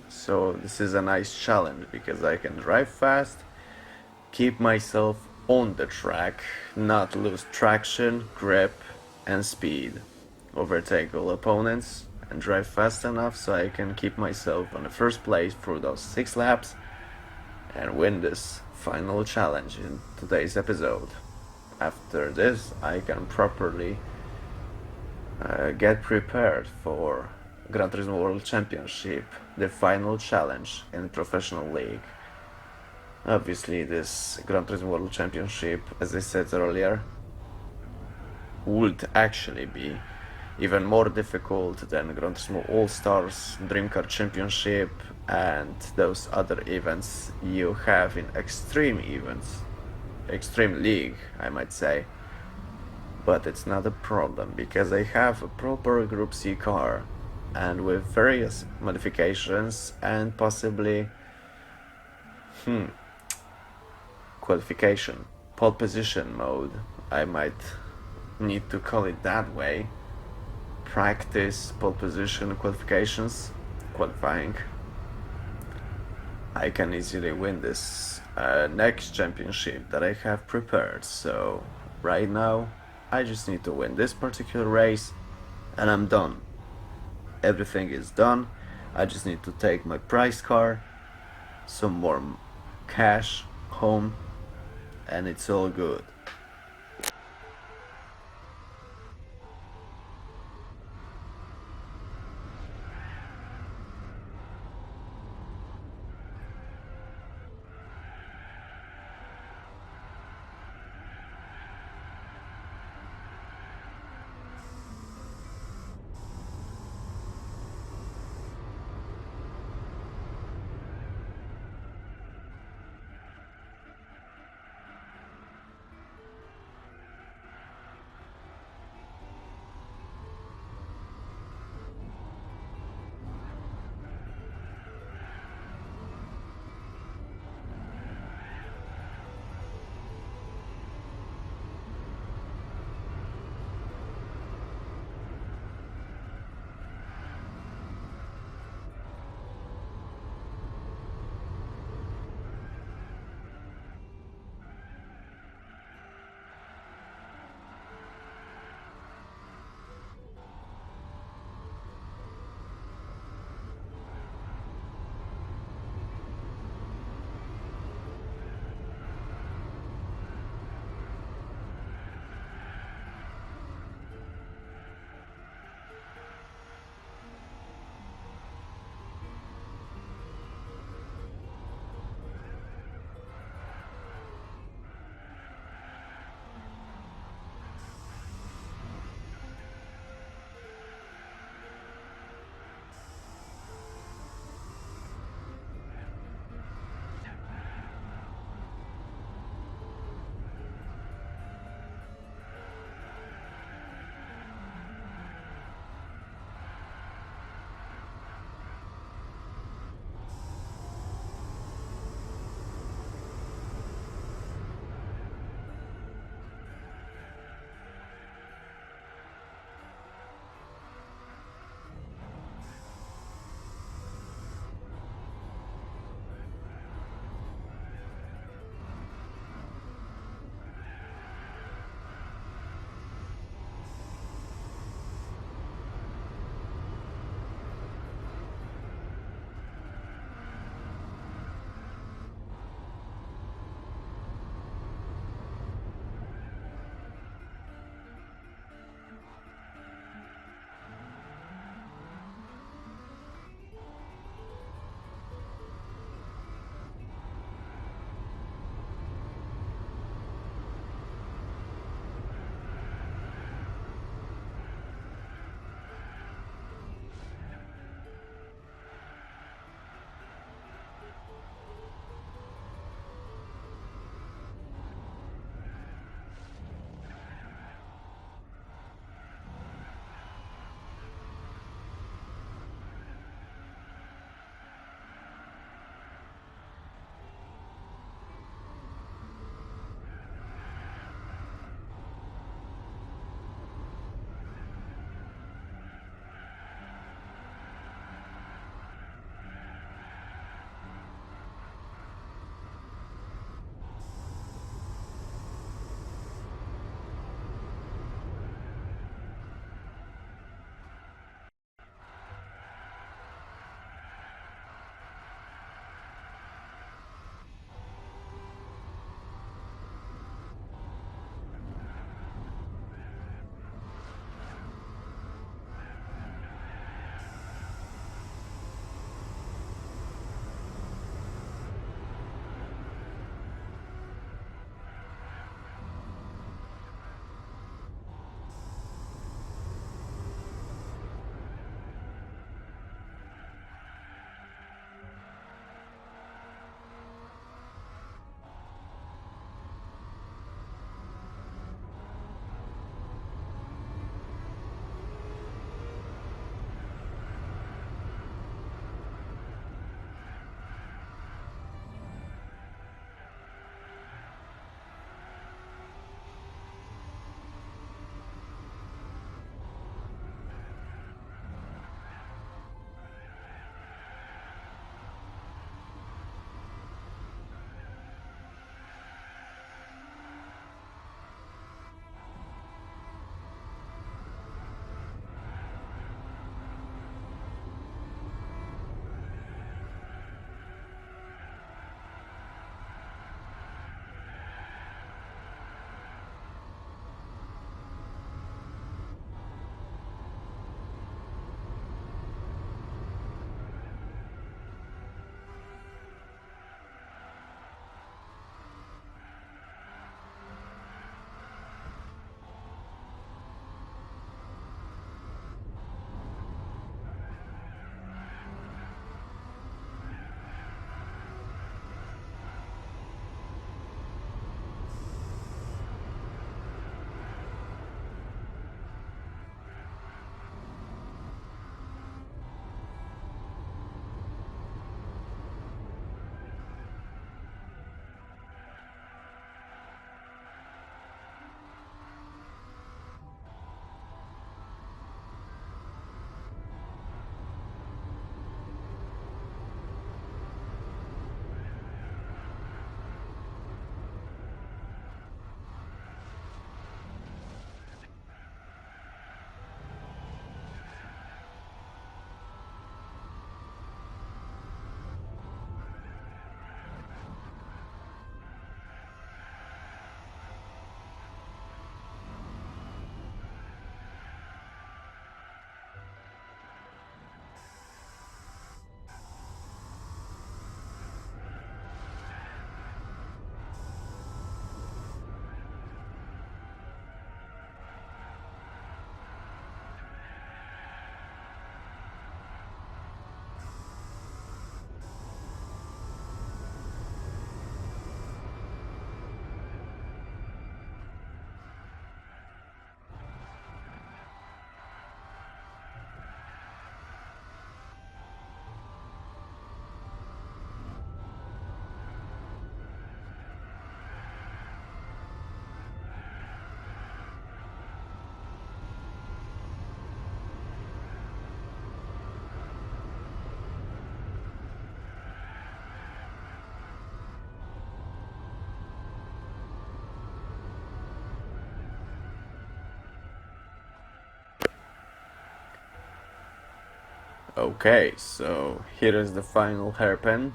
So this is a nice challenge because I can drive fast, keep myself on the track, not lose traction, grip and speed, overtake all opponents and drive fast enough so I can keep myself on the first place through those 6 laps and win this final challenge in today's episode. After this I can properly get prepared for Gran Turismo World Championship, the final challenge in Professional League. Obviously this Gran Turismo World Championship, as I said earlier, would actually be even more difficult than Gran Turismo All-Stars, Dream Car Championship and those other events you have in extreme events, Extreme League I might say. But it's not a problem because I have a proper Group C car and with various modifications and possibly qualification, pole position mode, I might need to call it that way, practice pole position qualifications, qualifying. I can easily win this next championship that I have prepared. So right now I just need to win this particular race and I'm done. Everything is done. I just need to take my prize car, some more cash home, and it's all good. Okay, so here is the final hairpin,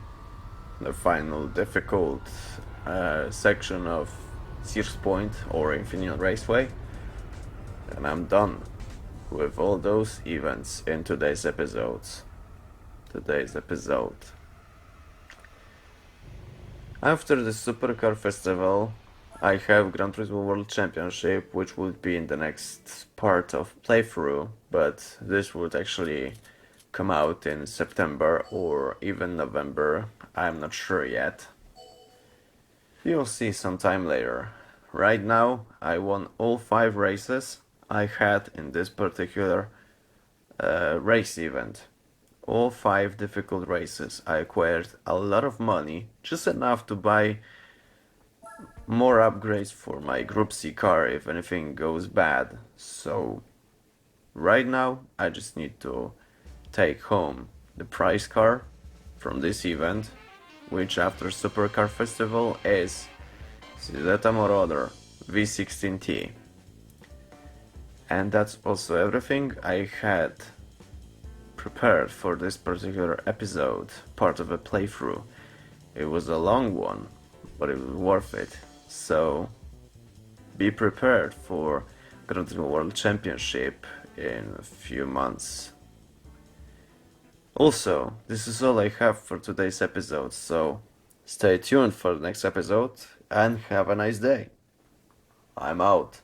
the final difficult section of Sears Point or Infinite Raceway, and I'm done with all those events in today's episodes. After the Supercar Festival, I have Gran Turismo World Championship, which would be in the next part of playthrough, but this would actually come out in September or even November. I'm not sure yet. You'll see sometime later. Right now, I won all 5 races I had in this particular race event. All 5 difficult races. I acquired a lot of money, just enough to buy more upgrades for my Group C car if anything goes bad. So, right now, I just need to take home the prize car from this event, which after Supercar Festival is Zeta Moroder V16T. And that's also everything I had prepared for this particular episode, part of a playthrough. It was a long one, but it was worth it. So be prepared for Gran Turismo World Championship in a few months. Also, this is all I have for today's episode, so stay tuned for the next episode and have a nice day. I'm out.